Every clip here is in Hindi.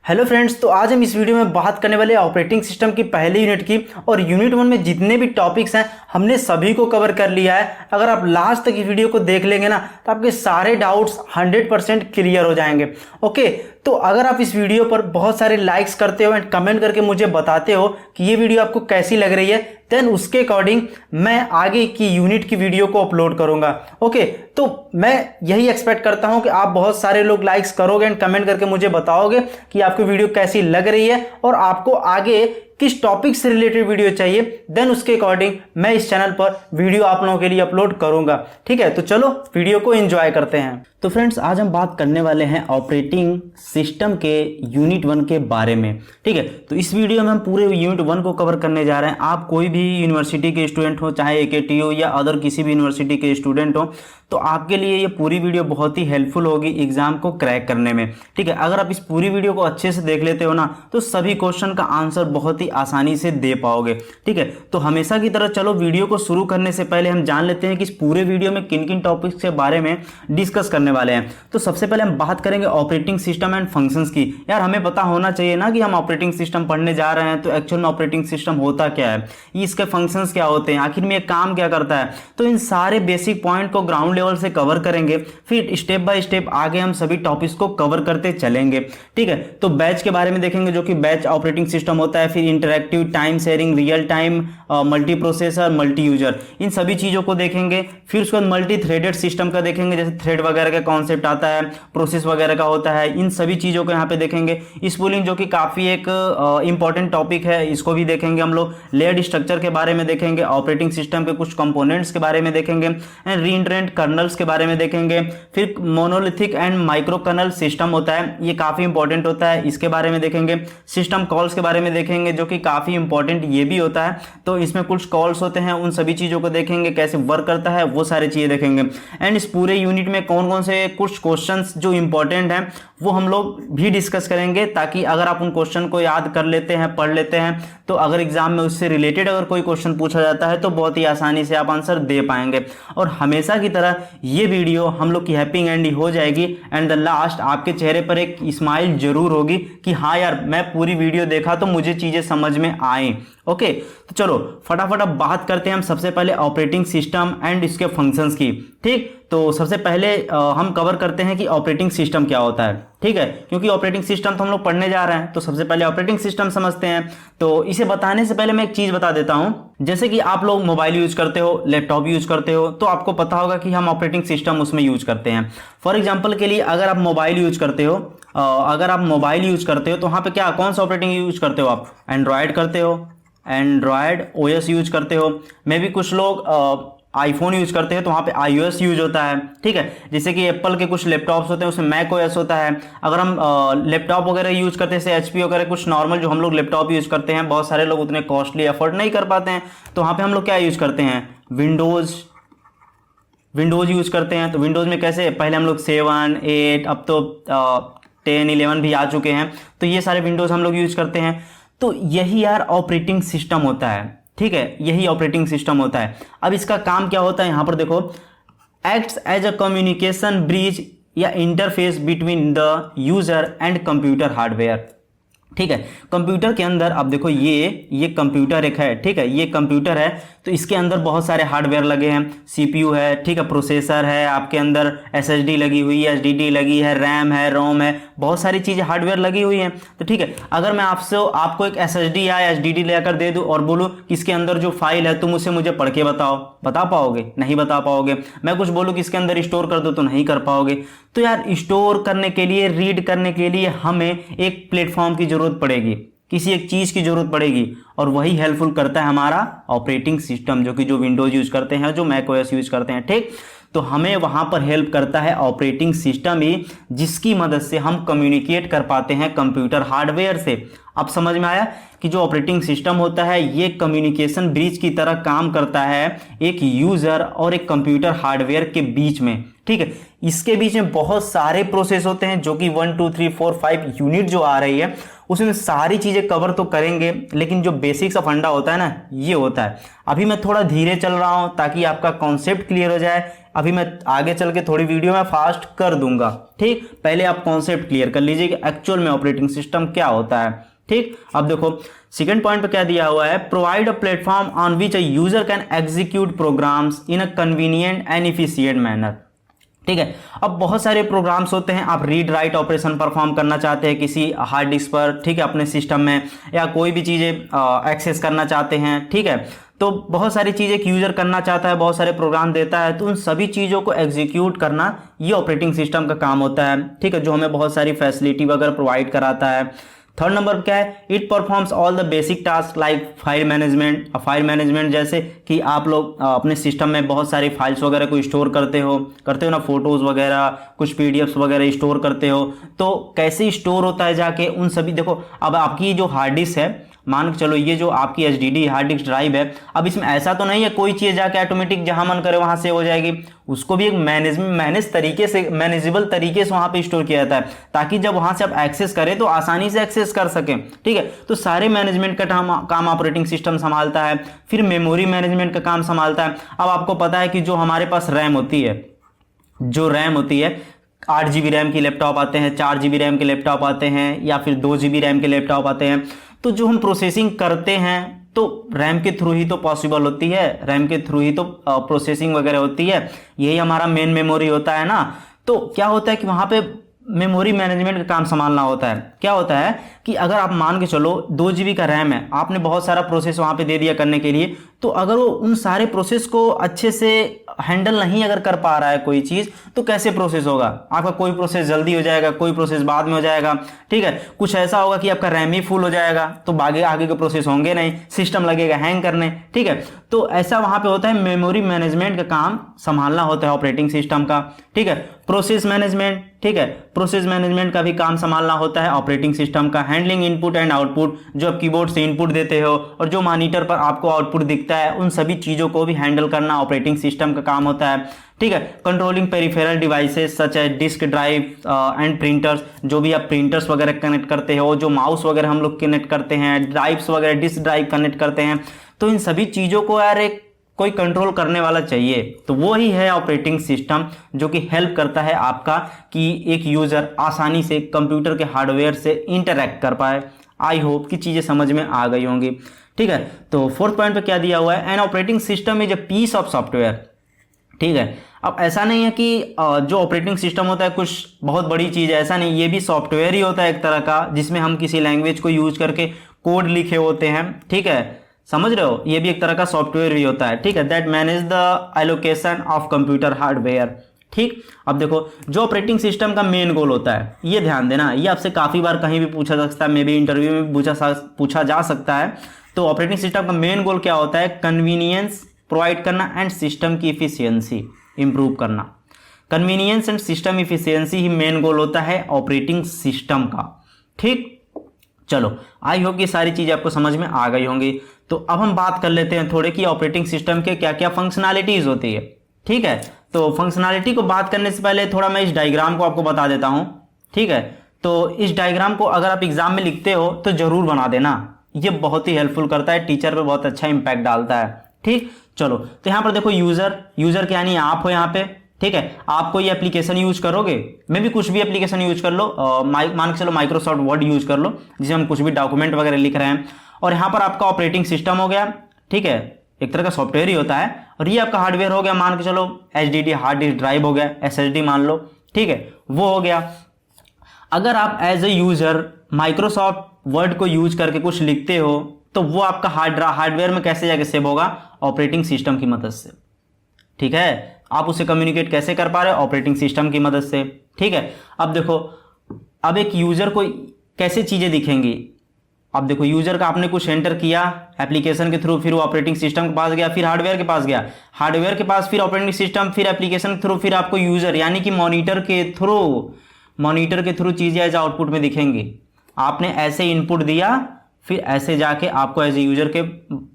हेलो फ्रेंड्स, तो आज हम इस वीडियो में बात करने वाले ऑपरेटिंग सिस्टम की पहले यूनिट की। और यूनिट 1 में जितने भी टॉपिक्स हैं हमने सभी को कवर कर लिया है। अगर आप लास्ट तक इस वीडियो को देख लेंगे ना तो आपके सारे डाउट्स 100% क्लियर हो जाएंगे। ओके, तो अगर आप इस वीडियो पर बहुत सारे लाइक्स करते हो एंड कमेंट करके मुझे बताते हो कि ये वीडियो आपको कैसी लग रही है, देन उसके अकॉर्डिंग मैं आगे की यूनिट की वीडियो को अपलोड करूंगा। ओके, तो मैं यही एक्सपेक्ट करता हूं कि आप बहुत सारे लोग लाइक्स करोगे एंड कमेंट करके मुझे बताओगे कि आपको वीडियो कैसी लग रही है और आपको आगे किस टॉपिक से रिलेटेड वीडियो चाहिए। देन उसके अकॉर्डिंग मैं इस चैनल पर वीडियो आप लोगों के लिए अपलोड करूंगा। ठीक है, तो चलो वीडियो को एंजॉय करते हैं। तो फ्रेंड्स, आज हम बात करने वाले हैं ऑपरेटिंग सिस्टम के यूनिट 1 के बारे में। ठीक है, तो इस वीडियो में हम पूरे यूनिट 1 को कवर करने जा रहे हैं। आप कोई भी यूनिवर्सिटी के स्टूडेंट हो, चाहे AKT हो या अदर किसी भी यूनिवर्सिटी के स्टूडेंट हो, तो आपके लिए ये पूरी वीडियो बहुत ही हेल्पफुल होगी एग्जाम को क्रैक करने में। ठीक है, अगर आप इस पूरी वीडियो को अच्छे से देख लेते हो ना तो सभी क्वेश्चन का आंसर बहुत ही आसानी से दे पाओगे। ठीक है, तो हमेशा की तरह चलो वीडियो को शुरू करने से पहले हम जान लेते हैं कि इस पूरे वीडियो में किन किन टॉपिक्स के बारे में डिस्कस करने वाले हैं। तो सबसे पहले हम बात करेंगे ऑपरेटिंग सिस्टम एंड फंक्शंस की। यार, हमें पता होना चाहिए ना कि हम ऑपरेटिंग सिस्टम पढ़ने जा रहे हैं तो एक्चुअल में ऑपरेटिंग सिस्टम होता क्या है, इसके फंक्शंस क्या होते हैं, आखिर में ये काम क्या करता है। तो इन सारे बेसिक पॉइंट को ग्राउंड लेवल से कवर करेंगे, फिर स्टेप बाय स्टेप आगे हम सभी टॉपिक्स को कवर करते चलेंगे। ठीक है, तो बैच के बारे में देखेंगे जो कि बैच ऑपरेटिंग सिस्टम होता है, फिर interactive, time sharing, real time, multi processor, multi user, इन सभी चीजों को देखेंगे। फिर उसके बाद मल्टी थ्रेडेड सिस्टम का देखेंगे, जैसे थ्रेड वगैरह का कॉन्सेप्ट आता है, प्रोसेस वगैरह का होता है, इन सभी चीजों को यहाँ पे देखेंगे। स्पूलिंग जो कि काफी एक इंपॉर्टेंट टॉपिक है, इसको भी देखेंगे हम लोग। लेयर्ड स्ट्रक्चर के बारे में देखेंगे, ऑपरेटिंग सिस्टम के कुछ कंपोनेंट्स के बारे में देखेंगे, एंड रीइंटरेंट कर्नल्स के बारे में देखेंगे। फिर monolithic and micro kernel system होता है, ये काफी इंपॉर्टेंट होता है, इसके बारे में देखेंगे। सिस्टम कॉल्स के बारे में देखेंगे जो कि काफी इंपॉर्टेंट ये भी होता है। तो इसमें कुछ कॉल्स होते हैं, उन सभी चीजों को देखेंगे, कैसे वर्क करता है वो सारी चीजें देखेंगे। एंड इस पूरे यूनिट में कौन कौन से कुछ क्वेश्चंस जो इंपॉर्टेंट हैं वो हम लोग भी डिस्कस करेंगे, ताकि अगर आप उन क्वेश्चन को याद कर लेते हैं, पढ़ लेते हैं, तो अगर एग्जाम में उससे रिलेटेड अगर कोई क्वेश्चन पूछा जाता है तो बहुत ही आसानी से आप आंसर दे पाएंगे। और हमेशा की तरह ये वीडियो हम लोग की हैप्पी एंड हो जाएगी, एंड द लास्ट आपके चेहरे पर एक स्माइल जरूर होगी कि हाँ यार, मैं पूरी वीडियो देखा तो मुझे चीजें समझ में आई। ओके, तो चलो फटाफट अब बात करते हैं हम सबसे पहले ऑपरेटिंग सिस्टम एंड इसके फंक्शंस की। ठीक, तो सबसे पहले हम कवर करते हैं कि ऑपरेटिंग सिस्टम क्या होता है। ठीक है, क्योंकि ऑपरेटिंग सिस्टम तो हम लोग पढ़ने जा रहे हैं, तो सबसे पहले ऑपरेटिंग सिस्टम समझते हैं। तो इसे बताने से पहले मैं एक चीज बता देता हूं, जैसे कि आप लोग मोबाइल यूज करते हो, लैपटॉप यूज करते हो, तो आपको पता होगा कि हम ऑपरेटिंग सिस्टम उसमें यूज करते हैं। फॉर एग्जाम्पल के लिए अगर आप मोबाइल यूज करते हो, तो वहां पे क्या, कौन सा ऑपरेटिंग यूज करते हो आप? एंड्रॉयड करते हो, एंड्रॉयड OS यूज करते हो। मे भी कुछ लोग आईफोन यूज करते हैं तो वहाँ पे iOS यूज होता है। ठीक है, जैसे कि एप्पल के कुछ लैपटॉप्स होते हैं उसमें मैक OS होता है। अगर हम लैपटॉप वगैरह यूज करते हैं, जैसे HP वगैरह कुछ नॉर्मल जो हम लोग लैपटॉप यूज करते हैं, बहुत सारे लोग उतने कॉस्टली अफोर्ड नहीं कर पाते हैं, तो वहाँ पे हम लोग क्या यूज करते हैं? विंडोज यूज करते हैं। तो विंडोज में कैसे, पहले हम लोग 7, 8, अब तो 10, 11 भी आ चुके हैं, तो ये सारे विंडोज हम लोग यूज करते हैं। तो यही यार ऑपरेटिंग सिस्टम होता है। ठीक है, यही ऑपरेटिंग सिस्टम होता है। अब इसका काम क्या होता है, यहां पर देखो, acts as a communication bridge या interface between the user and computer hardware. ठीक है, कंप्यूटर के अंदर अब देखो, ये कंप्यूटर एक है। ठीक है, ये कंप्यूटर है, तो इसके अंदर बहुत सारे हार्डवेयर लगे हैं। CPU है, ठीक है, प्रोसेसर है, आपके अंदर SSD लगी हुई है, SSD लगी है, रैम है, रोम है, बहुत सारी चीजें हार्डवेयर लगी हुई हैं। तो ठीक है, अगर मैं आपको एक SSD या SSD लेकर दे दूं और बोलूं कि इसके अंदर जो फाइल है तुम उसे मुझे पढ़ के बताओ, बता पाओगे? नहीं बता पाओगे। मैं कुछ बोलूं कि इसके अंदर स्टोर कर दो तो नहीं कर पाओगे। तो यार, स्टोर करने के लिए, रीड करने के लिए हमें एक प्लेटफॉर्म की जरूरत पड़ेगी, किसी एक चीज की जरूरत पड़ेगी, और वही हेल्पफुल करता है हमारा ऑपरेटिंग सिस्टम, जो कि जो विंडोज यूज करते हैं, जो मैक OS यूज करते हैं। ठीक, तो हमें वहां पर हेल्प करता है ऑपरेटिंग सिस्टम ही, जिसकी मदद से हम कम्युनिकेट कर पाते हैं कंप्यूटर हार्डवेयर से। अब समझ में आया कि जो ऑपरेटिंग सिस्टम होता है ये कम्युनिकेशन ब्रिज की तरह काम करता है एक यूजर और एक कंप्यूटर हार्डवेयर के बीच में। ठीक है, इसके बीच में बहुत सारे प्रोसेस होते हैं, जो कि 1 2 3 4 5 यूनिट जो आ रही है उसमें सारी चीज़ें कवर तो करेंगे, लेकिन जो बेसिक्स ऑफ फंडा होता है ना, ये होता है। अभी मैं थोड़ा धीरे चल रहा हूँ ताकि आपका कॉन्सेप्ट क्लियर हो जाए। अभी मैं आगे चल के थोड़ी वीडियो में फास्ट कर दूंगा, ठीक। पहले आप कॉन्सेप्ट क्लियर कर लीजिए कि एक्चुअल में ऑपरेटिंग सिस्टम क्या होता है, ठीक। अब देखो सेकंड पॉइंट पे क्या दिया हुआ है, provide a platform on which a user can execute programs in a convenient and efficient manner, ठीक है। अब बहुत सारे प्रोग्राम्स होते हैं, आप रीड राइट ऑपरेशन परफॉर्म करना चाहते हैं किसी हार्ड डिस्क पर, ठीक है, अपने सिस्टम में, या कोई भी चीज़ें एक्सेस करना चाहते हैं, ठीक है। तो बहुत सारी चीज़ें एक यूज़र करना चाहता है, बहुत सारे प्रोग्राम देता है, तो उन सभी चीज़ों को एग्जीक्यूट करना ये ऑपरेटिंग सिस्टम का काम होता है, ठीक है, जो हमें बहुत सारी फैसिलिटी वगैरह प्रोवाइड कराता है। थर्ड नंबर क्या है, it performs all the basic task like file management. File management जैसे कि आप लोग अपने सिस्टम में बहुत सारी फाइल्स वगैरह को स्टोर करते हो ना, फोटोज़ वगैरह, कुछ पीडीएफ्स वगैरह स्टोर करते हो, तो कैसे स्टोर होता है जाके उन सभी, देखो अब आपकी जो हार्ड डिस्क है, मान के चलो ये जो आपकी एचडीडी हार्ड डिस्क ड्राइव है, अब इसमें ऐसा तो नहीं है कोई चीज़ जाके ऑटोमेटिक जहां मन करे वहां से हो जाएगी, उसको भी एक मैनेजेबल तरीके से वहां पे स्टोर किया जाता है, ताकि जब वहां से आप एक्सेस करें तो आसानी से एक्सेस कर सकें, ठीक है। तो सारे मैनेजमेंट का काम ऑपरेटिंग सिस्टम संभालता है। फिर मेमोरी मैनेजमेंट का काम संभालता है। अब आपको पता है कि जो हमारे पास रैम होती है, 8 GB रैम की लैपटॉप आते हैं, 4 GB रैम के लैपटॉप आते हैं, या फिर 2 GB रैम के लैपटॉप आते हैं, तो जो हम प्रोसेसिंग करते हैं तो रैम के थ्रू ही तो पॉसिबल होती है, रैम के थ्रू ही तो प्रोसेसिंग वगैरह होती है, यही हमारा मेन मेमोरी होता है ना। तो क्या होता है कि वहाँ पे मेमोरी मैनेजमेंट का काम संभालना होता है। क्या होता है कि अगर आप मान के चलो 2 GB का रैम है, आपने बहुत सारा प्रोसेस वहाँ पे दे दिया करने के लिए, तो अगर वो उन सारे प्रोसेस को अच्छे से हैंडल नहीं अगर कर पा रहा है कोई चीज़, तो कैसे प्रोसेस होगा? आपका कोई प्रोसेस जल्दी हो जाएगा, कोई प्रोसेस बाद में हो जाएगा, ठीक है। कुछ ऐसा होगा कि आपका रैम ही फुल हो जाएगा, तो आगे के प्रोसेस होंगे नहीं, सिस्टम लगेगा हैंग करने, ठीक है। तो ऐसा वहाँ पे होता है, मेमोरी मैनेजमेंट का काम संभालना होता है ऑपरेटिंग सिस्टम का, ठीक है। प्रोसेस मैनेजमेंट, ठीक है, प्रोसेस मैनेजमेंट का भी काम संभालना होता है ऑपरेटिंग सिस्टम का। हैंडलिंग इनपुट एंड आउटपुट, जो आप कीबोर्ड से इनपुट देते हो और जो मॉनिटर पर आपको आउटपुट दिखता है, उन सभी चीज़ों को भी हैंडल करना ऑपरेटिंग सिस्टम का काम होता है, ठीक है। Controlling peripheral devices such as disk drive and printers, जो भी आप प्रिंटर्स वगैरह कनेक्ट करते हो, जो माउस वगैरह हम लोग कनेक्ट करते हैं, ड्राइव्स वगैरह डिस्क ड्राइव कनेक्ट करते हैं, तो इन सभी चीज़ों को यार एक कोई कंट्रोल करने वाला चाहिए, तो वो ही है ऑपरेटिंग सिस्टम, जो कि हेल्प करता है आपका कि एक यूज़र आसानी से कंप्यूटर के हार्डवेयर से इंटरैक्ट कर पाए। आई होप कि चीज़ें समझ में आ गई होंगी, ठीक है। तो फोर्थ पॉइंट पे क्या दिया हुआ है, an operating system is a piece of software, ठीक है। अब ऐसा नहीं है कि जो ऑपरेटिंग सिस्टम होता है कुछ बहुत बड़ी चीज़ है, ऐसा नहीं, ये भी सॉफ्टवेयर ही होता है एक तरह का, जिसमें हम किसी लैंग्वेज को यूज करके कोड लिखे होते हैं, ठीक है, समझ रहे हो, ये भी एक तरह का सॉफ्टवेयर ही होता है, ठीक है। That manage the allocation of computer hardware, ठीक। अब देखो जो ऑपरेटिंग सिस्टम का मेन गोल होता है, ये ध्यान देना, ये आपसे काफ़ी बार कहीं भी पूछा जा सकता है, मे बी इंटरव्यू में भी पूछा जा सकता है। तो ऑपरेटिंग सिस्टम का मेन गोल क्या होता है, कन्वीनियंस प्रोवाइड करना एंड सिस्टम की इफिशियंसी इंप्रूव करना। Convenience and system efficiency he main goal होता है ऑपरेटिंग सिस्टम का, ठीक। चलो आई होप ये सारी चीज़ आपको समझ में आ गई होंगी। तो अब हम बात कर लेते हैं थोड़े कि ऑपरेटिंग सिस्टम के क्या क्या फंक्शनैलिटीज़ होती है, ठीक है। तो फंक्शनैलिटी को बात करने से पहले थोड़ा मैं इस डायग्राम को आपको बता देता हूँ, ठीक है। तो इस डायग्राम को अगर आप एग्जाम में लिखते हो तो ज़रूर बना देना, ये बहुत ही हेल्पफुल करता है, टीचर पे बहुत अच्छा इंपैक्ट डालता है, ठीक। चलो तो यहाँ पर देखो यूज़र क्या यानी आप हो यहाँ पे, ठीक है। आप कोई एप्लीकेशन यूज करोगे, मैं भी कुछ भी एप्लीकेशन यूज कर लो, मान के चलो माइक्रोसॉफ्ट वर्ड यूज कर लो, जिसे हम कुछ भी डॉक्यूमेंट वगैरह लिख रहे हैं, और यहाँ पर आपका ऑपरेटिंग सिस्टम हो गया, ठीक है, एक तरह का सॉफ्टवेयर ही होता है, और ये आपका हार्डवेयर हो गया, मान के चलो HDD हार्ड डिस्क ड्राइव हो गया, SSD मान लो, ठीक है, वो हो गया। अगर आप as a user Microsoft Word को यूज करके कुछ लिखते हो, तो वो आपका हार्डवेयर में कैसे जाके सेव होगा, ऑपरेटिंग सिस्टम की मदद से, ठीक है। आप उसे कम्युनिकेट कैसे कर पा रहे हो, ऑपरेटिंग सिस्टम की मदद से, ठीक है। अब देखो, अब एक यूजर को कैसे चीजें दिखेंगी, अब देखो यूजर का आपने कुछ एंटर किया एप्लीकेशन के थ्रू, फिर वो ऑपरेटिंग सिस्टम के पास गया, फिर हार्डवेयर के पास गया, हार्डवेयर के पास फिर ऑपरेटिंग सिस्टम, फिर एप्लीकेशन के थ्रू, फिर आपको यूजर यानी कि मॉनिटर के थ्रू चीजें एज आउटपुट में दिखेंगी। आपने ऐसे इनपुट दिया, फिर ऐसे जाके आपको एज ए यूजर के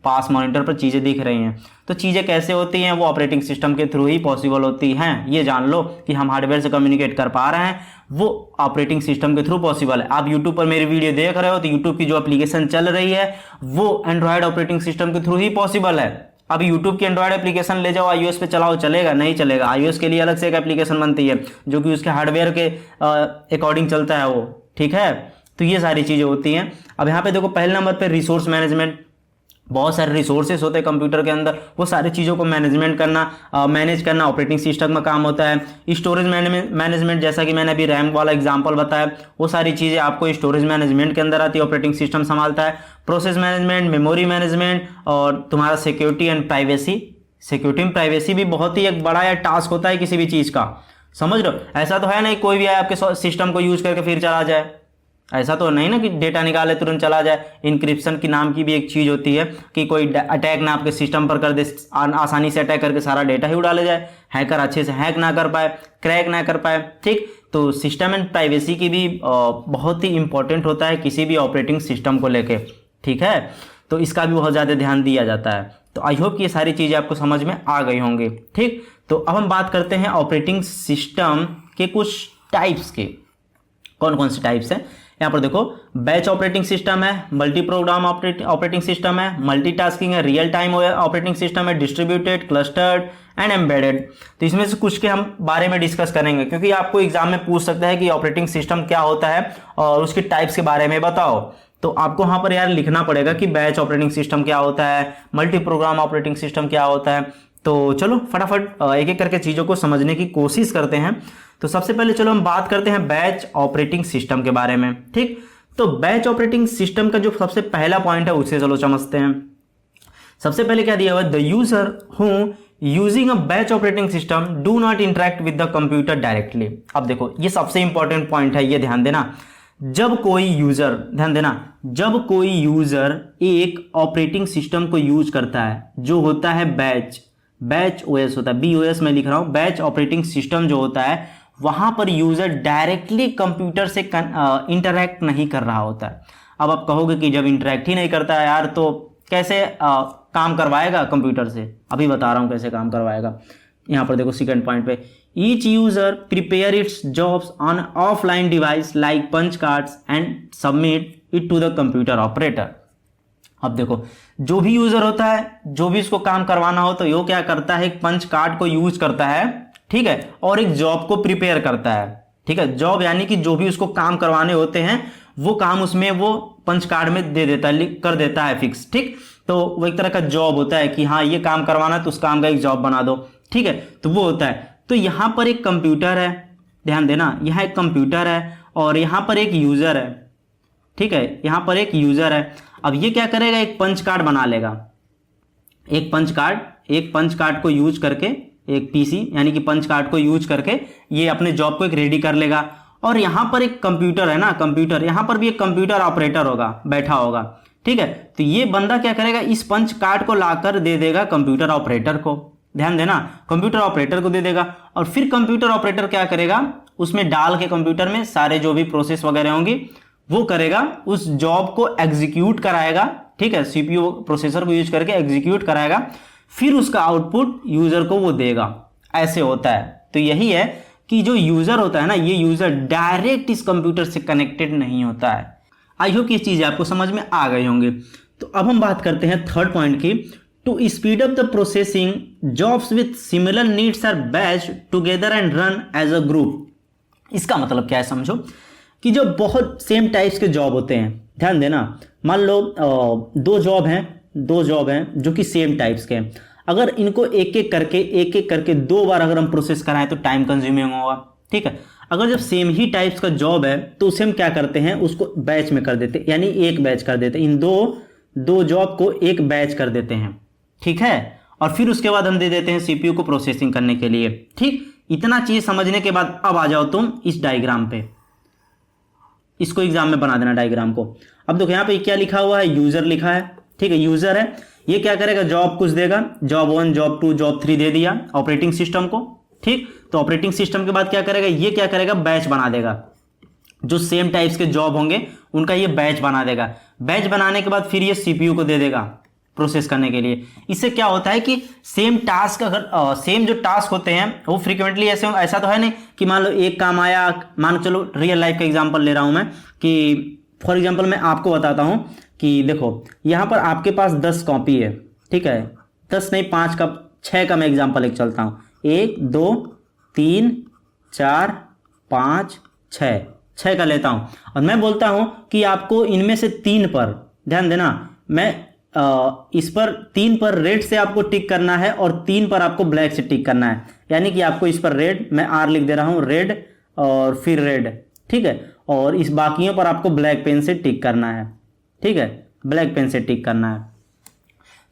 पास मॉनिटर पर चीज़ें दिख रही हैं। तो चीज़ें कैसे होती हैं, वो ऑपरेटिंग सिस्टम के थ्रू ही पॉसिबल होती हैं। ये जान लो कि हम हार्डवेयर से कम्युनिकेट कर पा रहे हैं, वो ऑपरेटिंग सिस्टम के थ्रू पॉसिबल है। आप यूट्यूब पर मेरी वीडियो देख रहे हो तो यूट्यूब की जो एप्लीकेशन चल रही है वो एंड्रॉयड ऑपरेटिंग सिस्टम के थ्रू ही पॉसिबल है। अब यूट्यूब की एंड्रॉयड एप्लीकेशन ले जाओ iOS पे चलाओ, चलेगा? नहीं चलेगा। iOS के लिए अलग से एक एप्लीकेशन बनती है जो कि उसके हार्डवेयर के अकॉर्डिंग चलता है वो, ठीक है। तो ये सारी चीज़ें होती हैं। अब यहाँ पे देखो पहले नंबर पे रिसोर्स मैनेजमेंट, बहुत सारे रिसोर्सेस होते हैं कंप्यूटर के अंदर, वो सारी चीज़ों को मैनेजमेंट करना, मैनेज करना ऑपरेटिंग सिस्टम में काम होता है। स्टोरेज मैनेजमेंट, जैसा कि मैंने अभी रैम वाला एग्जांपल बताया, वो सारी चीज़ें आपको स्टोरेज मैनेजमेंट के अंदर आती है, ऑपरेटिंग सिस्टम संभालता है। प्रोसेस मैनेजमेंट, मेमोरी मैनेजमेंट और तुम्हारा security and privacy. Security and privacy भी बहुत ही एक बड़ा टास्क होता है किसी भी चीज़ का, समझ लो। ऐसा तो है नहीं कोई भी आपके सिस्टम को यूज करके फिर चला जाए, ऐसा तो नहीं ना कि डेटा निकाले तुरंत चला जाए। इंक्रिप्शन की नाम की भी एक चीज़ होती है कि कोई अटैक ना आपके सिस्टम पर कर दे, आसानी से अटैक करके सारा डेटा ही उड़ा ले जाए, हैकर अच्छे से हैक ना कर पाए, क्रैक ना कर पाए, ठीक। तो सिस्टम एंड प्राइवेसी की भी बहुत ही इंपॉर्टेंट होता है किसी भी ऑपरेटिंग सिस्टम को लेके, ठीक है। तो इसका भी बहुत ज़्यादा ध्यान दिया जाता है। तो आई होप कि ये सारी चीज़ें आपको समझ में आ गई होंगी, ठीक। तो अब हम बात करते हैं ऑपरेटिंग सिस्टम के कुछ टाइप्स के। कौन कौन से टाइप्स हैं यहाँ पर देखो, बैच ऑपरेटिंग सिस्टम है, मल्टी प्रोग्राम ऑपरेटिंग सिस्टम है, मल्टीटास्किंग है, रियल टाइम ऑपरेटिंग सिस्टम है, डिस्ट्रीब्यूटेड, क्लस्टर्ड एंड एम्बेडेड। तो इसमें से कुछ के हम बारे में डिस्कस करेंगे, क्योंकि आपको एग्जाम में पूछ सकता है कि ऑपरेटिंग सिस्टम क्या होता है और उसके टाइप्स के बारे में बताओ। तो आपको वहां पर यार लिखना पड़ेगा कि बैच ऑपरेटिंग सिस्टम क्या होता है, मल्टी प्रोग्राम ऑपरेटिंग सिस्टम क्या होता है। तो चलो फटाफट एक एक करके चीज़ों को समझने की कोशिश करते हैं। तो सबसे पहले चलो हम बात करते हैं बैच ऑपरेटिंग सिस्टम के बारे में, ठीक। तो बैच ऑपरेटिंग सिस्टम का जो सबसे पहला पॉइंट है उसे चलो समझते हैं। सबसे पहले क्या दिया हुआ है, the user who using a batch operating system do not interact with the computer directly. अब देखो ये सबसे इंपॉर्टेंट पॉइंट है, ये ध्यान देना। जब कोई यूजर, ध्यान देना, जब कोई यूजर एक ऑपरेटिंग सिस्टम को यूज करता है जो होता है बैच ओएस होता है, BOS मैं लिख रहा हूं, बैच ऑपरेटिंग सिस्टम जो होता है वहां पर यूजर डायरेक्टली कंप्यूटर से इंटरैक्ट नहीं कर रहा होता है। अब आप कहोगे कि जब इंटरैक्ट ही नहीं करता है यार तो कैसे काम करवाएगा कंप्यूटर से? अभी बता रहा हूं कैसे काम करवाएगा। यहां पर देखो सेकंड पॉइंट पे, each user prepare its jobs on offline device like punch cards and submit it to the computer operator. अब देखो जो भी यूजर होता है, जो भी इसको काम करवाना हो तो यो क्या करता है, एक पंच कार्ड को यूज करता है, ठीक है, और एक जॉब को प्रिपेयर करता है, ठीक है। जॉब यानी कि जो भी उसको काम करवाने होते हैं वो काम उसमें वो पंच कार्ड में दे देता है, कर देता है फिक्स, ठीक। तो वो एक तरह का जॉब होता है कि हाँ ये काम करवाना है तो उस काम का एक जॉब बना दो, ठीक है। तो वो होता है। तो यहां पर एक कंप्यूटर है, ध्यान देना, यहां एक कंप्यूटर है और यहां पर एक यूजर है, ठीक है, यहां पर एक यूजर है। अब ये क्या करेगा, एक पंच कार्ड बना लेगा, एक पंच कार्ड को यूज करके, एक पीसी यानी कि पंच कार्ड को यूज करके ये अपने जॉब को एक रेडी कर लेगा। और यहां पर एक कंप्यूटर है ना, कंप्यूटर, यहां पर भी एक कंप्यूटर ऑपरेटर होगा, बैठा होगा, ठीक है। तो ये बंदा क्या करेगा, इस पंच कार्ड को लाकर दे देगा कंप्यूटर ऑपरेटर को, ध्यान देना, कंप्यूटर ऑपरेटर को दे देगा। और फिर कंप्यूटर ऑपरेटर क्या करेगा, उसमें डाल के कंप्यूटर में सारे जो भी प्रोसेस वगैरह होंगी वो करेगा, उस जॉब को एग्जीक्यूट कराएगा, ठीक है, CPU प्रोसेसर को यूज करके एग्जीक्यूट कराएगा, फिर उसका आउटपुट यूजर को वो देगा। ऐसे होता है। तो यही है कि जो यूजर होता है ना, ये यूजर डायरेक्ट इस कंप्यूटर से कनेक्टेड नहीं होता है। आई होप ये चीजें आपको समझ में आ गई होंगी। तो अब हम बात करते हैं थर्ड पॉइंट की, to speed up the processing jobs with similar needs are batch together and run as a group. इसका मतलब क्या है समझो, कि जो बहुत सेम टाइप्स के जॉब होते हैं, ध्यान देना, मान लो दो जॉब हैं जो कि सेम टाइप्स के हैं। अगर इनको एक एक करके 2 बार अगर हम प्रोसेस कराएं तो टाइम कंज्यूमिंग होगा, ठीक है। अगर जब सेम ही टाइप्स का जॉब है तो उसे हम क्या करते हैं, उसको बैच में कर देते हैं, यानी एक बैच कर देते हैं, इन दो जॉब को एक बैच कर देते हैं, ठीक है। और फिर उसके बाद हम दे देते हैं CPU को प्रोसेसिंग करने के लिए, ठीक। इतना चीज समझने के बाद अब आ जाओ तुम इस डायग्राम पे, इसको एग्जाम में बना देना डायग्राम को। अब देखो यहाँ पे क्या लिखा हुआ है, यूजर लिखा है, ठीक है, यूजर है। ये क्या करेगा, जॉब कुछ देगा, जॉब 1, जॉब 2, जॉब 3 दे दिया ऑपरेटिंग सिस्टम को, ठीक। तो ऑपरेटिंग सिस्टम के बाद क्या करेगा, ये क्या करेगा, बैच बना देगा, जो सेम टाइप्स के जॉब होंगे उनका ये बैच बना देगा। बैच बनाने के बाद फिर ये सीपीयू को दे देगा प्रोसेस करने के लिए। इससे क्या होता है कि सेम टास्क, अगर सेम जो टास्क होते हैं वो फ्रीक्वेंटली ऐसा तो है नहीं कि मान लो एक काम आया, मान लो चलो रियल लाइफ का एग्जांपल ले रहा हूं मैं कि फॉर एग्जांपल मैं आपको बताता हूं कि देखो यहाँ पर आपके पास 10 कॉपी है, ठीक है, 10 नहीं 5 का 6 का मैं एग्जांपल एक चलता हूँ, 1 2 3 4 5 6 का लेता हूँ और मैं बोलता हूँ कि आपको इनमें से 3 पर ध्यान देना, मैं इस पर 3 पर रेड से आपको टिक करना है और 3 पर आपको ब्लैक से टिक करना है। यानी कि आपको इस पर रेड, मैं आर लिख दे रहा हूं, रेड और फिर रेड, ठीक है, और इस बाकियों पर आपको ब्लैक पेन से टिक करना है, ठीक है, ब्लैक पेन से टिक करना है।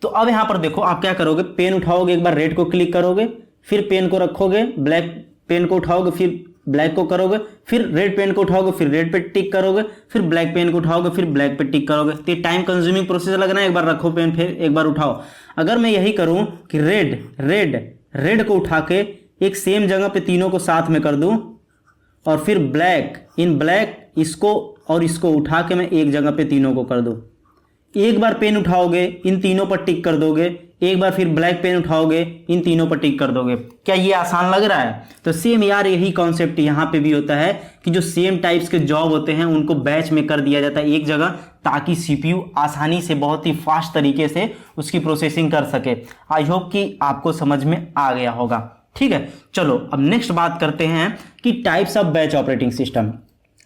तो अब यहां पर देखो आप क्या करोगे, पेन उठाओगे, एक बार रेड को क्लिक करोगे, फिर पेन को रखोगे, ब्लैक पेन को उठाओगे, फिर ब्लैक को करोगे, फिर रेड पेन को उठाओगे, फिर रेड पे टिक करोगे, फिर ब्लैक पेन को उठाओगे, फिर ब्लैक पे टिक करोगे। तो ये टाइम कंज्यूमिंग प्रोसेस लग रहा है, एक बार रखो पेन, फिर एक बार उठाओ। अगर मैं यही करूं कि रेड को उठा के एक सेम जगह पे तीनों को साथ में कर दूं और फिर ब्लैक इसको और इसको उठा के मैं एक जगह पे तीनों को कर दूं, एक बार पेन उठाओगे, इन तीनों पर टिक कर दोगे, एक बार फिर ब्लैक पेन उठाओगे, इन तीनों पर टिक कर दोगे। क्या ये आसान लग रहा है? तो सेम यार यही कॉन्सेप्ट यहाँ पे भी होता है कि जो सेम टाइप्स के जॉब होते हैं उनको बैच में कर दिया जाता है एक जगह, ताकि सीपीयू आसानी से बहुत ही फास्ट तरीके से उसकी प्रोसेसिंग कर सके। आई होप कि आपको समझ में आ गया होगा। ठीक है, चलो अब नेक्स्ट बात करते हैं कि types of batch operating system.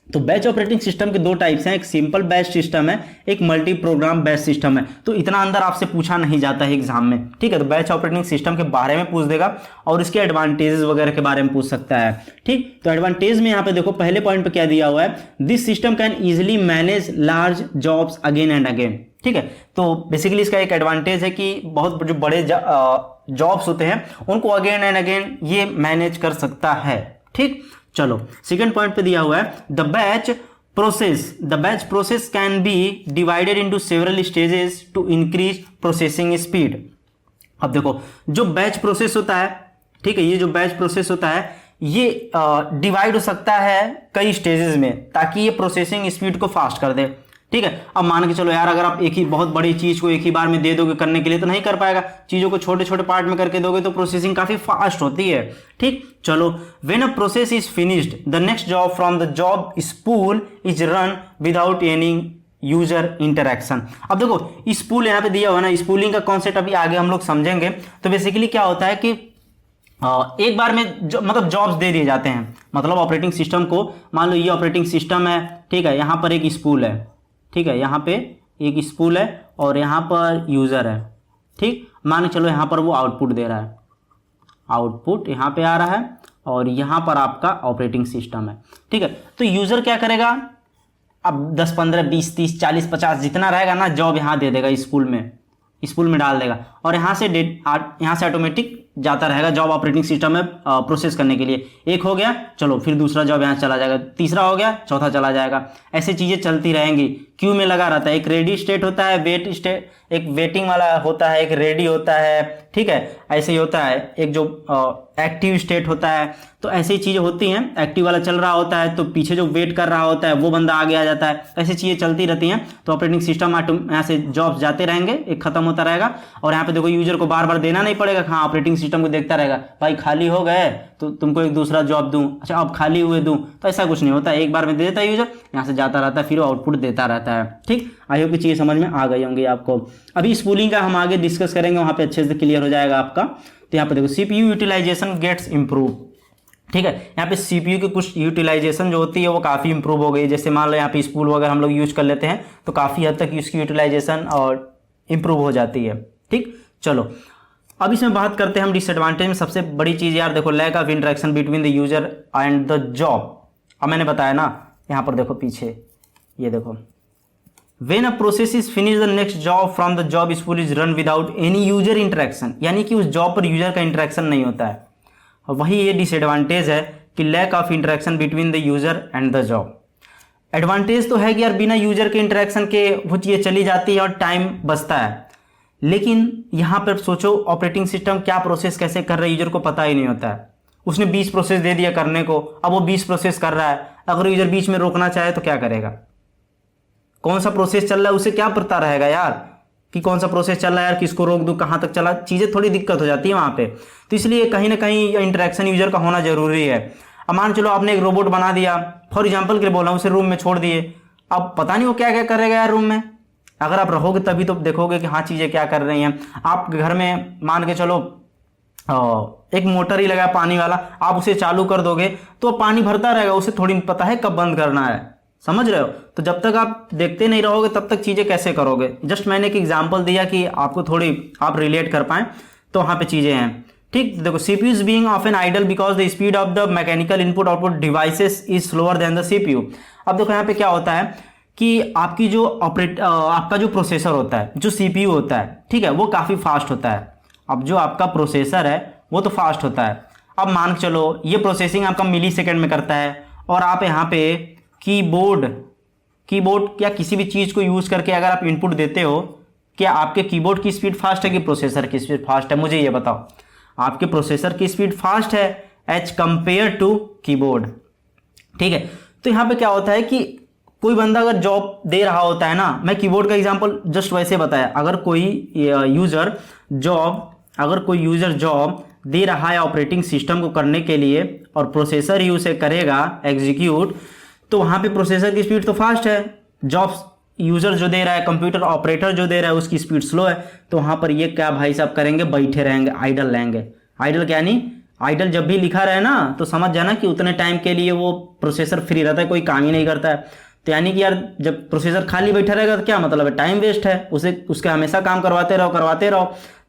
तो बैच ऑपरेटिंग सिस्टम के 2 टाइप्स हैं, एक सिंपल बैच सिस्टम है, एक मल्टी प्रोग्राम बैच सिस्टम है। तो इतना अंदर आपसे पूछा नहीं जाता है एग्जाम में, ठीक है। तो बैच ऑपरेटिंग सिस्टम के बारे में पूछ देगा और इसके एडवांटेजेस वगैरह के बारे में पूछ सकता है, ठीक। तो एडवांटेज में यहाँ पे देखो पहले पॉइंट पे क्या दिया हुआ है, this system can easily manage large jobs again and again, ठीक है। तो बेसिकली इसका एक एडवांटेज है कि बहुत जो बड़े जॉब्स होते हैं उनको अगेन एंड अगेन ये मैनेज कर सकता है, ठीक। चलो सेकंड पॉइंट पे दिया हुआ है, the batch process can be divided into several stages to increase processing speed. अब देखो जो बैच प्रोसेस होता है, ठीक है, ये जो बैच प्रोसेस होता है ये डिवाइड हो सकता है कई स्टेजेस में, ताकि ये प्रोसेसिंग स्पीड को फास्ट कर दे, ठीक है। अब मान के चलो यार, अगर आप एक ही बहुत बड़ी चीज को एक ही बार में दे दोगे करने के लिए तो नहीं कर पाएगा, चीजों को छोटे छोटे पार्ट में करके दोगे तो प्रोसेसिंग काफी फास्ट होती है, ठीक। चलो, when a process is finished the next job from the job spool is run without any user interaction. अब देखो स्पूल यहाँ पे दिया हुआ ना, स्पूलिंग का कॉन्सेप्ट अभी आगे हम लोग समझेंगे। तो बेसिकली क्या होता है कि एक बार में मतलब जॉब्स दे दिए जाते हैं, मतलब ऑपरेटिंग सिस्टम को, मान लो ये ऑपरेटिंग सिस्टम है, ठीक है, यहाँ पर एक स्पूल है, ठीक है, यहाँ पे एक स्पूल है और यहाँ पर यूजर है, ठीक। मान चलो यहाँ पर वो आउटपुट दे रहा है, आउटपुट यहाँ पे आ रहा है और यहाँ पर आपका ऑपरेटिंग सिस्टम है, ठीक है। तो यूजर क्या करेगा, अब 10 15 20 30 40 50 जितना रहेगा ना जॉब यहाँ दे देगा, स्पूल में डाल देगा और यहाँ से ऑटोमेटिक जाता रहेगा जॉब ऑपरेटिंग सिस्टम में प्रोसेस करने के लिए। एक हो गया, चलो फिर दूसरा जॉब यहाँ चला जाएगा, तीसरा हो गया, चौथा चला जाएगा, ऐसे चीजें चलती रहेंगी, क्यू में लगा रहता है। एक रेडी स्टेट होता है, वेट स्टेट, एक वेटिंग वाला होता है, एक रेडी होता है, ठीक है, ऐसे ही होता है। एक जो एक्टिव स्टेट होता है, तो ऐसी चीजें होती हैं, एक्टिव वाला चल रहा होता है तो पीछे जो वेट कर रहा होता है वो बंदा आगे आ जाता है, ऐसी चीजें चलती रहती हैं। तो ऑपरेटिंग सिस्टम यहाँ से जॉब्स जाते रहेंगे, एक खत्म होता रहेगा और यहाँ पे देखो यूजर को बार बार देना नहीं पड़ेगा, हाँ ऑपरेटिंग सिस्टम को देखता रहेगा, भाई खाली हो गए तो तुमको एक दूसरा जॉब दूं, अच्छा अब खाली हुए दूं, तो ऐसा कुछ नहीं होता, एक बार में दे देता है यूजर, यहाँ से जाता रहता है, फिर आउटपुट देता रहता है, ठीक। आई होप की चीजें समझ में आ गई होंगी आपको। अभी स्पूलिंग का हम आगे डिस्कस करेंगे, वहां पे अच्छे से क्लियर हो जाएगा आपका। तो यहाँ पे देखो सीपीयू यूटिलाइजेशन गेट्स इंप्रूव, ठीक है। यहाँ पे सीपीयू की कुछ यूटिलाइजेशन जो होती है वो काफी इंप्रूव हो गई। जैसे मान लो यहाँ पे स्पूल वगैरह हम लोग यूज कर लेते हैं तो काफी हद तक इसकी यूटिलाइजेशन और इंप्रूव हो जाती है, ठीक। चलो अब इसमें बात करते हैं हम डिसएडवांटेज में। सबसे बड़ी चीज यार देखो, lack of interaction between the user and the job. अब मैंने बताया ना, यहाँ पर देखो पीछे ये देखो, When a process is finished, the next job from the job spool is run without any user interaction, यानी कि उस जॉब पर यूजर का इंटरेक्शन नहीं होता है। और वही ये डिसएडवांटेज है कि lack of interaction between the user and the job. Advantage तो है कि यार बिना यूजर के इंटरेक्शन के वो चीज़ें चली जाती है और टाइम बचता है, लेकिन यहाँ पर सोचो ऑपरेटिंग सिस्टम क्या प्रोसेस कैसे कर रहा है यूजर को पता ही नहीं होता है, उसने 20 प्रोसेस दे दिया करने को, अब वो 20 प्रोसेस कर रहा है। अगर यूजर बीच में रोकना चाहे तो क्या करेगा? कौन सा प्रोसेस चल रहा है उसे क्या पता रहेगा यार कि कौन सा प्रोसेस चल रहा है यार, किसको रोक दूं, कहां तक चला, चीजें थोड़ी दिक्कत हो जाती है वहां पे। तो इसलिए कहीं ना कहीं इंटरेक्शन यूजर का होना जरूरी है। अब मान चलो आपने एक रोबोट बना दिया, फॉर एग्जाम्पल के लिए बोल रहा हूं, उसे रूम में छोड़ दिए, अब पता नहीं वो क्या क्या करेगा यार रूम में। अगर आप रहोगे तभी तो देखोगे कि हाँ चीजें क्या कर रही हैं। आप घर में मान के चलो एक मोटर ही लगा पानी वाला, आप उसे चालू कर दोगे तो पानी भरता रहेगा, उसे थोड़ी पता है कब बंद करना है, समझ रहे हो? तो जब तक आप देखते नहीं रहोगे तब तक चीजें कैसे करोगे? जस्ट मैंने एक एग्जांपल दिया कि आपको थोड़ी आप रिलेट कर पाए, तो वहां पे चीजें हैं। ठीक, देखो CPU is being often idle because the speed of the mechanical input output devices is slower than the CPU। अब देखो यहाँ पे क्या होता है कि आपकी जो आपका जो प्रोसेसर होता है, जो CPU होता है, ठीक है, वो काफी फास्ट होता है। अब जो आपका प्रोसेसर है वो तो फास्ट होता है। अब मान के चलो ये प्रोसेसिंग आपका मिली सेकेंड में करता है, और आप यहाँ पे कीबोर्ड या किसी भी चीज़ को यूज़ करके अगर आप इनपुट देते हो, क्या आपके कीबोर्ड की स्पीड फास्ट है कि प्रोसेसर की स्पीड फास्ट है? मुझे ये बताओ। आपके प्रोसेसर की स्पीड फास्ट है एज कंपेयर टू कीबोर्ड, ठीक है। तो यहाँ पे क्या होता है कि कोई बंदा अगर जॉब दे रहा होता है ना, मैं कीबोर्ड का एग्जांपल जस्ट वैसे बताया, अगर कोई यूजर जॉब दे रहा है ऑपरेटिंग सिस्टम को करने के लिए और प्रोसेसर ही उसे करेगा एग्जीक्यूट, तो वहाँ पे प्रोसेसर की स्पीड तो फास्ट है, जॉब यूजर जो दे रहा है, कंप्यूटर ऑपरेटर जो दे रहा है उसकी स्पीड स्लो है। तो वहाँ पर ये क्या भाई साहब करेंगे, बैठे रहेंगे, आइडल रहेंगे। आइडल क्या नहीं, आइडल जब भी लिखा रहे ना तो समझ जाना कि उतने टाइम के लिए वो प्रोसेसर फ्री रहता है, कोई काम ही नहीं करता है। तो यानी कि यार जब प्रोसेसर खाली बैठा रहेगा तो क्या मतलब है, टाइम वेस्ट है, उसके हमेशा काम करवाते रहो,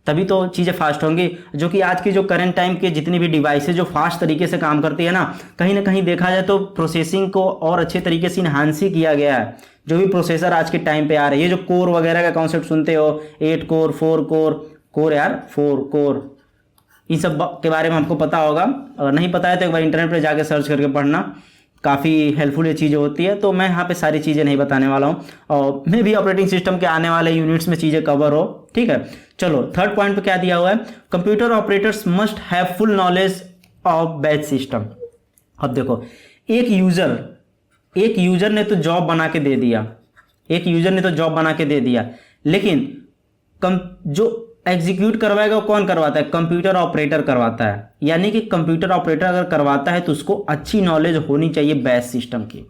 तभी तो चीज़ें फास्ट होंगी। जो कि आज की जो करंट टाइम के जितनी भी डिवाइसेज जो फास्ट तरीके से काम करती है ना कहीं देखा जाए तो प्रोसेसिंग को और अच्छे तरीके से इन्हांस ही किया गया है। जो भी प्रोसेसर आज के टाइम पे आ रहे हैं, ये जो कोर वगैरह का कॉन्सेप्ट सुनते हो, 8 कोर 4 कोर, इन सब के बारे में आपको पता होगा। अगर नहीं पता है तो एक बार इंटरनेट पर जाके सर्च करके पढ़ना, काफ़ी हेल्पफुल ये चीज़ें होती है। तो मैं यहाँ पे सारी चीज़ें नहीं बताने वाला हूँ, और मैं भी ऑपरेटिंग सिस्टम के आने वाले यूनिट्स में चीज़ें कवर हो, ठीक है। चलो थर्ड पॉइंट पे क्या दिया हुआ है, computer operators must have full knowledge of batch system. अब देखो एक यूजर ने तो जॉब बना के दे दिया, लेकिन जो एग्जीक्यूट करवाएगा वो कौन करवाता है, कंप्यूटर ऑपरेटर करवाता है। यानी कि कंप्यूटर ऑपरेटर अगर करवाता है तो उसको अच्छी नॉलेज होनी चाहिए बैच सिस्टम की,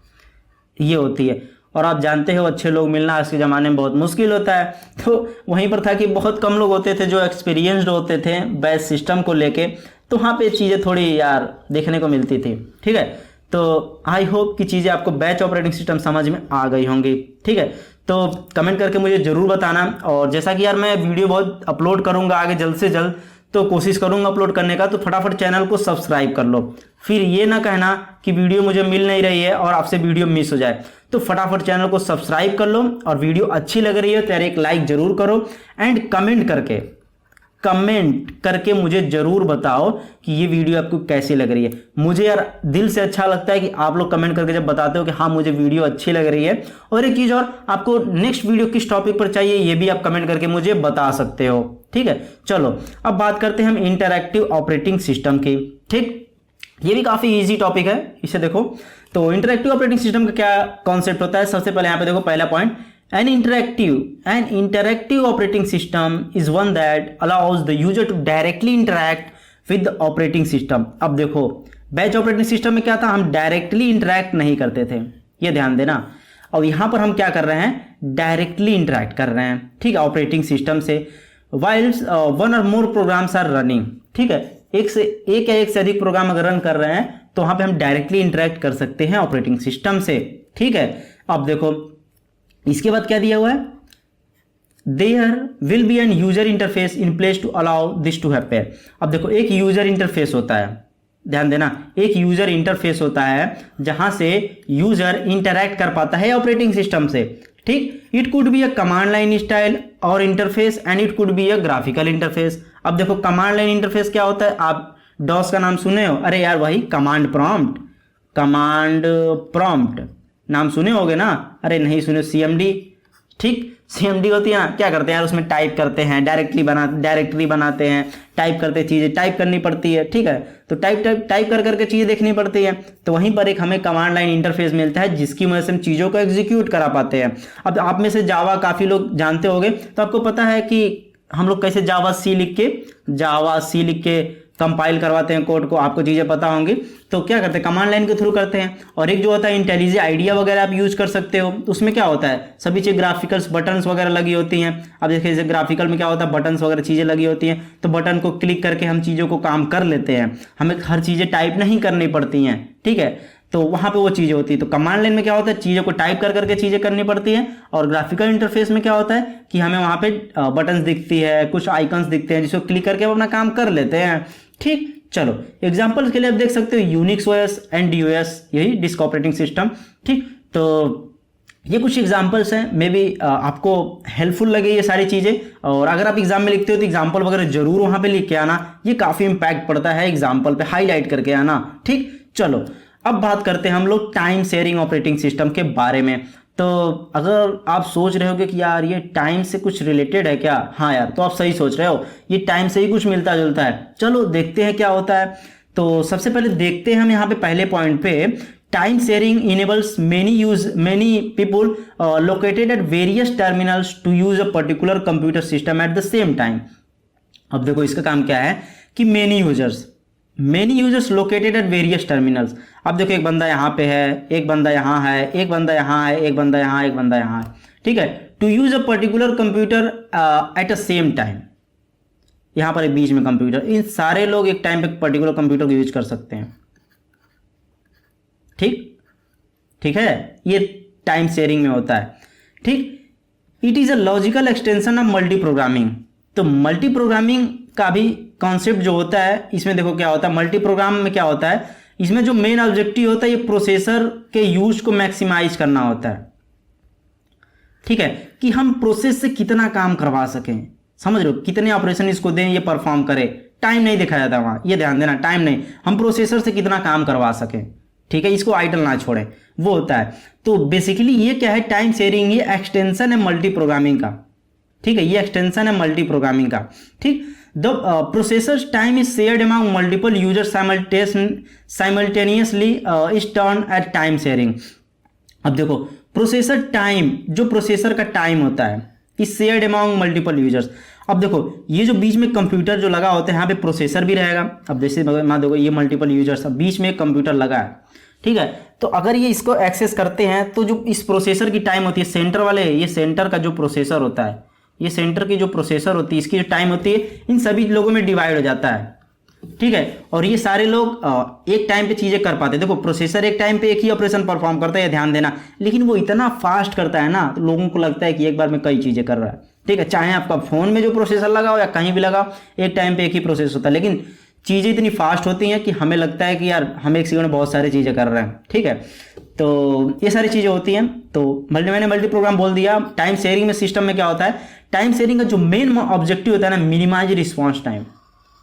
ये होती है। और आप जानते हो अच्छे लोग मिलना आज के ज़माने में बहुत मुश्किल होता है। तो वहीं पर था कि बहुत कम लोग होते थे जो एक्सपीरियंस्ड होते थे बैच सिस्टम को लेके, तो वहाँ पे चीज़ें थोड़ी यार देखने को मिलती थी, ठीक है। तो आई होप कि चीज़ें आपको बैच ऑपरेटिंग सिस्टम समझ में आ गई होंगी, ठीक है। तो कमेंट करके मुझे ज़रूर बताना, और जैसा कि यार मैं वीडियो बहुत अपलोड करूँगा आगे जल्द से जल्द, तो कोशिश करूँगा अपलोड करने का, तो फटाफट चैनल को सब्सक्राइब कर लो। फिर ये ना कहना कि वीडियो मुझे मिल नहीं रही है और आपसे वीडियो मिस हो जाए। तो फटाफट चैनल को सब्सक्राइब कर लो, और वीडियो अच्छी लग रही है तो यार एक लाइक ज़रूर करो, एंड कमेंट करके मुझे ज़रूर बताओ कि ये वीडियो आपको कैसी लग रही है। मुझे यार दिल से अच्छा लगता है कि आप लोग कमेंट करके जब बताते हो कि हाँ मुझे वीडियो अच्छी लग रही है। और एक चीज़ और, आपको नेक्स्ट वीडियो किस टॉपिक पर चाहिए ये भी आप कमेंट करके मुझे बता सकते हो, ठीक है। चलो अब बात करते हैं हम इंटरैक्टिव ऑपरेटिंग सिस्टम की, ठीक। ये भी काफ़ी ईजी टॉपिक है, इसे देखो। तो इंटरैक्टिव ऑपरेटिंग सिस्टम का क्या कॉन्सेप्ट होता है, सबसे पहले यहाँ पे देखो पहला point, An interactive operating system is one that allows the user to directly interact with the operating system। अब देखो बैच ऑपरेटिंग सिस्टम में क्या था, हम डायरेक्टली इंटरैक्ट नहीं करते थे, ये ध्यान देना। और यहाँ पर हम क्या कर रहे हैं, डायरेक्टली इंटरैक्ट कर रहे हैं, ठीक है, ऑपरेटिंग सिस्टम से। वाइल्स वन और मोर प्रोग्राम्स आर रनिंग, ठीक है, एक या एक से अधिक प्रोग्राम अगर रन कर रहे हैं तो वहाँ पे हम डायरेक्टली इंटरैक्ट कर सकते हैं ऑपरेटिंग सिस्टम से, ठीक है। अब देखो इसके बाद क्या दिया हुआ है, there will be an user interface in place to allow this to happen. अब देखो एक यूजर इंटरफेस होता है, ध्यान देना, एक यूजर इंटरफेस होता है जहां से यूजर इंटरैक्ट कर पाता है ऑपरेटिंग सिस्टम से, ठीक। It could be a command line style और interface, and it could be a graphical interface. अब देखो कमांड लाइन इंटरफेस क्या होता है, आप डॉस का नाम सुने हो, अरे यार वही कमांड प्रॉम्प्ट नाम सुने होगे ना, अरे नहीं सुने, CMD, ठीक। CMD होती है ना, क्या करते हैं यार उसमें टाइप करते हैं, डायरेक्टरी बनाते हैं, टाइप करते चीज़ें टाइप करनी पड़ती है, ठीक है। तो टाइप कर करके चीज़ें देखनी पड़ती है। तो वहीं पर एक हमें कमांड लाइन इंटरफेस मिलता है जिसकी वजह से हम चीज़ों को एग्जीक्यूट करा पाते हैं। अब आप में से जावा काफ़ी लोग जानते होंगे, तो आपको पता है कि हम लोग कैसे जावा सी लिख के कंपाइल करवाते हैं कोड को, आपको चीज़ें पता होंगी। तो क्या करते हैं, कमांड लाइन के थ्रू करते हैं। और एक जो होता है इंटेलिजेंट आइडिया वगैरह आप यूज कर सकते हो। तो उसमें क्या होता है, सभी चीज़ ग्राफिकल्स बटन्स वगैरह लगी होती हैं। अब देखिए जैसे ग्राफिकल में क्या होता है, बटन्स वगैरह चीज़ें लगी होती हैं, तो बटन को क्लिक करके हम चीज़ों को काम कर लेते हैं, हमें हर चीज़ें टाइप नहीं करनी पड़ती हैं, ठीक है। तो वहाँ पे वो चीज़ें होती है। तो कमांड लाइन में क्या होता है, चीज़ों को टाइप कर करके चीज़ें करनी पड़ती हैं। और ग्राफिकल इंटरफेस में क्या होता है कि हमें वहाँ पे बटन्स दिखती है, कुछ आइकन्स दिखते हैं जिसको क्लिक करके हम अपना काम कर लेते हैं, ठीक। चलो एग्जांपल के लिए आप देख सकते हो यूनिक्स ओएस एंड डीओएस, यही डिस्क ऑपरेटिंग सिस्टम, ठीक। तो ये कुछ एग्जांपल्स हैं, मे बी आपको हेल्पफुल लगे ये सारी चीज़ें। और अगर आप एग्जाम में लिखते हो तो एग्जांपल वगैरह जरूर वहाँ पे लिख के आना, ये काफ़ी इंपैक्ट पड़ता है एग्जांपल पे, हाईलाइट करके आना, ठीक। चलो अब बात करते हैं हम लोग टाइम शेयरिंग ऑपरेटिंग सिस्टम के बारे में। तो अगर आप सोच रहे होगे कि यार ये टाइम से कुछ रिलेटेड है क्या, हाँ यार, तो आप सही सोच रहे हो, ये टाइम से ही कुछ मिलता जुलता है। चलो देखते हैं क्या होता है। तो सबसे पहले देखते हैं हम यहाँ पे पहले पॉइंट पे, time sharing enables many people located at various terminals to use a particular computer system at the same time. अब देखो इसका काम क्या है कि many users located at various terminals. अब देखो एक बंदा यहाँ पे है, एक बंदा यहाँ है, एक बंदा यहाँ है, एक बंदा यहाँ, एक बंदा यहाँ है, ठीक है। To use a particular computer at a same time, यहाँ पर एक बीच में कंप्यूटर, इन सारे लोग एक टाइम पे पर्टिकुलर कंप्यूटर को यूज कर सकते हैं, ठीक है। ये टाइम शेयरिंग में होता है, ठीक। It is a logical extension of multi programming. तो मल्टी प्रोग्रामिंग का भी कॉन्सेप्ट जो होता है, इसमें देखो क्या होता है, मल्टी प्रोग्राम में क्या होता है, इसमें जो मेन ऑब्जेक्टिव होता है ये प्रोसेसर के यूज को मैक्सिमाइज करना होता है, ठीक है, कि हम प्रोसेस से कितना काम करवा सकें, समझ रहे हो, कितने ऑपरेशन इसको दें ये परफॉर्म करे। टाइम नहीं दिखाया जाता वहां, ये ध्यान देना, टाइम नहीं, हम प्रोसेसर से कितना काम करवा सकें, ठीक है, इसको आइडल ना छोड़े, वो होता है। तो बेसिकली ये क्या है, टाइम शेयरिंग ये एक्सटेंशन है मल्टी प्रोग्रामिंग का, ठीक है, ये एक्सटेंशन है मल्टी प्रोग्रामिंग का, ठीक। The processor time is shared among multiple user simultaneously is turn at time sharing. अब देखो प्रोसेसर टाइम, जो प्रोसेसर का टाइम होता है is shared among multiple users. अब देखो ये जो बीच में कंप्यूटर जो लगा होता है, यहाँ पे प्रोसेसर भी रहेगा। अब जैसे मान देखो ये मल्टीपल यूजर्स, बीच में कंप्यूटर लगा है, ठीक है। तो अगर ये इसको एक्सेस करते हैं तो जो इस प्रोसेसर की टाइम होती है, सेंटर वाले, ये सेंटर का जो प्रोसेसर होता है, ये सेंटर की जो प्रोसेसर होती है, इसकी जो टाइम होती है इन सभी लोगों में डिवाइड हो जाता है, ठीक है। और ये सारे लोग एक टाइम पे चीजें कर पाते हैं। देखो प्रोसेसर एक टाइम पे एक ही ऑपरेशन परफॉर्म करता है, ध्यान देना, लेकिन वो इतना फास्ट करता है ना, तो लोगों को लगता है कि एक बार में कई चीजें कर रहा है, ठीक है। चाहे आपका फोन में जो प्रोसेसर लगा हो या कहीं भी लगा, एक टाइम पे एक ही प्रोसेस होता है, लेकिन चीज़ें इतनी फास्ट होती हैं कि हमें लगता है कि यार हम एक सेकंड में बहुत सारी चीज़ें कर रहे हैं, ठीक है। तो ये सारी चीज़ें होती हैं। तो मैंने मल्टी प्रोग्राम बोल दिया। टाइम शेयरिंग में सिस्टम में क्या होता है, टाइम शेयरिंग का जो मेन ऑब्जेक्टिव होता है ना, मिनिमाइज रिस्पॉन्स टाइम।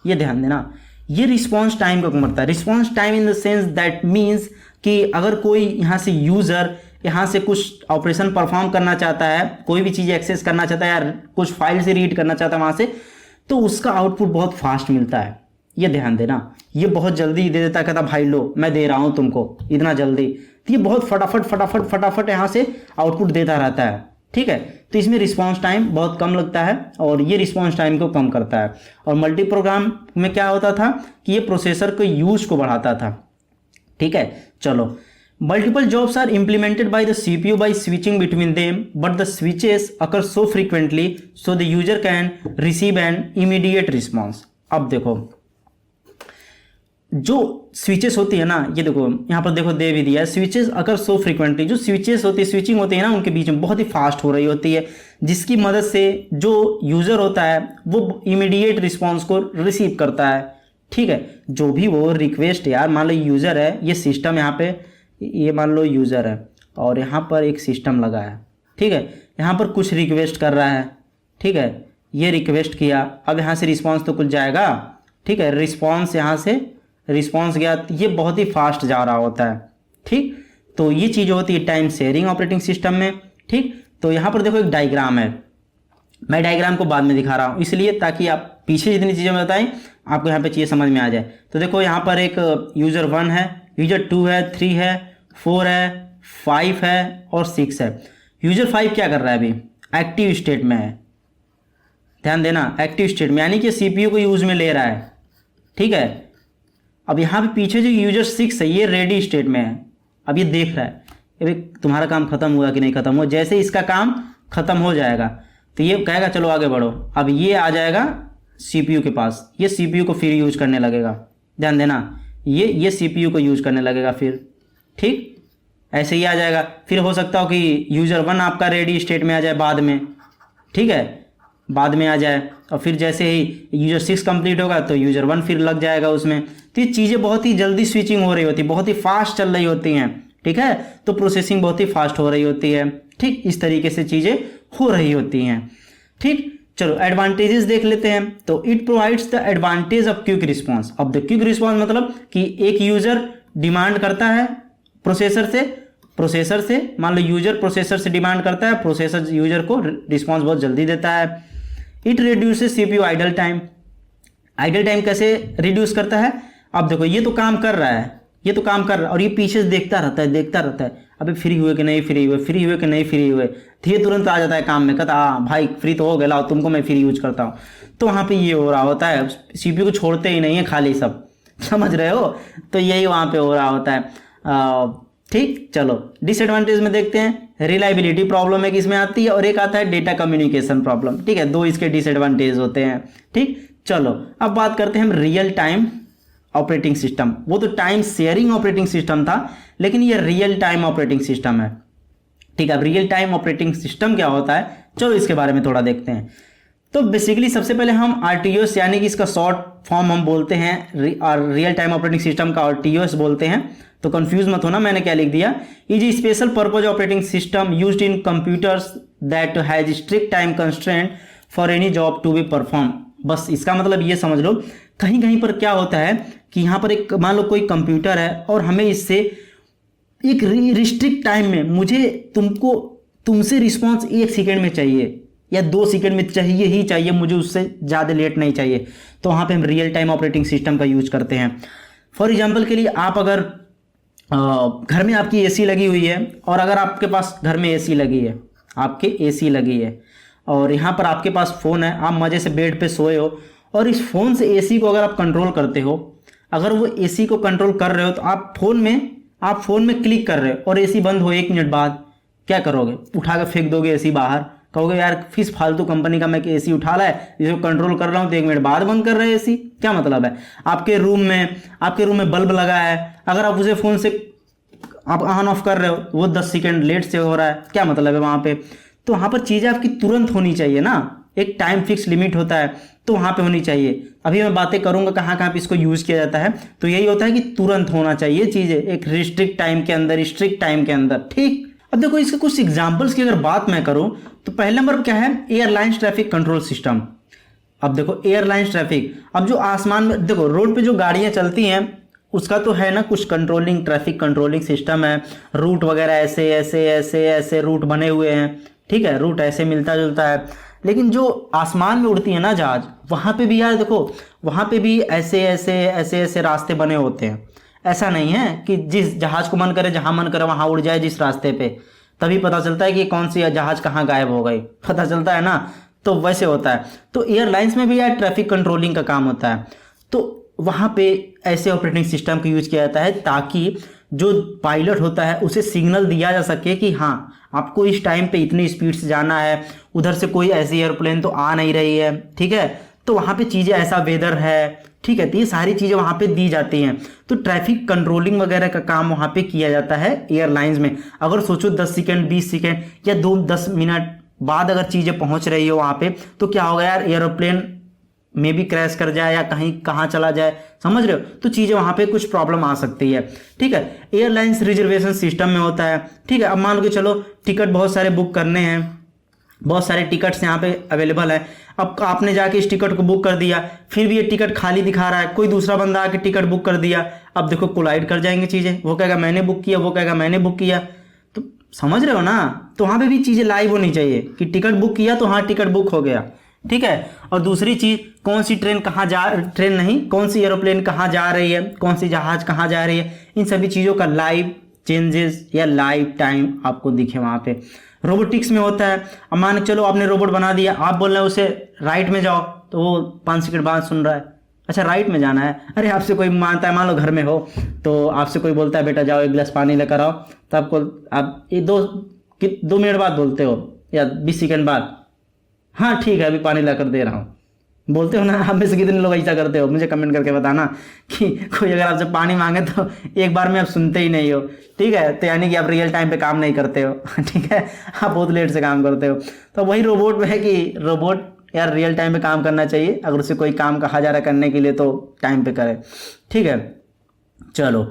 ये ध्यान देना, ये रिस्पॉन्स टाइम को कम करता है। Response time in the sense that means कि अगर कोई यहाँ से यूज़र यहाँ से कुछ ऑपरेशन परफॉर्म करना चाहता है, कोई भी चीज़ एक्सेस करना चाहता है, यार कुछ फाइल से रीड करना चाहता है वहाँ से, तो उसका आउटपुट बहुत फास्ट मिलता है। ये ध्यान देना, ये बहुत जल्दी दे देता है, कहता भाई लो मैं दे रहा हूँ तुमको इतना जल्दी, तो ये बहुत फटाफट यहाँ से आउटपुट देता रहता है, ठीक है। तो इसमें रिस्पॉन्स टाइम बहुत कम लगता है और ये रिस्पॉन्स टाइम को कम करता है। और मल्टी प्रोग्राम में क्या होता था कि ये प्रोसेसर के यूज को बढ़ाता था, ठीक है। चलो, multiple jobs are implemented by the CPU by switching between them, but the switches occur so frequently so the user can receive an immediate response। अब देखो जो स्विचेस होती है ना, ये देखो यहाँ पर देखो दे भी दिया है, स्विचेस अगर सो फ्रीक्वेंटली, जो स्विचेस होती है, स्विचिंग होती है ना, उनके बीच में बहुत ही फास्ट हो रही होती है, जिसकी मदद से जो यूज़र होता है वो इमीडिएट रिस्पॉन्स को रिसीव करता है, ठीक है। जो भी वो रिक्वेस्ट, यार मान लो यूज़र है, ये सिस्टम यहाँ पे, ये मान लो यूज़र है और यहाँ पर एक सिस्टम लगा है, ठीक है। यहाँ पर कुछ रिक्वेस्ट कर रहा है, ठीक है, ये रिक्वेस्ट किया, अब यहाँ से रिस्पॉन्स तो कुछ जाएगा, ठीक है। रिस्पॉन्स यहाँ से रिस्पॉन्स गया, ये बहुत ही फास्ट जा रहा होता है, ठीक। तो ये चीज़ होती है टाइम शेयरिंग ऑपरेटिंग सिस्टम में, ठीक। तो यहाँ पर देखो एक डायग्राम है, मैं डायग्राम को बाद में दिखा रहा हूँ इसलिए ताकि आप पीछे जितनी चीज़ें मैं बताई आपको यहाँ पे चीज़ें समझ में आ जाए। तो देखो यहाँ पर एक यूज़र 1 है, यूज़र 2 है, 3 है, 4 है, 5 है और 6 है। यूज़र 5 क्या कर रहा है, अभी एक्टिव स्टेट में है, ध्यान देना, एक्टिव स्टेट में, यानी कि सीपीयू को यूज़ में ले रहा है, ठीक है। अब यहाँ पे पीछे जो यूज़र 6 है ये रेडी स्टेट में है, अब ये देख रहा है अभी तुम्हारा काम खत्म हुआ कि नहीं खत्म हुआ। जैसे इसका काम खत्म हो जाएगा तो ये कहेगा चलो आगे बढ़ो, अब ये आ जाएगा सीपीयू के पास, ये सीपीयू को फिर यूज करने लगेगा, ध्यान देना, ये सीपीयू को यूज करने लगेगा फिर, ठीक, ऐसे ही आ जाएगा। फिर हो सकता हो कि यूज़र 1 आपका रेडी स्टेट में आ जाए बाद में, ठीक है, बाद में आ जाए, और फिर जैसे ही यूज़र 6 कंप्लीट होगा तो यूज़र 1 फिर लग जाएगा उसमें। तो ये चीज़ें बहुत ही जल्दी स्विचिंग हो रही होती है, बहुत ही फास्ट चल रही होती हैं, ठीक है, तो प्रोसेसिंग बहुत ही फास्ट हो रही होती है, ठीक, इस तरीके से चीज़ें हो रही होती हैं, ठीक। चलो एडवांटेजेस देख लेते हैं। तो it provides the advantage of quick response. अब द क्विक रिस्पॉन्स मतलब कि एक यूज़र डिमांड करता है प्रोसेसर से मान लो यूज़र प्रोसेसर से डिमांड करता है, प्रोसेसर यूज़र को रिस्पॉन्स बहुत जल्दी देता है। It reduces CPU idle time. Idle time कैसे रिड्यूस करता है, अब देखो ये तो काम कर रहा है, ये तो काम कर रहा है और ये पीछे से देखता रहता है अबे फ्री हुए कि नहीं फ्री हुए, फ्री हुए कि नहीं फ्री हुए, तो ये तुरंत आ जाता है काम में, कहता हाँ भाई फ्री तो हो गया, लाओ तुमको मैं फ्री यूज करता हूँ। तो वहाँ पे ये हो रहा होता है, सीपीयू को छोड़ते ही नहीं है खाली सब, समझ रहे हो, तो यही वहाँ पे हो रहा होता है, ठीक। चलो डिसएडवांटेज में देखते हैं, रिलायबिलिटी प्रॉब्लम एक इसमें आती है और एक आता है डेटा कम्युनिकेशन प्रॉब्लम, ठीक है, दो इसके डिसएडवांटेज होते हैं, ठीक। चलो अब बात करते हैं हम रियल टाइम ऑपरेटिंग सिस्टम। वो तो टाइम शेयरिंग ऑपरेटिंग सिस्टम था, लेकिन ये रियल टाइम ऑपरेटिंग सिस्टम है, ठीक है। अब रियल टाइम ऑपरेटिंग सिस्टम क्या होता है, चलो इसके बारे में थोड़ा देखते हैं। तो बेसिकली सबसे पहले हम आरटीओएस यानी कि इसका शॉर्ट फॉर्म हम बोलते हैं, रियल टाइम ऑपरेटिंग सिस्टम का आरटीओएस बोलते हैं, तो कंफ्यूज मत होना मैंने क्या लिख दिया। Is special purpose operating system used in computers that has strict time constraint for any job to be perform. बस इसका मतलब ये समझ लो, कहीं कहीं पर क्या होता है कि यहाँ पर एक मान लो कोई कंप्यूटर है और हमें इससे एक रिस्ट्रिक्ट टाइम में मुझे तुमसे रिस्पॉन्स 1 सेकेंड में चाहिए या 2 सेकेंड में चाहिए ही चाहिए, मुझे उससे ज़्यादा लेट नहीं चाहिए, तो वहाँ पे हम रियल टाइम ऑपरेटिंग सिस्टम का यूज करते हैं। फॉर एग्जांपल के लिए आप अगर घर में आपकी एसी लगी हुई है और अगर आपके पास घर में एसी लगी है, आपके एसी लगी है और यहाँ पर आपके पास फ़ोन है, आप मज़े से बेड पे सोए हो और इस फ़ोन से एसी को अगर आप कंट्रोल करते हो, अगर वो एसी को कंट्रोल कर रहे हो तो आप फ़ोन में क्लिक कर रहे हो और एसी बंद हो 1 मिनट बाद, क्या करोगे, उठा के फेंक दोगे एसी बाहर, कहोगे यार किस फालतू कंपनी का मैं एसी उठा रहा है, इसको कंट्रोल कर रहा हूँ तो 1 मिनट बाद बंद कर रहे हैं एसी, क्या मतलब है। आपके रूम में बल्ब लगा है, अगर आप उसे फ़ोन से आप ऑन ऑफ कर रहे हो, वो 10 सेकेंड लेट से हो रहा है, क्या मतलब है वहाँ पे। तो वहाँ पर चीज़ें आपकी तुरंत होनी चाहिए ना, एक टाइम फिक्स लिमिट होता है तो वहाँ पे होनी चाहिए। अभी मैं बातें करूँगा कहाँ कहाँ पे इसको यूज़ किया जाता है, तो यही होता है कि तुरंत होना चाहिए चीज़ें एक स्ट्रिक्ट टाइम के अंदर, ठीक। अब देखो इसके कुछ एग्जाम्पल्स की अगर बात मैं करूँ तो पहले नंबर पर क्या है, एयरलाइंस ट्रैफिक कंट्रोल सिस्टम। अब देखो एयरलाइंस ट्रैफिक, अब जो आसमान में देखो रोड पे जो गाड़ियाँ चलती हैं उसका तो है ना कुछ ट्रैफिक कंट्रोलिंग सिस्टम है, रूट वगैरह ऐसे ऐसे ऐसे ऐसे रूट बने हुए हैं, ठीक है, रूट ऐसे मिलता जुलता है। लेकिन जो आसमान में उड़ती है ना जहाज, वहाँ पे भी यार देखो वहाँ पे भी ऐसे ऐसे ऐसे ऐसे रास्ते बने होते हैं। ऐसा नहीं है कि जिस जहाज को मन करे जहाँ मन करे वहाँ उड़ जाए जिस रास्ते पे, तभी पता चलता है कि कौन सी जहाज कहाँ गायब हो गई, पता चलता है ना, तो वैसे होता है। तो एयरलाइंस में भी यार ट्रैफिक कंट्रोलिंग का काम होता है, तो वहाँ पे ऐसे ऑपरेटिंग सिस्टम का यूज किया जाता है ताकि जो पायलट होता है उसे सिग्नल दिया जा सके कि हाँ आपको इस टाइम पे इतनी स्पीड से जाना है, उधर से कोई ऐसी एयरप्लेन तो आ नहीं रही है, ठीक है, तो वहाँ पे चीज़ें ऐसा वेदर है, ठीक है, तो ये सारी चीज़ें वहाँ पे दी जाती हैं। तो ट्रैफिक कंट्रोलिंग वगैरह का काम वहाँ पे किया जाता है एयरलाइंस में। अगर सोचो 10 सेकेंड 20 सेकेंड या 2-10 मिनट बाद अगर चीज़ें पहुँच रही हो वहाँ पे, तो क्या होगा यार, एयरप्लेन में भी क्रैश कर जाए या कहीं कहाँ चला जाए, समझ रहे हो, तो चीज़ें वहाँ पे कुछ प्रॉब्लम आ सकती है, ठीक है। एयरलाइंस रिजर्वेशन सिस्टम में होता है, ठीक है। अब मान लो कि चलो टिकट बहुत सारे बुक करने हैं, बहुत सारे टिकट्स यहाँ पे अवेलेबल है, अब आपने जाके इस टिकट को बुक कर दिया, फिर भी ये टिकट खाली दिखा रहा है, कोई दूसरा बंदा आके टिकट बुक कर दिया, अब देखो कोलाइड कर जाएंगे चीज़ें, वो कहेगा मैंने बुक किया, वो कहेगा मैंने बुक किया, तो समझ रहे हो ना। तो वहाँ पे भी चीज़ें लाइव होनी चाहिए कि टिकट बुक किया तो हाँ टिकट बुक हो गया, ठीक है। और दूसरी चीज़, कौन सी ट्रेन कहाँ जा, ट्रेन नहीं, कौन सी एरोप्लेन कहाँ जा रही है, कौन सी जहाज़ कहाँ जा रही है, इन सभी चीज़ों का लाइव चेंजेस या लाइव टाइम आपको दिखे वहाँ पे। रोबोटिक्स में होता है, अब मान के चलो आपने रोबोट बना दिया, आप बोल रहे हो उसे राइट में जाओ तो वो 5 सेकंड बाद सुन रहा है, अच्छा राइट में जाना है। अरे आपसे कोई मानता है, मान लो घर में हो तो आपसे कोई बोलता है बेटा जाओ 1 गिलास पानी लेकर आओ, तो आपको आप ये 2 मिनट बाद बोलते हो या 20 सेकंड बाद, हाँ ठीक है अभी पानी लाकर दे रहा हूँ, बोलते हो ना। आप में से कितने लोग ऐसा करते हो, मुझे कमेंट करके बताना कि कोई अगर आपसे पानी मांगे तो एक बार में आप सुनते ही नहीं हो, ठीक है। तो यानी कि आप रियल टाइम पे काम नहीं करते हो, ठीक है, आप बहुत लेट से काम करते हो। तो वही रोबोट में है कि रोबोट यार रियल टाइम पे काम करना चाहिए, अगर उसे कोई काम कहा जा रहा है करने के लिए तो टाइम पे करे, ठीक है। चलो,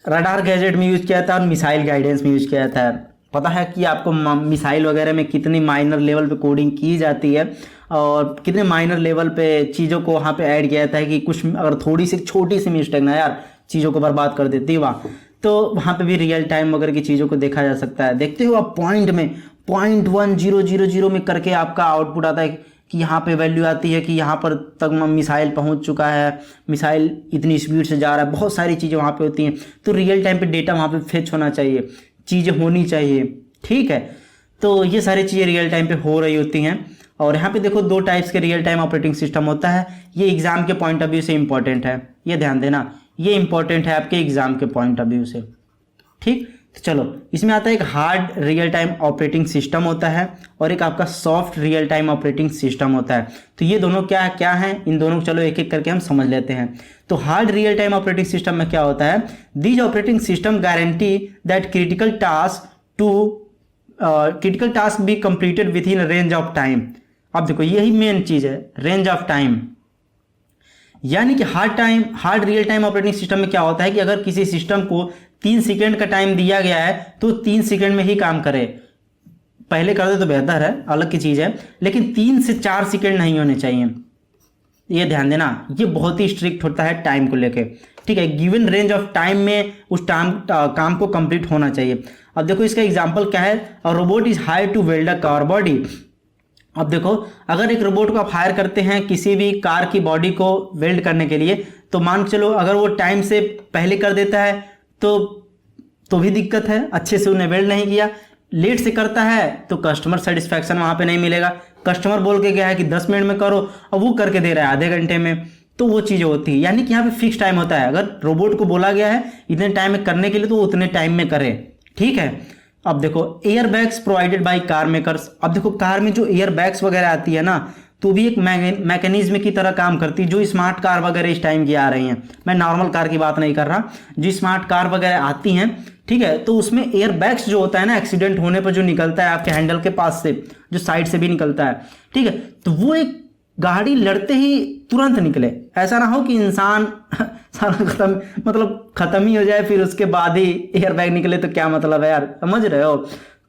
रडार गैजेट में यूज़ किया था और मिसाइल गाइडेंस में यूज़ किया था। पता है कि आपको मिसाइल वगैरह में कितनी माइनर लेवल पे कोडिंग की जाती है और कितने माइनर लेवल पे चीज़ों को वहाँ पे ऐड किया जाता है कि कुछ अगर थोड़ी सी छोटी सी मिस्टेक ना यार चीज़ों को बर्बाद कर देती है वहाँ। तो वहाँ पे भी रियल टाइम वगैरह की चीज़ों को देखा जा सकता है। देखते हो आप पॉइंट में 0.1000 में करके आपका आउटपुट आता है कि यहाँ पे वैल्यू आती है कि यहाँ पर तक मिसाइल पहुँच चुका है, मिसाइल इतनी स्पीड से जा रहा है, बहुत सारी चीज़ें वहाँ पे होती हैं। तो रियल टाइम पे डेटा वहाँ पे फेच होना चाहिए, चीज़ें होनी चाहिए, ठीक है। तो ये सारी चीज़ें रियल टाइम पे हो रही होती हैं। और यहाँ पे देखो 2 टाइप्स के रियल टाइम ऑपरेटिंग सिस्टम होता है, ये एग्ज़ाम के पॉइंट ऑफ व्यू से इंपॉर्टेंट है, ये ध्यान देना, ये इंपॉर्टेंट है आपके एग्ज़ाम के पॉइंट ऑफ व्यू से, ठीक। तो चलो, इसमें आता है एक hard real time operating system होता है और एक आपका soft real time operating system होता है। तो ये दोनों क्या क्या हैं, इन दोनों को चलो एक एक करके हम समझ लेते हैं। तो hard real time operating system में क्या होता है, these operating system guarantee that critical task be completed with in range of time. अब देखो यही मेन चीज़ है, रेंज ऑफ टाइम। यानी कि hard real time operating system में क्या होता है कि अगर किसी सिस्टम को 3 सेकेंड का टाइम दिया गया है तो 3 सेकेंड में ही काम करे। पहले कर दे तो बेहतर है, अलग की चीज़ है, लेकिन 3 से 4 सेकेंड नहीं होने चाहिए, ये ध्यान देना। ये बहुत ही स्ट्रिक्ट होता है टाइम को लेके, ठीक है। गिवन रेंज ऑफ टाइम में उस काम को कंप्लीट होना चाहिए। अब देखो इसका एग्जांपल क्या है, a robot is hire to weld a car body. अब देखो अगर एक रोबोट को आप हायर करते हैं किसी भी कार की बॉडी को वेल्ड करने के लिए, तो मान के चलो अगर वो टाइम से पहले कर देता है तो भी दिक्कत है, अच्छे से उन्हें वेल्ड नहीं किया। लेट से करता है तो कस्टमर सेटिस्फैक्शन वहाँ पे नहीं मिलेगा। कस्टमर बोल के गया है कि 10 मिनट में करो, अब वो करके दे रहा है आधे घंटे में, तो वो चीज़ें होती है। यानी कि यहाँ पे फिक्स टाइम होता है, अगर रोबोट को बोला गया है इतने टाइम में करने के लिए तो वो उतने टाइम में करे, ठीक है। अब देखो air bags provided by car makers. अब देखो कार में जो एयर बैग्स वगैरह आती है ना, तो भी एक मैकेनिज्म की तरह काम करती है। जो स्मार्ट कार वगैरह इस टाइम की आ रही हैं, मैं नॉर्मल कार की बात नहीं कर रहा, जो स्मार्ट कार वगैरह आती हैं, ठीक है, तो उसमें एयर बैग्स जो होता है ना, एक्सीडेंट होने पर जो निकलता है आपके हैंडल के पास से, जो साइड से भी निकलता है, ठीक है, तो वो एक गाड़ी लड़ते ही तुरंत निकले। ऐसा ना हो कि इंसान सारा खत्म ही हो जाए फिर उसके बाद ही एयर बैग निकले, तो क्या मतलब है यार, समझ रहे हो।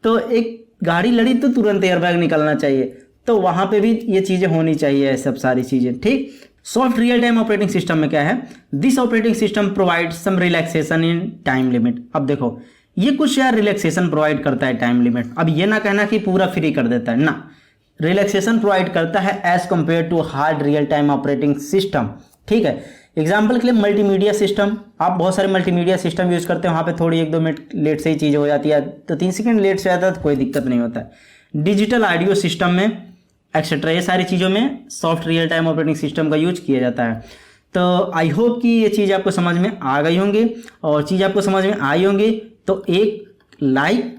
तो एक गाड़ी लड़ी तो तुरंत एयर बैग निकलना चाहिए, तो वहाँ पे भी ये चीज़ें होनी चाहिए, सब सारी चीज़ें, ठीक। Soft real time operating system में क्या है, this operating system provide some relaxation in time limit. अब देखो ये कुछ यार रिलैक्सेशन प्रोवाइड करता है टाइम लिमिट। अब ये ना कहना कि पूरा फ्री कर देता है ना, रिलैक्सेशन प्रोवाइड करता है as compare to hard real time operating system, ठीक है। एग्जाम्पल के लिए मल्टीमीडिया सिस्टम, आप बहुत सारे मल्टीमीडिया सिस्टम यूज़ करते हैं, वहाँ पे थोड़ी 1-2 मिनट लेट से ही चीज़ हो जाती है, तो 3 सेकंड लेट से आता है तो कोई दिक्कत नहीं होता है। डिजिटल ऑडियो सिस्टम में एक्सेट्रा, ये सारी चीज़ों में soft real time operating system का यूज किया जाता है। तो आई होप कि ये चीज़ आपको समझ में आ गई होंगी, और चीज़ आपको समझ में आई होंगी तो एक लाइक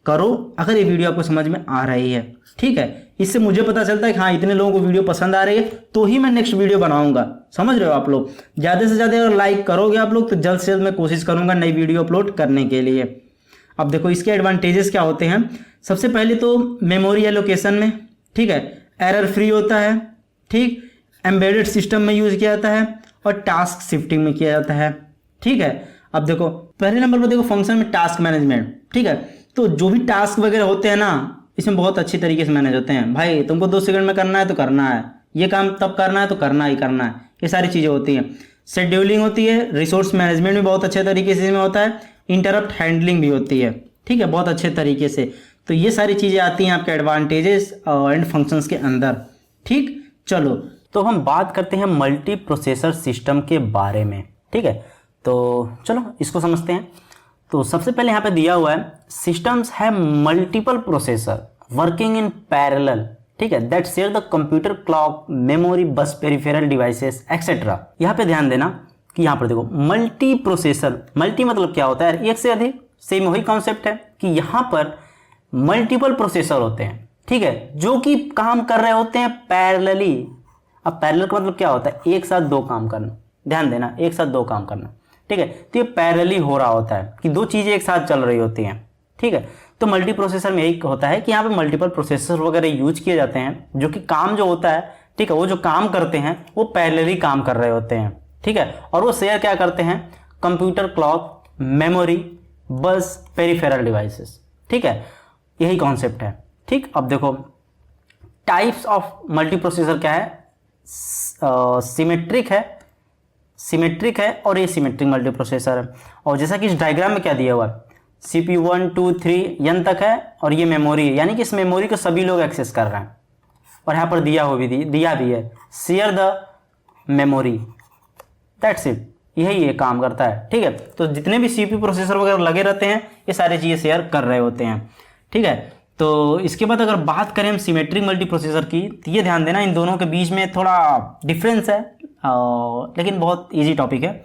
करो अगर ये वीडियो आपको समझ में आ रही है, ठीक है। इससे मुझे पता चलता है कि हाँ इतने लोगों को वीडियो पसंद आ रही है, तो ही मैं नेक्स्ट वीडियो बनाऊंगा, समझ रहे हो आप लोग। ज़्यादा से ज़्यादा अगर लाइक करोगे आप लोग तो जल्द से जल्द मैं कोशिश करूंगा नई वीडियो अपलोड करने के लिए। अब देखो इसके एडवांटेजेस क्या होते हैं। सबसे पहले तो मेमोरी एलोकेशन में, ठीक है, एरर फ्री होता है, ठीक, एम्बेडेड सिस्टम में यूज़ किया जाता है, और टास्क शिफ्टिंग में किया जाता है, ठीक है। अब देखो पहले नंबर पर देखो फंक्शन में टास्क मैनेजमेंट, ठीक है, तो जो भी टास्क वगैरह होते हैं ना इसमें बहुत अच्छी तरीके से मैनेज होते हैं। भाई तुमको 2 सेकंड में करना है तो करना है, ये काम तब करना है तो करना ही करना है, ये सारी चीज़ें होती हैं। शेड्यूलिंग होती है, रिसोर्स मैनेजमेंट भी बहुत अच्छे तरीके से इसमें होता है, इंटरप्ट हैंडलिंग भी होती है, ठीक है, बहुत अच्छे तरीके से। तो ये सारी चीज़ें आती हैं आपके एडवांटेजेस एंड फंक्शंस के अंदर। ठीक, चलो तो हम बात करते हैं मल्टी प्रोसेसर सिस्टम के बारे में। ठीक है, तो चलो इसको समझते हैं। तो सबसे पहले यहाँ पे दिया हुआ है सिस्टम्स है multiple processor working in parallel, ठीक है, that share the computer, clock, memory, बस, पेरिफेरल डिवाइसेस एक्सेट्रा। यहाँ पे ध्यान देना कि यहाँ पर देखो मल्टी प्रोसेसर, मल्टी मतलब क्या होता है, एक से अधिक, सेम वही कॉन्सेप्ट है कि यहाँ पर मल्टीपल प्रोसेसर होते हैं, ठीक है, जो कि काम कर रहे होते हैं पैरेलली। अब पैरेलल का मतलब क्या होता है, एक साथ दो काम करना, ध्यान देना, एक साथ दो काम करना, ठीक है। तो ये पैरेलली हो रहा होता है कि दो चीज़ें एक साथ चल रही होती हैं, ठीक है। तो मल्टी प्रोसेसर में यही होता है कि यहाँ पे मल्टीपल प्रोसेसर वगैरह यूज किए जाते हैं, जो कि काम जो होता है, ठीक है, वो जो काम करते हैं वो पैरेलली काम कर रहे होते हैं, ठीक है। और वो शेयर क्या करते हैं, कंप्यूटर, क्लॉक, मेमोरी, बस, पेरिफेरल डिवाइसेस, ठीक है, यही कॉन्सेप्ट है। ठीक, अब देखो टाइप्स ऑफ मल्टी प्रोसेसर क्या है, सिमेट्रिक है और ये सिमेट्रिक मल्टी प्रोसेसर है। और जैसा कि इस डायग्राम में क्या दिया हुआ है, CPU 1 2 3 n तक है और ये मेमोरी है, यानी कि इस मेमोरी को सभी लोग एक्सेस कर रहे हैं। और यहाँ पर दिया भी है share the memory, that's it, यही ये काम करता है, ठीक है। तो जितने भी CPU प्रोसेसर वगैरह लगे रहते हैं ये सारी चीज़ें शेयर कर रहे होते हैं, ठीक है। तो इसके बाद अगर बात करें हम सिमेट्रिक मल्टी प्रोसेसर की, तो ये ध्यान देना इन दोनों के बीच में थोड़ा डिफरेंस है, लेकिन बहुत इजी टॉपिक है।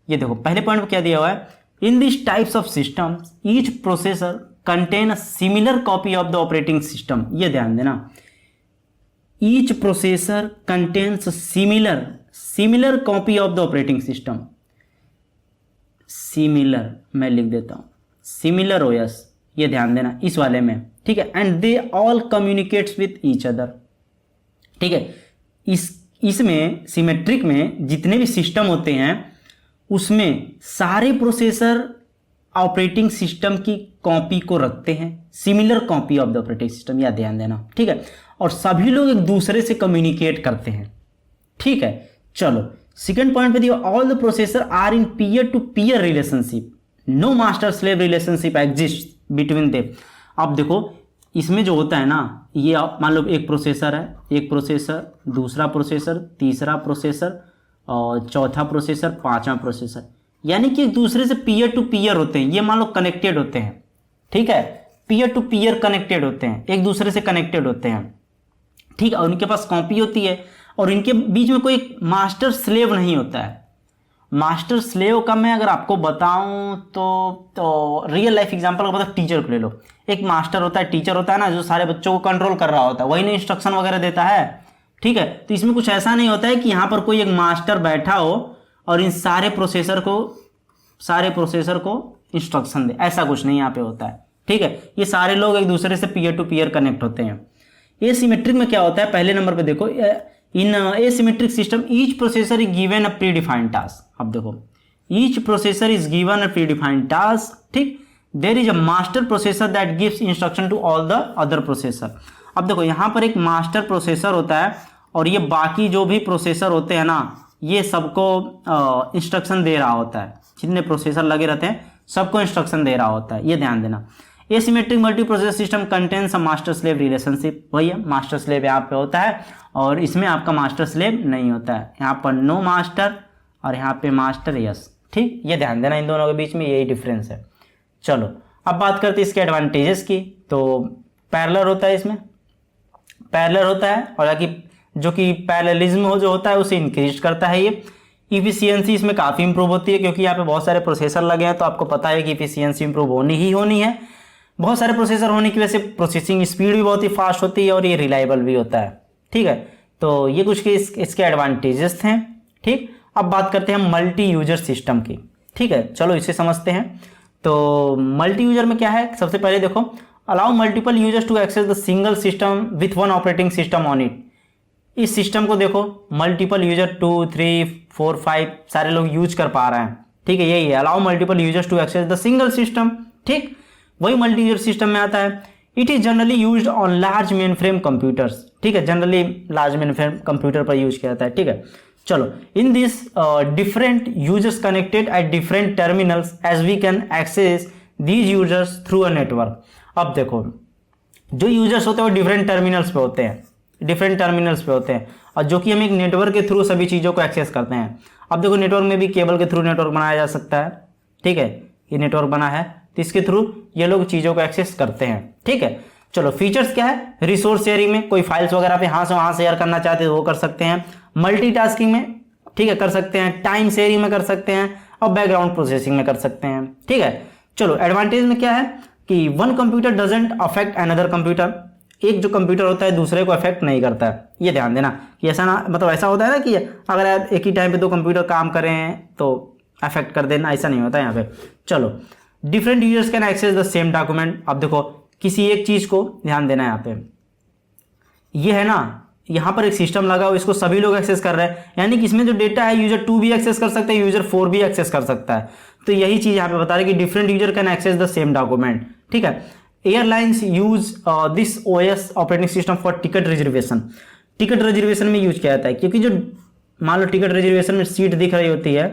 ये देखो पहले पॉइंट में क्या दिया हुआ है, in this types of systems each processor contain a similar copy of the operating system. ये ध्यान देना, each processor contains similar copy of the operating system. Similar मैं लिख देता हूँ, सिमिलर ओएस, ये ध्यान देना इस वाले में, ठीक है। And they all communicates with each other, ठीक है। इसमें सिमेट्रिक में जितने भी सिस्टम होते हैं उसमें सारे प्रोसेसर ऑपरेटिंग सिस्टम की कॉपी को रखते हैं, similar copy of the operating system, यह ध्यान देना, ठीक है। और सभी लोग एक दूसरे से कम्युनिकेट करते हैं, ठीक है। चलो सेकंड पॉइंट पे दिया, all the processor are in peer to peer relationship, no master slave relationship exist between them. अब देखो इसमें जो होता है ना, ये आप मान लो एक प्रोसेसर है, एक प्रोसेसर, दूसरा प्रोसेसर, तीसरा प्रोसेसर और चौथा प्रोसेसर, पांचवा प्रोसेसर, यानी कि एक दूसरे से पीयर टू पीयर होते हैं। ये मान लो कनेक्टेड होते हैं, ठीक है, पीयर टू पीयर कनेक्टेड होते हैं, एक दूसरे से कनेक्टेड होते हैं, ठीक है। और उनके पास कॉपी होती है और इनके बीच में कोई मास्टर स्लेव नहीं होता है। मास्टर स्लेव का मैं अगर आपको बताऊं तो रियल लाइफ एग्जांपल का मतलब टीचर को ले लो। एक मास्टर होता है, टीचर होता है ना, जो सारे बच्चों को कंट्रोल कर रहा होता है, वही ने इंस्ट्रक्शन वगैरह देता है, ठीक है। तो इसमें कुछ ऐसा नहीं होता है कि यहाँ पर कोई एक मास्टर बैठा हो और इन सारे प्रोसेसर को इंस्ट्रक्शन दे, ऐसा कुछ नहीं यहाँ पे होता है, ठीक है। ये सारे लोग एक दूसरे से पीयर टू पीयर कनेक्ट होते हैं। एसिमेट्रिक में क्या होता है, पहले नंबर पे देखो, in asymmetric system each processor is given a predefined task. अब देखो each processor is given a predefined task, ठीक, there is a master processor that gives instruction to all the other processor. अब देखो यहाँ पर एक मास्टर प्रोसेसर होता है और ये बाकी जो भी प्रोसेसर होते हैं ना, ये सबको इंस्ट्रक्शन दे रहा होता है, जितने प्रोसेसर लगे रहते हैं सबको इंस्ट्रक्शन दे रहा होता है, ये ध्यान देना। Asymmetric multi processor system contains a master slave relationship, वही है, मास्टर स्लेव यहाँ पे होता है और इसमें आपका मास्टर स्लेव नहीं होता है, यहाँ पर नो मास्टर और यहाँ पे मास्टर यस, ठीक, ये ध्यान देना, इन दोनों के बीच में यही डिफरेंस है। चलो अब बात करते हैं इसके एडवांटेजेस की। तो पैरेलल होता है, इसमें पैरेलल होता है और जो कि पैरेललिज्म हो जो होता है उसे इंक्रीज करता है। ये इफिशियंसी इसमें काफ़ी इंप्रूव होती है, क्योंकि यहाँ पे बहुत सारे प्रोसेसर लगे हैं, तो आपको पता है कि इफिशियंसी इंप्रूव होनी ही होनी है। बहुत सारे प्रोसेसर होने की वजह से प्रोसेसिंग स्पीड भी बहुत ही फास्ट होती है और ये रिलायबल भी होता है, ठीक है। तो ये कुछ के इसके एडवांटेजेस थे, ठीक। अब बात करते हैं मल्टी यूजर सिस्टम की, ठीक है, चलो इसे समझते हैं। तो मल्टी यूजर में क्या है, सबसे पहले देखो, allow multiple users to access the single system with one operating system on it. इस सिस्टम को देखो मल्टीपल यूजर 2 3 4 5 सारे लोग यूज कर पा रहे हैं, ठीक है, यही है, allow multiple users to access the single system, ठीक, वही मल्टी यूजर सिस्टम में आता है। It is generally used on large mainframe computers, ठीक है, generally large mainframe computer पर यूज किया जाता है, ठीक है। चलो in this different users connected at different terminals as we can access these users through a network. अब देखो जो यूजर्स होते हैं वो डिफरेंट टर्मिनल्स पे होते हैं, और जो कि हम एक नेटवर्क के थ्रू सभी चीज़ों को एक्सेस करते हैं। अब देखो नेटवर्क में भी केबल के थ्रू नेटवर्क बनाया जा सकता है, ठीक है, ये नेटवर्क बना है तो इसके थ्रू ये लोग चीज़ों को एक्सेस करते हैं, ठीक है। चलो फीचर्स क्या है, रिसोर्स शेयरिंग में कोई फाइल्स वगैरह पे यहाँ से वहाँ शेयर करना चाहते हैं वो कर सकते हैं, मल्टीटास्किंग में, ठीक है, कर सकते हैं, टाइम शेयरिंग में कर सकते हैं, और बैकग्राउंड प्रोसेसिंग में कर सकते हैं, ठीक है। चलो एडवांटेज में क्या है कि one computer doesn't affect another computer, एक जो कंप्यूटर होता है दूसरे को अफेक्ट नहीं करता है, ये ध्यान देना कि ऐसा ना, मतलब ऐसा होता है ना कि अगर यार एक ही टाइम पे दो कंप्यूटर काम करें तो अफेक्ट कर देना, ऐसा नहीं होता है यहाँ पे। चलो different users can access the same document. अब देखो किसी एक चीज़ को ध्यान देना है यहाँ पे, ये है ना, यहाँ पर एक सिस्टम लगा हो, इसको सभी लोग एक्सेस कर रहे हैं, यानी कि इसमें जो डेटा है यूजर 2 भी एक्सेस कर सकता है, यूजर 4 भी एक्सेस कर सकता है। तो यही चीज़ यहाँ पे बता रहे कि different user can access the same document, ठीक है। Airlines use this OS operating system for ticket reservation. Ticket reservation में यूज किया जाता है, क्योंकि जो मान लो टिकट रिजर्वेशन में सीट दिख रही होती है,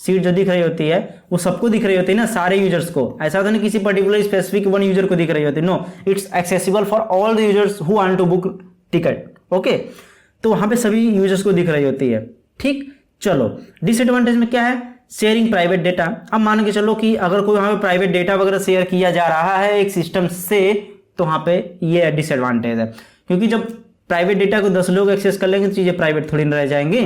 सीट जो दिख रही होती है वो सबको दिख रही होती है ना, सारे यूजर्स को, ऐसा होता नहीं किसी पर्टिकुलर स्पेसिफिक वन यूजर को दिख रही होती है, no, it's accessible for all the users who want to book ticket, okay. तो वहां पे सभी यूजर्स को दिख रही होती है, ठीक। चलो डिसएडवांटेज में क्या है, शेयरिंग प्राइवेट डेटा। अब मान के चलो कि अगर कोई वहां पे प्राइवेट डेटा वगैरह शेयर किया जा रहा है एक सिस्टम से, तो वहां पे ये डिसएडवांटेज है, क्योंकि जब प्राइवेट डेटा को 10 लोग एक्सेस कर लेंगे तो चीजें प्राइवेट थोड़ी ना रह जाएंगी।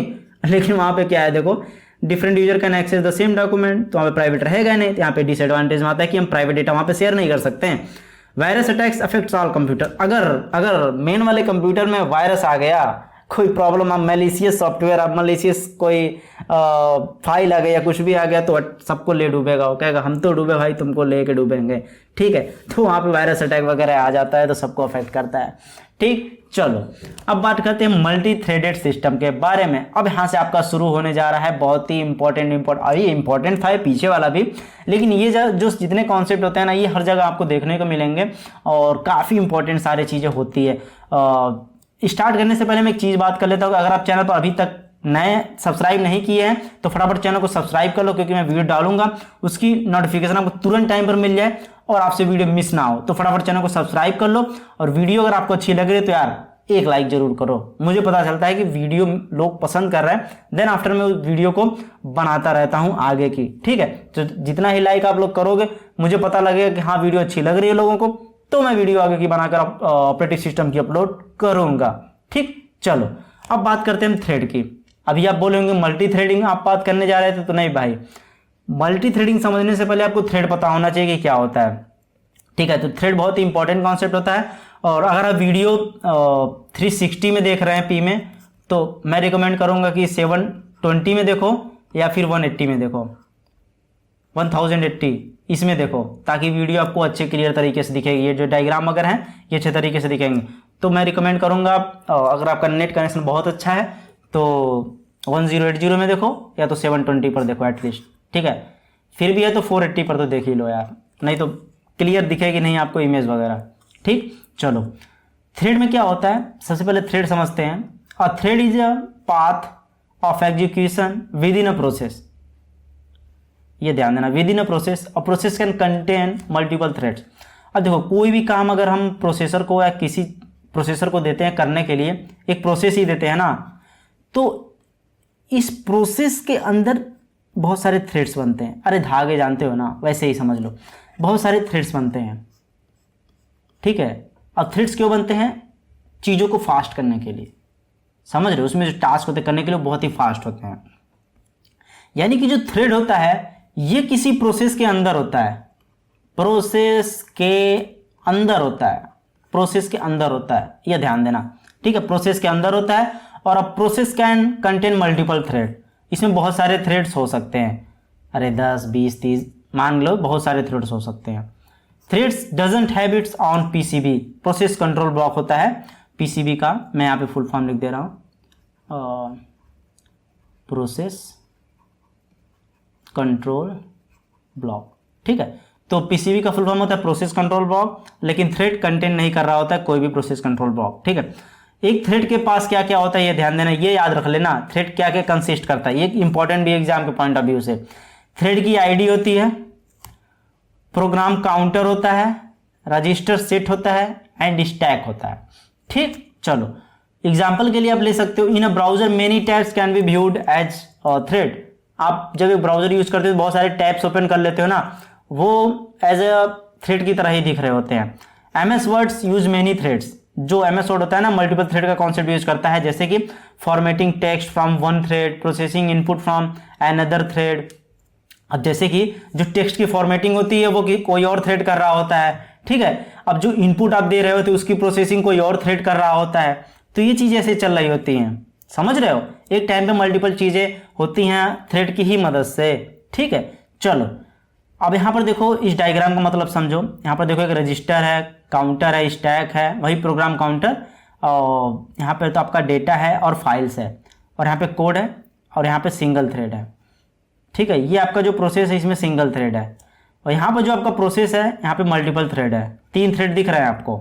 लेकिन वहां पे क्या है, देखो different user can access the same document, तो वहाँ पे प्राइवेट रहेगा नहीं, तो यहाँ पे डिसएडवांटेज में आता है कि हम प्राइवेट डेटा वहाँ पे शेयर नहीं कर सकते हैं। Virus attacks affects all computer. अगर मेन वाले कंप्यूटर में वायरस आ गया, कोई प्रॉब्लम, आप मैलिशियस सॉफ्टवेयर, आप मैलिशियस कोई फाइल आ गया या कुछ भी आ गया, तो सबको ले डूबेगा, वो कहेगा हम तो डूबे भाई, तुमको लेके डूबेंगे, ठीक है। तो वहाँ पे वायरस अटैक वगैरह आ जाता है तो सबको अफेक्ट करता है, ठीक। चलो अब बात करते हैं मल्टी थ्रेडेड सिस्टम के बारे में। अब यहाँ से आपका शुरू होने जा रहा है बहुत ही इंपॉर्टेंट, अभी इंपॉर्टेंट था ये पीछे वाला भी, लेकिन ये जो जितने कॉन्सेप्ट होते हैं ना, ये हर जगह आपको देखने को मिलेंगे और काफ़ी इंपॉर्टेंट सारी चीज़ें होती है। स्टार्ट करने से पहले मैं एक चीज़ बात कर लेता हूँ, अगर आप चैनल पर अभी तक नए सब्सक्राइब नहीं किए हैं तो फटाफट चैनल को सब्सक्राइब कर लो, क्योंकि मैं वीडियो डालूंगा उसकी नोटिफिकेशन आपको तुरंत टाइम पर मिल जाए और आपसे वीडियो मिस ना हो। तो फटाफट चैनल को सब्सक्राइब कर लो, और वीडियो अगर आपको अच्छी लग रही है तो यार एक लाइक जरूर करो, मुझे पता चलता है कि वीडियो लोग पसंद कर रहे हैं, देन आफ्टर मैं उस वीडियो को बनाता रहता हूँ आगे की, ठीक है। तो जितना ही लाइक आप लोग करोगे मुझे पता लगेगा कि हाँ वीडियो अच्छी लग रही है लोगों को, तो मैं वीडियो आगे की बनाकर ऑपरेटिंग सिस्टम की अपलोड करूंगा, ठीक। चलो अब बात करते हैं थ्रेड की। अभी आप बोलेंगे मल्टी थ्रेडिंग आप बात करने जा रहे थे, तो नहीं भाई, मल्टी थ्रेडिंग समझने से पहले आपको थ्रेड पता होना चाहिए कि क्या होता है, ठीक है। तो थ्रेड बहुत ही इंपॉर्टेंट कॉन्सेप्ट होता है, और अगर आप वीडियो 360 में देख रहे हैं पी में, तो मैं रिकमेंड करूंगा कि 720 में देखो या फिर 180 में देखो, 1080 इसमें देखो, ताकि वीडियो आपको अच्छे क्लियर तरीके से दिखेगी। ये जो डायग्राम वगैरह हैं ये अच्छे तरीके से दिखेंगे। तो मैं रिकमेंड करूंगा अगर आपका नेट कनेक्शन बहुत अच्छा है तो 1080 में देखो, या तो 720 पर देखो एटलीस्ट, ठीक है। फिर भी है तो 480 पर तो देख ही लो यार, नहीं तो क्लियर दिखेगी नहीं आपको इमेज वगैरह, ठीक। चलो थ्रेड में क्या होता है, सबसे पहले थ्रेड समझते हैं। A thread is a path of execution within a process, ये ध्यान देना, within a process, a process can contain multiple threads. अब देखो कोई भी काम अगर हम प्रोसेसर को या किसी प्रोसेसर को देते हैं करने के लिए, एक प्रोसेस ही देते हैं ना, तो इस प्रोसेस के अंदर बहुत सारे थ्रेड्स बनते हैं। अरे धागे जानते हो ना, वैसे ही समझ लो, बहुत सारे थ्रेड्स बनते हैं, ठीक है। अब थ्रेड्स क्यों बनते हैं, चीज़ों को फास्ट करने के लिए, समझ रहे हो, उसमें जो टास्क होते हैं करने के लिए बहुत ही फास्ट होते हैं। यानी कि जो थ्रेड होता है ये किसी प्रोसेस के अंदर होता है, प्रोसेस के अंदर होता है, प्रोसेस के अंदर होता है, यह ध्यान देना, ठीक है। प्रोसेस के अंदर होता है, और अब process can contain multiple thread, इसमें बहुत सारे थ्रेड्स हो सकते हैं, अरे 10 20 30 मान लो, बहुत सारे थ्रेड्स हो सकते हैं। Threads doesn't have it's on PCB, process control block होता है पीसीबी का, मैं यहाँ पे फुल फॉर्म लिख दे रहा हूँ, प्रोसेस कंट्रोल ब्लॉक, ठीक है। तो पीसीबी का फुल फॉर्म होता है प्रोसेस कंट्रोल ब्लॉक, लेकिन थ्रेड कंटेन नहीं कर रहा होता है कोई भी प्रोसेस कंट्रोल ब्लॉक, ठीक है। एक थ्रेड के पास क्या क्या होता है ये ध्यान देना, ये याद रख लेना, थ्रेड क्या क्या कंसिस्ट करता है, ये इंपॉर्टेंट भी एग्जाम के पॉइंट ऑफ व्यू से। थ्रेड की आईडी होती है, प्रोग्राम काउंटर होता है, रजिस्टर सेट होता है एंड स्टैक होता है। ठीक, चलो एग्जाम्पल के लिए आप ले सकते हो, in a browser many tabs can be viewed as thread. आप जब एक ब्राउजर यूज करते हो बहुत सारे टैब्स ओपन कर लेते हो ना, वो एज अ थ्रेड की तरह ही दिख रहे होते हैं। MS words use many threads, जो MS वर्ड होता है ना मल्टीपल थ्रेड का कॉन्सेप्ट यूज करता है, जैसे कि formatting text from one thread, processing input from another thread. अब जैसे कि जो टेक्स्ट की फॉर्मेटिंग होती है वो कोई और थ्रेड कर रहा होता है, ठीक है। अब जो इनपुट आप दे रहे होते उसकी प्रोसेसिंग कोई और थ्रेड कर रहा होता है, तो ये चीज़ें ऐसे चल रही होती हैं, समझ रहे हो। एक टाइम पे मल्टीपल चीज़ें होती हैं थ्रेड की ही मदद से, ठीक है। चलो अब यहाँ पर देखो, इस डायग्राम का मतलब समझो। यहाँ पर देखो एक रजिस्टर है, काउंटर है, स्टैक है, वही प्रोग्राम काउंटर, और यहाँ पर तो आपका डेटा है और फाइल्स है, और यहाँ पे कोड है, और यहाँ पे सिंगल थ्रेड है, ठीक है। ये आपका जो प्रोसेस है इसमें सिंगल थ्रेड है, और यहाँ पर जो आपका प्रोसेस है यहाँ पे मल्टीपल थ्रेड है। 3 थ्रेड दिख रहे हैं आपको,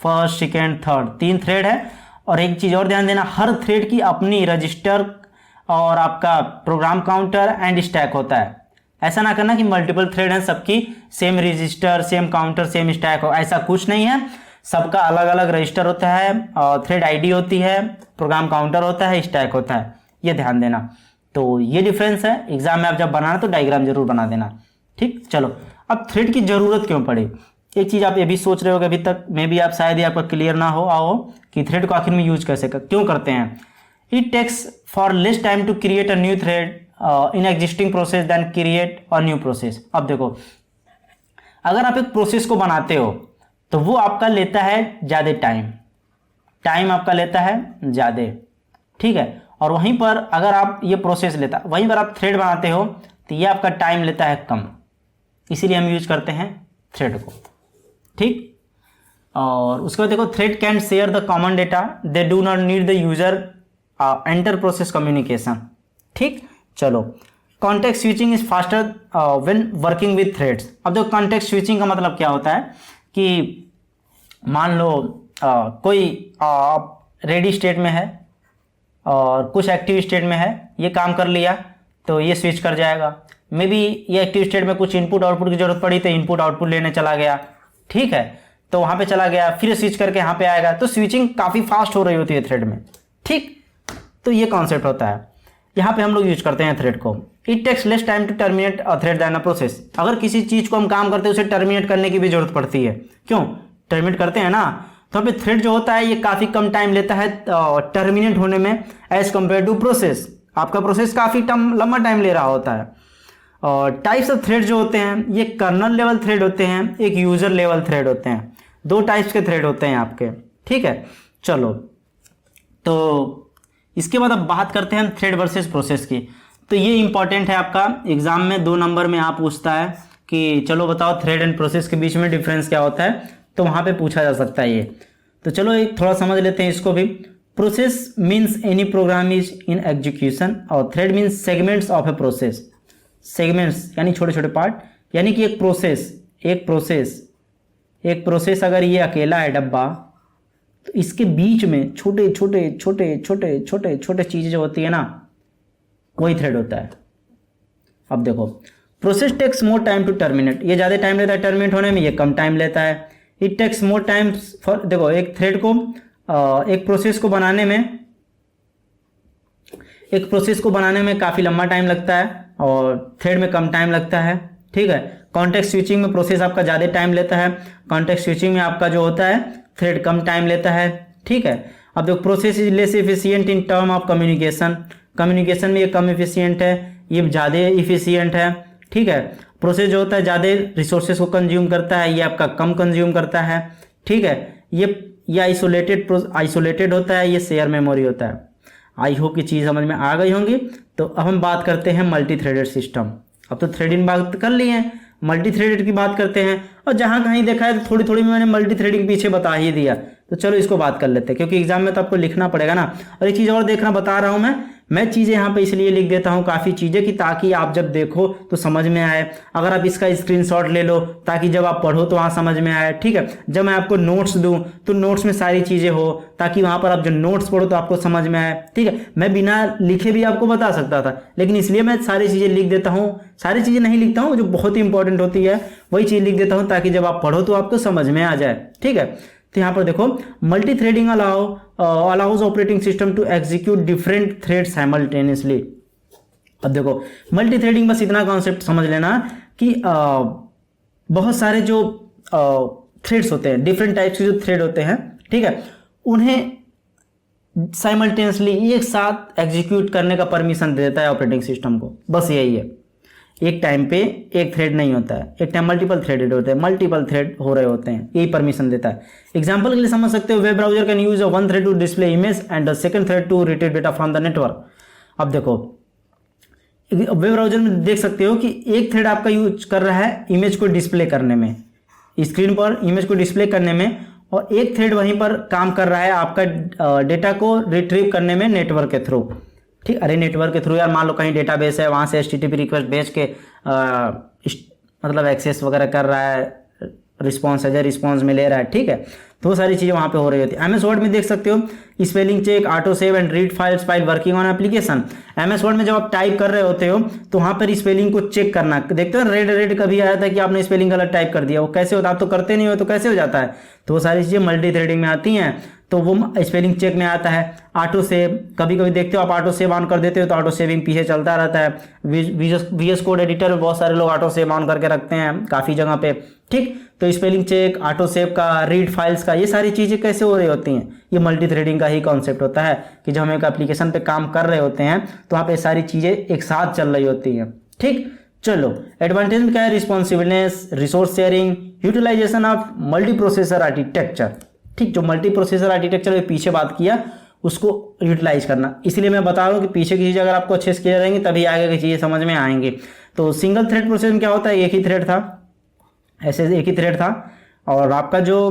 फर्स्ट सेकेंड थर्ड, 3 थ्रेड है। और एक चीज़ और ध्यान देना, हर थ्रेड की अपनी रजिस्टर और आपका प्रोग्राम काउंटर एंड स्टैक होता है। ऐसा ना करना कि मल्टीपल थ्रेड हैं सबकी same register, same counter, same stack हो, ऐसा कुछ नहीं है। सबका अलग अलग रजिस्टर होता है, थ्रेड आईडी होती है, प्रोग्राम काउंटर होता है, स्टैक होता है, ये ध्यान देना। तो ये डिफरेंस है। एग्जाम में आप जब बनाना तो डायग्राम जरूर बना देना, ठीक। चलो अब थ्रेड की जरूरत क्यों पड़ी, एक चीज़ आप ये भी सोच रहे हो कि अभी तक मे भी आप शायद ही आपका क्लियर ना हो आओ कि थ्रेड को आखिर में यूज कैसे क्यों करते हैं। It takes for less time to create a new thread in existing process than create a new process. अब देखो, अगर आप एक प्रोसेस को बनाते हो तो वो आपका लेता है ज़्यादा टाइम आपका लेता है ज़्यादा, ठीक है। और वहीं पर अगर आप ये प्रोसेस लेता, वहीं पर आप थ्रेड बनाते हो तो ये आपका टाइम लेता है कम, इसीलिए हम यूज करते हैं थ्रेड को, ठीक। और उसके बाद देखो, thread can share the common data, they do not need the user enter process communication, ठीक। चलो context switching is faster when working with threads. अब देखो कॉन्टेक्स्ट स्विचिंग का मतलब क्या होता है कि मान लो कोई रेडी स्टेट में है और कुछ एक्टिव स्टेट में है, ये काम कर लिया तो ये स्विच कर जाएगा। मे बी ये एक्टिव स्टेट में कुछ इनपुट आउटपुट की जरूरत पड़ी तो इनपुट आउटपुट लेने चला गया, ठीक है, तो वहाँ पे चला गया, फिर स्विच करके यहाँ पे आएगा, तो स्विचिंग काफ़ी फास्ट हो रही होती है थ्रेड में, ठीक। तो ये कॉन्सेप्ट होता है, यहाँ पे हम लोग यूज करते हैं थ्रेड को। It takes less time to terminate a thread than a process. अगर किसी चीज़ को हम काम करते हैं उसे टर्मिनेट करने की भी जरूरत पड़ती है, क्यों टर्मिनेट करते हैं ना, तो फिर थ्रेड जो होता है ये काफ़ी कम टाइम लेता है टर्मिनेट होने में एज कम्पेयर टू प्रोसेस। आपका प्रोसेस काफ़ी लंबा टाइम ले रहा होता है। और टाइप्स ऑफ थ्रेड जो होते हैं ये कर्नल लेवल थ्रेड होते हैं, एक यूजर लेवल थ्रेड होते हैं। 2 टाइप्स के थ्रेड होते हैं आपके, ठीक है। चलो तो इसके बाद अब बात करते हैं थ्रेड वर्सेस प्रोसेस की। तो ये इंपॉर्टेंट है, आपका एग्जाम में 2 नंबर में आप पूछता है कि चलो बताओ थ्रेड एंड प्रोसेस के बीच में डिफरेंस क्या होता है, तो वहाँ पे पूछा जा सकता है ये। तो चलो एक थोड़ा समझ लेते हैं इसको भी। Process means any program is in execution, और thread means segments of a process. Segments यानी छोटे छोटे पार्ट, यानी कि एक प्रोसेस अगर ये अकेला है डब्बा, तो इसके बीच में छोटे छोटे चीज़ें जो होती है ना, वही थ्रेड होता है। अब देखो, process takes more time to terminate, ये ज़्यादा टाइम लेता है टर्मिनेट होने में, ये कम टाइम लेता है। It takes more time for, देखो एक थ्रेड को एक प्रोसेस को बनाने में काफ़ी लंबा टाइम लगता है और थ्रेड में कम टाइम लगता है, ठीक है। कॉन्टेक्स्ट स्विचिंग में प्रोसेस आपका ज़्यादा टाइम लेता है, कॉन्टेक्स्ट स्विचिंग में आपका जो होता है थ्रेड कम टाइम लेता है, ठीक है। अब देखो, process is less efficient in term of communication में ये कम एफिशिएंट है, ये ज़्यादा एफिशिएंट है, ठीक है। प्रोसेस जो होता है ज़्यादा रिसोर्सेज को कंज्यूम करता है, ये आपका कम कंज्यूम करता है, ठीक है। ये आइसोलेटेड होता है, ये शेयर मेमोरी होता है। आई होप की चीज़ समझ में आ गई होंगी। तो अब हम बात करते हैं मल्टी थ्रेडेड सिस्टम। अब तो थ्रेडिंग बात कर ली है, मल्टी थ्रेडेड की बात करते हैं। और जहाँ कहीं देखा है तो थोड़ी मैंने मल्टी थ्रेडिंग पीछे बता ही दिया, तो चलो इसको बात कर लेते हैं, क्योंकि एग्जाम में तो आपको लिखना पड़ेगा ना। और एक चीज़ और देखना बता रहा हूँ मैं चीज़ें यहाँ पे इसलिए लिख देता हूँ काफ़ी चीज़ें कि ताकि आप जब देखो तो समझ में आए। अगर आप इसका स्क्रीनशॉट ले लो ताकि जब आप पढ़ो तो वहाँ समझ में आए, ठीक है। जब मैं आपको नोट्स दूँ तो नोट्स में सारी चीज़ें हो ताकि वहाँ पर आप जो नोट्स पढ़ो तो आपको समझ में आए, ठीक है। मैं बिना लिखे भी आपको बता सकता था, लेकिन इसलिए मैं सारी चीज़ें लिख देता हूँ। सारी चीज़ें नहीं लिखता हूँ, जो बहुत ही इंपॉर्टेंट होती है वही चीज़ लिख देता हूँ ताकि जब आप पढ़ो तो आपको समझ में आ जाए, ठीक है। तो यहाँ पर देखो, multi threading allows operating system to execute different thread simultaneously. अब देखो मल्टी थ्रेडिंग, बस इतना कॉन्सेप्ट समझ लेना कि बहुत सारे जो थ्रेड्स होते हैं, डिफरेंट टाइप्स के जो थ्रेड होते हैं, ठीक है, उन्हें साइमल्टेनियसली एक साथ एग्जीक्यूट करने का परमिशन दे देता है ऑपरेटिंग सिस्टम को। बस यही है, एक टाइम पे एक थ्रेड नहीं होता है, एक टाइम मल्टीपल थ्रेडेड होते हैं, मल्टीपल थ्रेड हो रहे होते हैं, यही परमिशन देता है। एग्जांपल के लिए समझ सकते हो, web browser can use one thread to display image and the second thread to retrieve data from the network. अब देखो वेब ब्राउजर में देख सकते हो कि एक थ्रेड आपका यूज कर रहा है इमेज को डिस्प्ले करने में, स्क्रीन पर इमेज को डिस्प्ले करने में, और एक थ्रेड वहीं पर काम कर रहा है आपका डेटा को रिट्रीव करने में नेटवर्क के थ्रू, ठीक। अरे नेटवर्क के थ्रू यार, मान लो कहीं डेटाबेस है, वहाँ से HTTP रिक्वेस्ट भेज के मतलब एक्सेस वगैरह कर रहा है, रिस्पॉन्स है, रिस्पॉन्स में ले रहा है, ठीक है। तो वो सारी चीज़ें वहाँ पे हो रही होती है। MS वर्ड में देख सकते हो, spelling check, auto save and read files file working on application. MS Word में जब आप टाइप कर रहे होते हो तो वहाँ पर स्पेलिंग को चेक करना, देखते हो रेड कभी आया था कि आपने स्पेलिंग गलत टाइप कर दिया, वो कैसे होता है, आप तो करते नहीं हो तो कैसे हो जाता है। तो वो सारी चीज़ें मल्टी थ्रेडिंग में आती हैं, तो वो स्पेलिंग चेक में आता है। ऑटो सेव, कभी कभी देखते हो आप ऑटो सेव ऑन कर देते हो तो ऑटो सेविंग पीछे चलता रहता है। VS कोड एडिटर में बहुत सारे लोग ऑटो सेव ऑन करके रखते हैं काफ़ी जगह पे, ठीक। तो स्पेलिंग चेक, ऑटो सेव का, रीड फाइल्स का, ये सारी चीज़ें कैसे हो रही होती हैं, ये मल्टी थ्रेडिंग का ही कॉन्सेप्ट होता है कि जब हम एक एप्लीकेशन पे काम कर रहे होते हैं तो वहाँ पे सारी चीज़ें एक साथ चल रही होती हैं, ठीक। चलो एडवांटेज में क्या है, responsiveness, resource sharing, utilisation of multi processor architecture, ठीक। जो मल्टी प्रोसेसर आर्किटेक्चर में पीछे बात किया उसको यूटिलाइज करना, इसलिए मैं बता रहा हूँ कि पीछे की चीज़ें अगर आपको अच्छे से क्लियर रहेंगी तभी आगे की चीज़ें समझ में आएंगी। तो सिंगल थ्रेड प्रोसेस में क्या होता है, एक ही थ्रेड था, ऐसे एक ही थ्रेड था, और आपका जो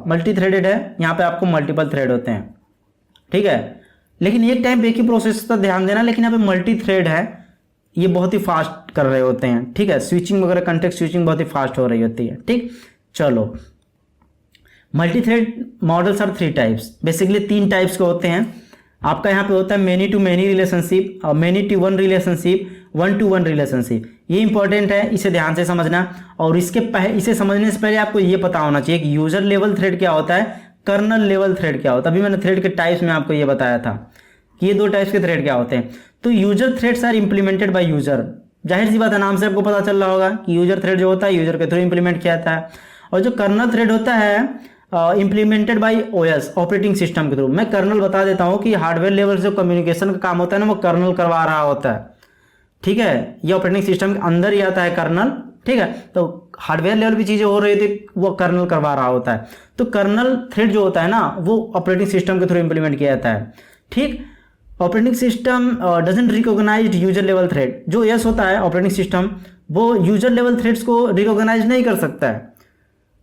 मल्टी थ्रेडेड है यहाँ पे आपको मल्टीपल थ्रेड होते हैं, ठीक है। लेकिन एक टाइम पे एक ही प्रोसेस पर ध्यान देना, लेकिन यहाँ पे मल्टी थ्रेड है, ये बहुत ही फास्ट कर रहे होते हैं, ठीक है। स्विचिंग वगैरह, कंटेक्स्ट स्विचिंग बहुत ही फास्ट हो रही होती है, ठीक। चलो multi thread models are 3 types, basically 3 types के होते हैं। आपका यहाँ पे होता है many to many relationship, many to one relationship, one to one relationship. ये इंपॉर्टेंट है, इसे ध्यान से समझना। और इसे समझने से पहले आपको ये पता होना चाहिए कि यूजर लेवल थ्रेड क्या होता है, कर्नल लेवल थ्रेड क्या होता है। अभी मैंने थ्रेड के टाइप्स में आपको ये बताया था कि ये 2 टाइप्स के थ्रेड क्या होते हैं। तो user threads are implemented by user, जाहिर सी बात है, नाम से आपको पता चल रहा होगा कि यूजर थ्रेड जो होता है यूजर के थ्रू इंप्लीमेंट किया जाता है। और जो कर्नल थ्रेड होता है implemented bye OS, operating system के थ्रू। मैं कर्नल बता देता हूँ कि हार्डवेयर लेवल से कम्युनिकेशन का काम होता है ना, वो कर्नल करवा रहा होता है, ठीक है। ये ऑपरेटिंग सिस्टम के अंदर ही आता है कर्नल, ठीक है। तो हार्डवेयर लेवल भी चीज़ें हो रही थी, वो कर्नल करवा रहा होता है। तो कर्नल थ्रेड जो होता है ना, वो ऑपरेटिंग सिस्टम के थ्रू इंप्लीमेंट किया जाता है, ठीक। Operating system doesn't recognise user level thread. जो OS होता है ऑपरेटिंग सिस्टम, वो यूजर लेवल थ्रेड्स को रिकॉग्नाइज नहीं कर सकता है,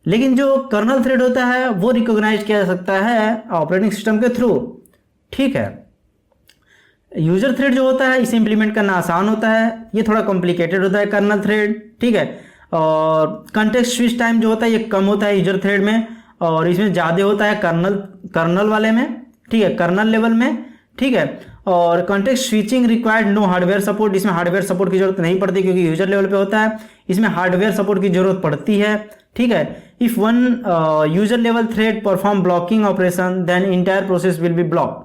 लेकिन जो कर्नल थ्रेड होता है वो रिकॉग्नाइज किया जा सकता है ऑपरेटिंग सिस्टम के थ्रू, ठीक है। यूजर थ्रेड जो होता है इसे इंप्लीमेंट करना आसान होता है, ये थोड़ा कॉम्प्लिकेटेड होता है कर्नल थ्रेड, ठीक है। और कंटेक्स्ट स्विच टाइम जो होता है ये कम होता है यूजर थ्रेड में, और इसमें ज़्यादा होता है कर्नल वाले में, ठीक है, कर्नल लेवल में, ठीक है। और context switching required no hardware support, इसमें हार्डवेयर सपोर्ट की जरूरत नहीं पड़ती क्योंकि यूजर लेवल पे होता है, इसमें हार्डवेयर सपोर्ट की जरूरत पड़ती है, ठीक है। If one user level thread perform blocking operation then entire process will be block.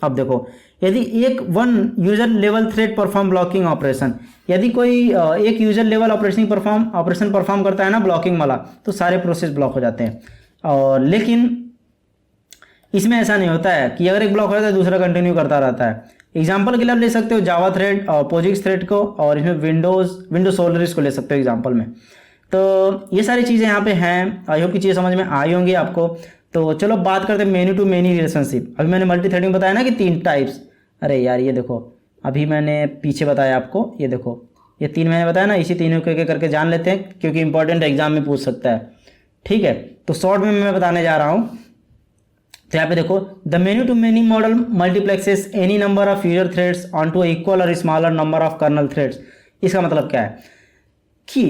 अब देखो, यदि एक one user level thread perform blocking operation, यदि कोई एक यूजर लेवल ऑपरेशन परफॉर्म करता है ना ब्लॉकिंग वाला, तो सारे प्रोसेस ब्लॉक हो जाते हैं। और लेकिन इसमें ऐसा नहीं होता है कि अगर एक ब्लॉक हो जाता है दूसरा कंटिन्यू करता रहता है। एग्जाम्पल के लिए आप ले सकते हो जावा थ्रेड और पोजिक्स थ्रेड को, और इसमें विंडोज सोलरिस को ले सकते हो एग्जाम्पल में। तो ये सारी चीज़ें यहाँ पे हैं, आई होप की चीज़ें समझ में आई होंगी आपको। तो चलो बात करते हैं मेनी टू मेनी रिलेशनशिप। अभी मैंने मल्टी थ्रेडिंग बताया ना कि 3 टाइप्स, अरे यार ये देखो अभी मैंने पीछे बताया आपको, ये देखो ये 3 मैंने बताया ना, इसी तीनों के करके जान लेते हैं क्योंकि इंपॉर्टेंट एग्जाम में पूछ सकता है, ठीक है। तो शॉर्ट में मैं बताने जा रहा हूँ तो यहाँ पे देखो, the many to many model multiplexes any number of user threads on to equal और smaller number of kernel threads. इसका मतलब क्या है कि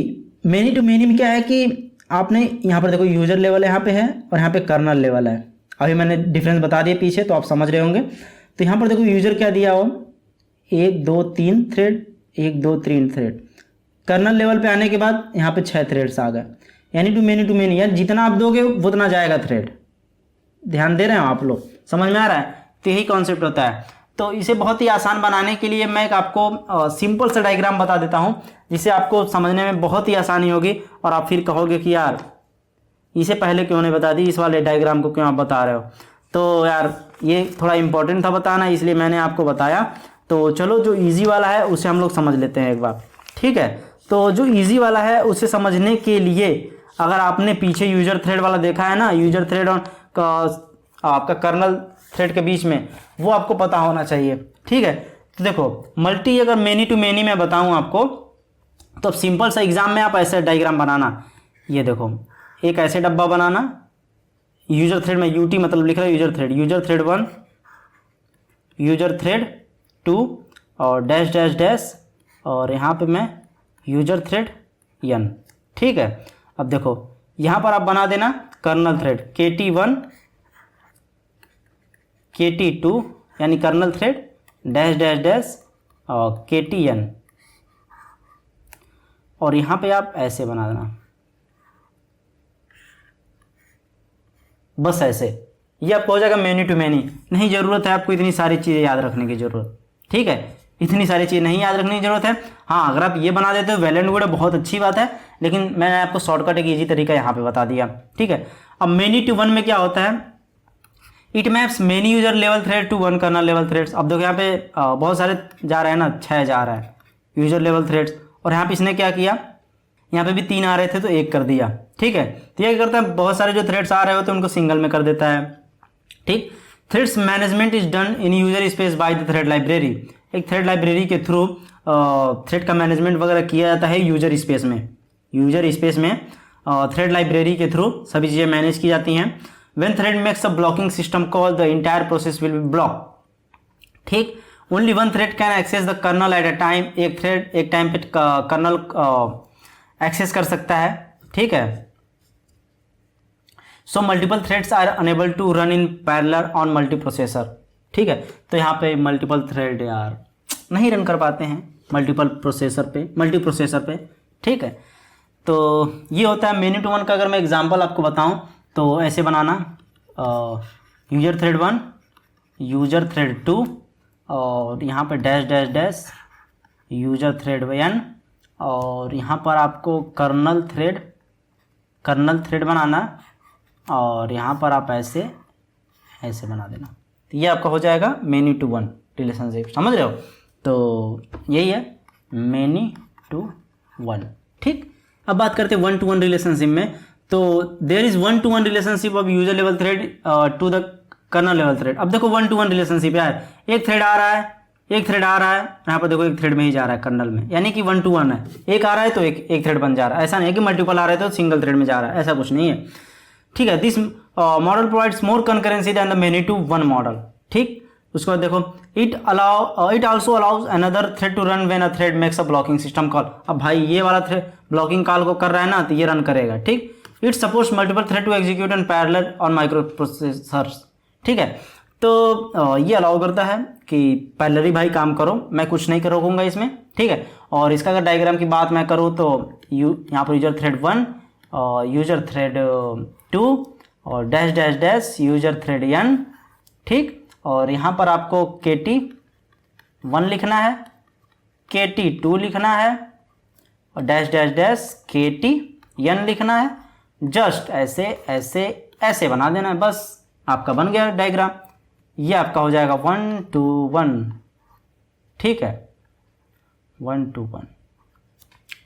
मेनी टू मेनी में क्या है कि आपने यहाँ पर देखो यूजर लेवल यहाँ पे है और यहाँ पे कर्नल लेवल है। अभी मैंने डिफरेंस बता दिया पीछे, तो आप समझ रहे होंगे। तो यहाँ पर देखो यूजर क्या दिया हो, 1 2 3 थ्रेड, 1 2 3 थ्रेड। कर्नल लेवल पे आने के बाद यहाँ पे 6 थ्रेड्स आ गए, यानी टू मेनी यानी जितना आप दोगे उतना जाएगा थ्रेड। ध्यान दे रहे हो आप लोग, समझ में आ रहा है? तो यही कॉन्सेप्ट होता है। तो इसे बहुत ही आसान बनाने के लिए मैं एक आपको सिंपल सा डायग्राम बता देता हूँ, जिससे आपको समझने में बहुत ही आसानी होगी और आप फिर कहोगे कि यार इसे पहले क्यों नहीं बता दी, इस वाले डायग्राम को क्यों आप बता रहे हो। तो यार ये थोड़ा इंपॉर्टेंट था बताना, इसलिए मैंने आपको बताया। तो चलो जो ईजी वाला है उसे हम लोग समझ लेते हैं एक बार, ठीक है। तो जो ईजी वाला है उसे समझने के लिए, अगर आपने पीछे यूजर थ्रेड वाला देखा है ना, यूजर थ्रेड और आपका कर्नल थ्रेड के बीच में, वो आपको पता होना चाहिए, ठीक है। तो देखो मल्टी अगर मेनी टू मेनी मैं बताऊं आपको, तो सिंपल सा एग्जाम में आप ऐसे डायग्राम बनाना। ये देखो एक ऐसे डब्बा बनाना, यूजर थ्रेड में यूटी मतलब लिख रहा है यूजर थ्रेड 1, यूजर थ्रेड 2 और डैश डैश डैश, और यहाँ पे मैं यूजर थ्रेड n, ठीक है। अब देखो यहाँ पर आप बना देना कर्नल थ्रेड KT1 KT2 यानी kernel thread dash dash dash और KTN, और यहाँ पे आप ऐसे बना देना, बस ऐसे। ये आपको हो जाएगा मेनी टू मेनी। नहीं ज़रूरत है आपको इतनी सारी चीज़ें याद रखने की ज़रूरत, ठीक है। इतनी सारी चीज़ नहीं याद रखने की ज़रूरत है। हाँ अगर आप ये बना देते हो वेल एंड गुड है, बहुत अच्छी बात है, लेकिन मैंने आपको शॉर्टकट एक ईजी तरीका यहाँ पे बता दिया, ठीक है। अब मेनी टू वन में क्या होता है, it maps many user level thread to one kernel level threads. अब देखो यहाँ पे बहुत सारे जा रहे हैं ना, 6 जा रहा है यूजर लेवल थ्रेड्स, और यहाँ पे इसने क्या किया, यहाँ पे भी 3 आ रहे थे तो 1 कर दिया, ठीक है। तो ये क्या करता है, बहुत सारे जो थ्रेड्स आ रहे होते हैं उनको सिंगल में कर देता है, ठीक। Threads management is done in user space by the thread library. एक थ्रेड लाइब्रेरी के थ्रू थ्रेड का मैनेजमेंट वगैरह किया जाता है यूजर स्पेस में। यूजर स्पेस में थ्रेड लाइब्रेरी के थ्रू सभी चीज़ें मैनेज की जाती हैं। When thread makes a blocking system call the entire process will be block, ठीक। Only one thread can access the kernel at a time. एक थ्रेड एक टाइम पे कर्नल एक्सेस कर सकता है, ठीक है। So multiple threads are unable to run in parallel on multi processor, ठीक है। तो यहाँ पे मल्टीपल थ्रेड यार नहीं रन कर पाते हैं मल्टी प्रोसेसर पे, ठीक है। तो ये होता है मेनी टू वन का। अगर मैं एग्जांपल आपको बताऊं तो ऐसे बनाना, यूजर थ्रेड 1 यूजर थ्रेड 2 और यहाँ पे dash dash dash user thread n, और यहाँ पर आपको कर्नल थ्रेड बनाना, और यहाँ पर आप ऐसे बना देना। तो ये आपका हो जाएगा मेनी टू वन रिलेशनशिप, समझ रहे हो। तो यही है मेनी टू वन, ठीक। अब बात करते हैं 1 to 1 रिलेशनशिप में। तो there is 1 to 1 relationship of user level thread to the kernel level thread. अब देखो 1 to 1 रिलेशनशिप यार, एक थ्रेड आ रहा है यहाँ पर देखो एक थ्रेड में ही जा रहा है कर्नल में, यानी कि 1 to 1 है। एक आ रहा है तो एक थ्रेड बन जा रहा है, ऐसा नहीं है कि मल्टीपल आ रहे तो सिंगल थ्रेड में जा रहा है, ऐसा कुछ नहीं है, ठीक है। This model provides more concurrency than the many to one model, ठीक। उसके बाद देखो it also allows another thread to run when a thread makes a blocking system call. अब भाई ये वाला थ्रेड ब्लॉकिंग कॉल को कर रहा है ना, तो ये रन करेगा, ठीक। It supports multiple thread to execute in parallel on microprocessors, ठीक है। तो ये अलाउ करता है कि पैरेलली भाई काम करो, मैं कुछ नहीं रोकूंगा इसमें, ठीक है। और इसका अगर डायग्राम की बात मैं करूँ तो यहाँ पर यूजर थ्रेड 1 और यूजर थ्रेड 2 और dash dash dash user thread n, ठीक। और यहाँ पर आपको KT1 लिखना है, KT2 लिखना है और डैश डैश डैश KTN लिखना है। जस्ट ऐसे बना देना है, बस आपका बन गया डायग्राम। ये आपका हो जाएगा 1 to 1, ठीक है, 1 to 1।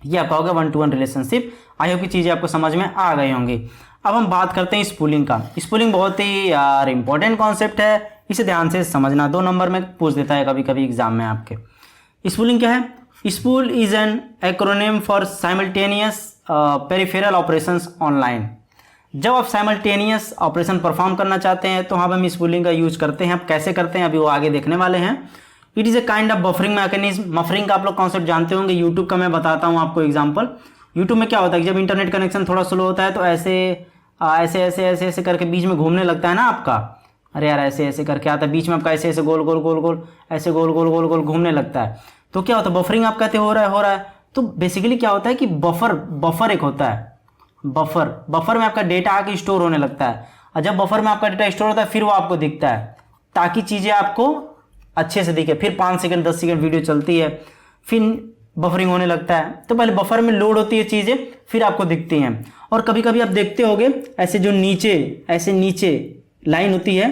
ये आपका होगा 1 to 1 रिलेशनशिप। आई होप की चीज़ें आपको समझ में आ गई होंगी। अब हम बात करते हैं स्पूलिंग का। स्पूलिंग बहुत ही यार इंपॉर्टेंट कॉन्सेप्ट है, इसे ध्यान से समझना, 2 नंबर में पूछ देता है कभी कभी एग्जाम में आपके। स्पूलिंग क्या है? Spool is an acronym for simultaneous peripheral operations online. जब आप साइमल्टेनियस ऑपरेशन परफॉर्म करना चाहते हैं तो हम स्पूलिंग का यूज करते हैं। अब कैसे करते हैं अभी वो आगे देखने वाले हैं। It is a kind of buffering mechanism. Buffering का आप लोग कॉन्सेप्ट जानते होंगे, यूट्यूब का मैं बताता हूँ आपको एग्जाम्पल। यूट्यूब में क्या होता है कि जब इंटरनेट कनेक्शन थोड़ा स्लो होता है तो ऐसे ऐसे ऐसे ऐसे ऐसे करके बीच में घूमने लगता है ना आपका, अरे यार ऐसे ऐसे करके आता है बीच में आपका, ऐसे ऐसे गोल गोल गोल गोल ऐसे गोल गोल गोल गोल घूमने लगता है। तो क्या होता है, बफरिंग आप कहते हो रहा है। तो बेसिकली क्या होता है कि बफर एक होता है, बफर में आपका डेटा आके स्टोर होने लगता है, और जब बफर में आपका डेटा स्टोर होता है फिर वो आपको दिखता है ताकि चीज़ें आपको अच्छे से दिखे। फिर 5 सेकंड 10 सेकंड वीडियो चलती है, फिर बफरिंग होने लगता है। तो पहले बफर में लोड होती है चीज़ें, फिर आपको दिखती हैं। और कभी कभी आप देखते होगे ऐसे जो नीचे लाइन होती है,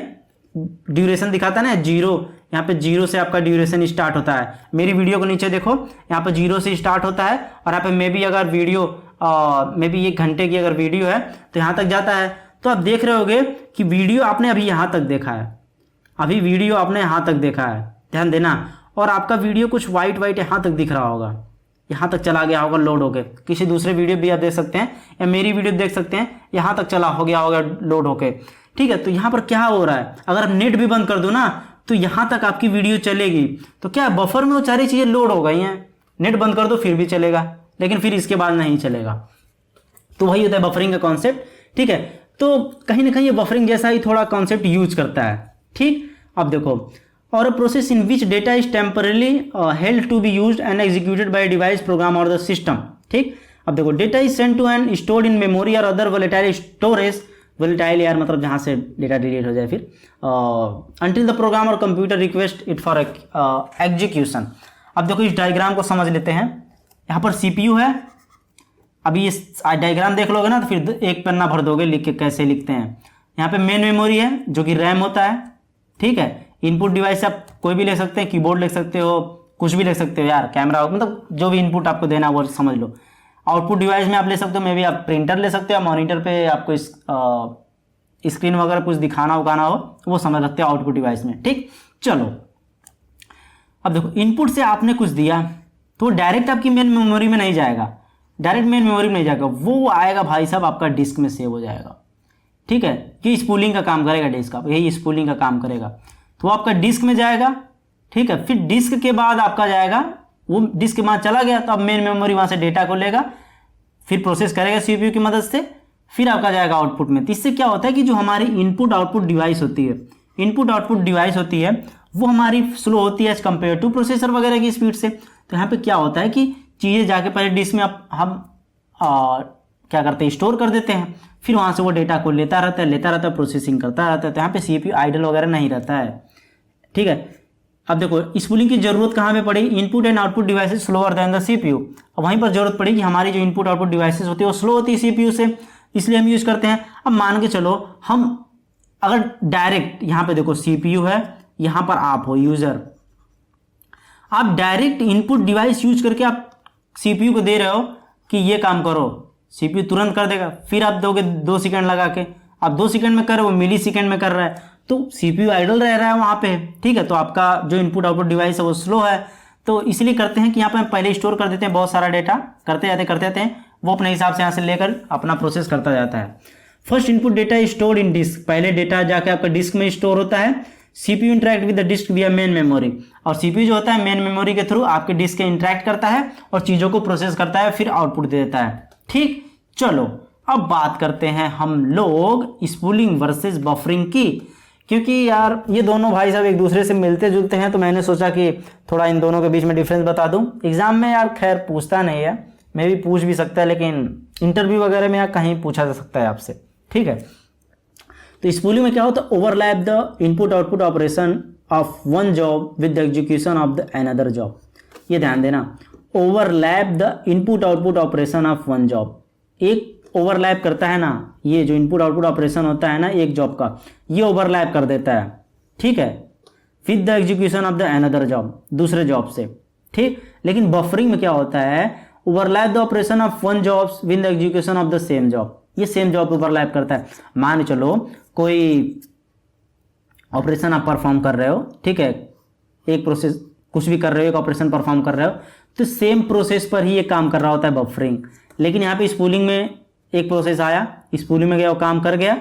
ड्यूरेशन दिखाता है ना, जीरो, यहाँ पे जीरो से आपका ड्यूरेशन स्टार्ट होता है। मेरी वीडियो को नीचे देखो, यहाँ पे जीरो से स्टार्ट होता है, और यहाँ पे मे बी अगर वीडियो मे बी 1 घंटे की अगर वीडियो है तो यहाँ तक जाता है। तो आप देख रहे होगे कि वीडियो आपने अभी यहाँ तक देखा है, अभी वीडियो आपने यहाँ तक देखा है, ध्यान देना। और आपका वीडियो कुछ वाइट यहाँ तक दिख रहा होगा, यहाँ तक चला गया होगा लोड होके। किसी दूसरे वीडियो भी आप देख सकते हैं या मेरी वीडियो देख सकते हैं, यहाँ तक चला हो गया होगा लोड होके, ठीक है। तो यहाँ पर क्या हो रहा है, अगर आप नेट भी बंद कर दो ना तो यहाँ तक आपकी वीडियो चलेगी। तो क्या बफर में वो सारी चीज़ें लोड हो गई हैं, नेट बंद कर दो फिर भी चलेगा, लेकिन फिर इसके बाद नहीं चलेगा। तो वही होता है बफरिंग का कॉन्सेप्ट, ठीक है। तो कहीं ना कहीं ये बफरिंग जैसा ही थोड़ा कॉन्सेप्ट यूज करता है, ठीक। अब देखो, और a process in which data is temporarily held to be used and executed by device, program or the system, ठीक। अब देखो, data is sent to and stored in memory or other volatile storage, volatile यार मतलब जहाँ से डेटा डिलीट हो जाए, फिर until the program or computer request it for execution. अब देखो इस डायग्राम को समझ लेते हैं। यहाँ पर सीपीयू है, अभी इस डायग्राम देख लोगे ना तो फिर एक पन्ना भर दोगे लिख के कैसे लिखते हैं। यहाँ पे मेन मेमोरी है जो कि रैम होता है, ठीक है। इनपुट डिवाइस आप कोई भी ले सकते हैं, कीबोर्ड लिख सकते हो, कुछ भी लिख सकते हो यार, कैमरा, मतलब जो भी इनपुट आपको देना वो समझ लो। आउटपुट डिवाइस में आप ले सकते हो, मे भी आप प्रिंटर ले सकते हो, मॉनिटर पे आपको स्क्रीन वगैरह कुछ दिखाना उगाना हो वो समझ सकते हो आउटपुट डिवाइस में, ठीक। चलो अब देखो, इनपुट से आपने कुछ दिया तो डायरेक्ट आपकी मेन मेमोरी में नहीं जाएगा, डायरेक्ट मेन मेमोरी में नहीं जाएगा, वो आएगा भाई साहब आपका डिस्क में सेव हो जाएगा, ठीक है। कि स्पूलिंग का काम करेगा डिस्क का, यही स्पूलिंग का काम करेगा। तो आपका डिस्क में जाएगा, ठीक है। फिर डिस्क के बाद आपका जाएगा, वो डिस्क के बाद चला गया तो अब मेन मेमोरी वहाँ से डेटा को लेगा, फिर प्रोसेस करेगा सीपीयू की मदद से, फिर आपका जाएगा आउटपुट में। तो इससे क्या होता है कि जो हमारी इनपुट आउटपुट डिवाइस होती है, इनपुट आउटपुट डिवाइस होती है वो हमारी स्लो होती है एज कम्पेयर टू प्रोसेसर वगैरह की स्पीड से। तो यहाँ पे क्या होता है कि चीज़ें जाके पहले डिस्क में हम क्या करते हैं, स्टोर कर देते हैं, फिर वहाँ से वो डेटा को लेता रहता है, प्रोसेसिंग करता रहता है। तो यहाँ पे सीपीयू आइडल वगैरह नहीं रहता है, ठीक है। अब देखो स्पूलिंग की जरूरत कहाँ पे पड़ी, input and output devices slower than the CPU. अब वहीं पर जरूरत पड़ी कि हमारी जो इनपुट आउटपुट डिवाइसेस होती है वो स्लो होती है सीपीयू से, इसलिए हम यूज़ करते हैं। अब मान के चलो हम अगर डायरेक्ट यहाँ पे देखो सीपीयू है, यहाँ पर आप हो यूज़र, आप डायरेक्ट इनपुट डिवाइस यूज करके आप सीपीयू को दे रहे हो कि ये काम करो, सीपीयू तुरंत कर देगा। फिर आप दोगे 2 सेकंड लगा के, आप 2 सेकंड में कर रहे हो, वो मिली सेकंड में कर रहा है, तो सीपीयू आइडल रह रहा है वहाँ पे, ठीक है। तो आपका जो इनपुट आउटपुट डिवाइस है वो स्लो है। तो इसलिए करते हैं कि यहाँ पे हम पहले स्टोर कर देते हैं बहुत सारा डेटा, करते जाते हैं, वो अपने हिसाब से यहाँ से लेकर अपना प्रोसेस करता जाता है। First input data is stored in disk, पहले डेटा जाके आपका डिस्क में स्टोर होता है। CPU interact with the disk via main memory, और सीपीयू जो होता है मेन मेमोरी के थ्रू आपके डिस्क के इंटरेक्ट करता है और चीज़ों को प्रोसेस करता है, फिर आउटपुट दे देता है, ठीक। चलो अब बात करते हैं हम लोग स्पूलिंग वर्सेस बफरिंग की, क्योंकि यार ये दोनों भाई साहब एक दूसरे से मिलते जुलते हैं, तो मैंने सोचा कि थोड़ा इन दोनों के बीच में डिफरेंस बता दूं। एग्जाम में यार खैर पूछता नहीं है, मैं भी पूछ भी सकता है, लेकिन इंटरव्यू वगैरह में यार कहीं पूछा जा सकता है आपसे, ठीक है। तो स्पूलिंग में क्या होता है, overlap the input output operation of one job with the execution of the another job. ये ध्यान देना, overlap the input output operation of one job, एक ओवरलैप करता है ना, ये जो इनपुट आउटपुट ऑपरेशन होता है ना एक जॉब का, ये ओवरलैप कर देता है, ठीक है, with the execution of the another job, दूसरे जॉब से, ठीक। लेकिन बफरिंग में क्या होता है, overlap the operation of one job with the execution of the same job, ये सेम जॉब ओवरलैप करता है। मान चलो कोई ऑपरेशन आप परफॉर्म कर रहे हो, ठीक है, एक प्रोसेस कुछ भी कर रहे हो, एक ऑपरेशन परफॉर्म कर रहे हो, तो सेम प्रोसेस पर ही ये काम कर रहा होता है बफरिंग। लेकिन यहाँ पे स्पूलिंग में एक प्रोसेस आया, स्पूलिंग में गया, वो काम कर गया,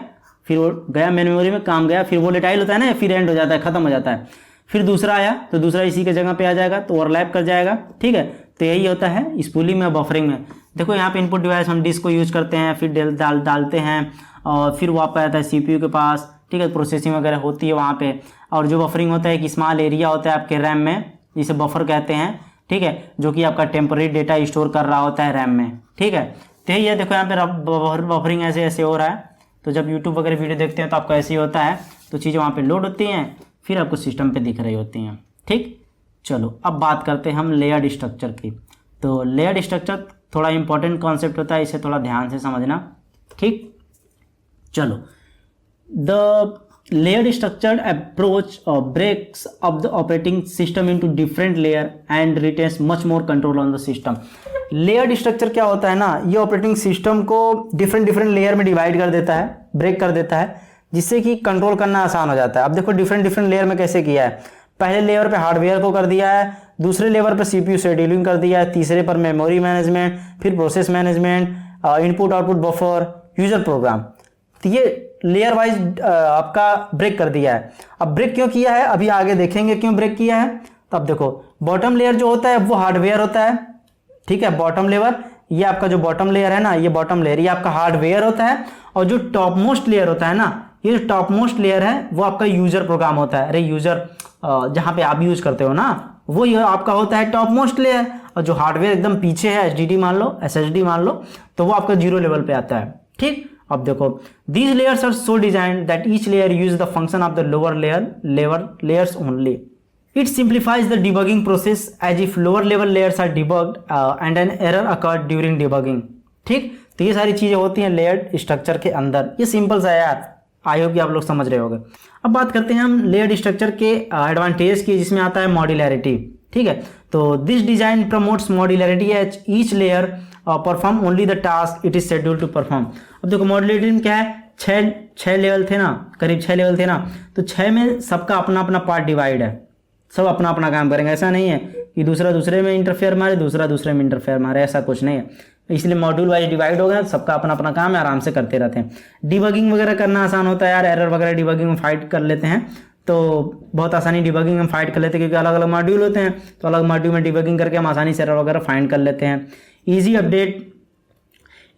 फिर वो गया मेन मेमोरी में, काम गया, फिर वोलेटाइल होता है ना, फिर एंड हो जाता है, खत्म हो जाता है। फिर दूसरा आया तो दूसरा इसी के जगह पे आ जाएगा, तो ओवरलैप कर जाएगा, ठीक है। तो यही होता है स्पूलिंग में, बफरिंग में। देखो यहाँ पे इनपुट डिवाइस हम डिस्क को यूज करते हैं, फिर डालते हैं, और फिर वो आता है CPU के पास, ठीक है, प्रोसेसिंग वगैरह होती है वहाँ पे। और जो बफरिंग होता है एक स्मॉल एरिया होता है आपके रैम में, जिसे बफर कहते हैं, ठीक है, जो कि आपका टेम्पररी डेटा स्टोर कर रहा होता है रैम में, ठीक है। तो यही है, देखो यहाँ पे बफरिंग ऐसे ऐसे हो रहा है। तो जब यूट्यूब वगैरह वीडियो देखते हैं तो आपको ऐसे ही होता है, तो चीज़ें वहाँ पे लोड होती हैं, फिर आपको सिस्टम पे दिख रही होती हैं, ठीक। चलो अब बात करते हैं हम लेयर्ड स्ट्रक्चर की। तो लेयर्ड स्ट्रक्चर थोड़ा इंपॉर्टेंट कॉन्सेप्ट होता है, इसे थोड़ा ध्यान से समझना, ठीक। चलो, the layered structured approach breaks up the operating system into different layer and retains much more control on the system। Layered structure क्या होता है ना, ये ऑपरेटिंग सिस्टम को डिफरेंट लेयर में डिवाइड कर देता है, ब्रेक कर देता है, जिससे कि कंट्रोल करना आसान हो जाता है। अब देखो डिफरेंट लेयर में कैसे किया है। पहले लेयर पे हार्डवेयर को कर दिया है, दूसरे लेवर पे CPU शेड्यूलिंग कर दिया है, तीसरे पर मेमोरी मैनेजमेंट, फिर process management, input output buffer, user program. तो ये लेयर वाइज आपका ब्रेक कर दिया है। अब ब्रेक क्यों किया है, अभी आगे देखेंगे क्यों ब्रेक किया है। तो अब देखो बॉटम लेयर जो होता है वो हार्डवेयर होता है, ठीक है। बॉटम लेयर, ये आपका जो बॉटम लेयर है ना, ये बॉटम लेयर ये आपका हार्डवेयर होता है। और जो टॉप मोस्ट लेयर होता है ना, ये जो टॉप मोस्ट लेयर है वो आपका यूजर प्रोग्राम होता है। अरे यूजर जहाँ पे आप यूज करते हो ना, वो ये आपका होता है टॉप मोस्ट लेयर। और जो हार्डवेयर एकदम पीछे है, HDD मान लो, SSD मान लो, तो वो आपका 0 लेवल पे आता है, ठीक। अब देखो these layers are so designed that each layer uses the function of the lower layers only। It simplifies the debugging process as if lower level layers are debugged and an error occurred during debugging, ठीक। तो ये सारी चीजें होती हैं लेयर्ड स्ट्रक्चर के अंदर। ये सिंपल सा है यार, आई होप कि आप लोग समझ रहे होंगे। अब बात करते हैं हम लेयर्ड स्ट्रक्चर के एडवांटेज की, जिसमें आता है मॉड्यूलैरिटी, ठीक है। तो this design promotes modularity as each layer perform only the task it is scheduled to perform. अब देखो मॉड्यूलैरिटी में क्या है, छः लेवल थे ना, करीब 6 लेवल थे ना, तो 6 में सबका अपना अपना पार्ट डिवाइड है, सब अपना अपना काम करेंगे। ऐसा नहीं है कि दूसरा दूसरे में इंटरफेयर मारे, दूसरा दूसरे में इंटरफेयर मारे, ऐसा कुछ नहीं है। इसलिए मॉड्यूल वाइज डिवाइड हो गया, सबका अपना अपना काम है, आराम से करते रहते हैं। डिबगिंग वगैरह करना आसान होता है यार, एरर वगैरह डिबगिंग में फाइट कर लेते हैं, तो बहुत आसानी डिबगिंग में फाइट कर लेते हैं, क्योंकि अलग अलग मॉड्यूल होते हैं, तो अलग मॉड्यूल में डिबगिंग करके हम आसानी से एरर वगैरह फाइंड कर लेते हैं।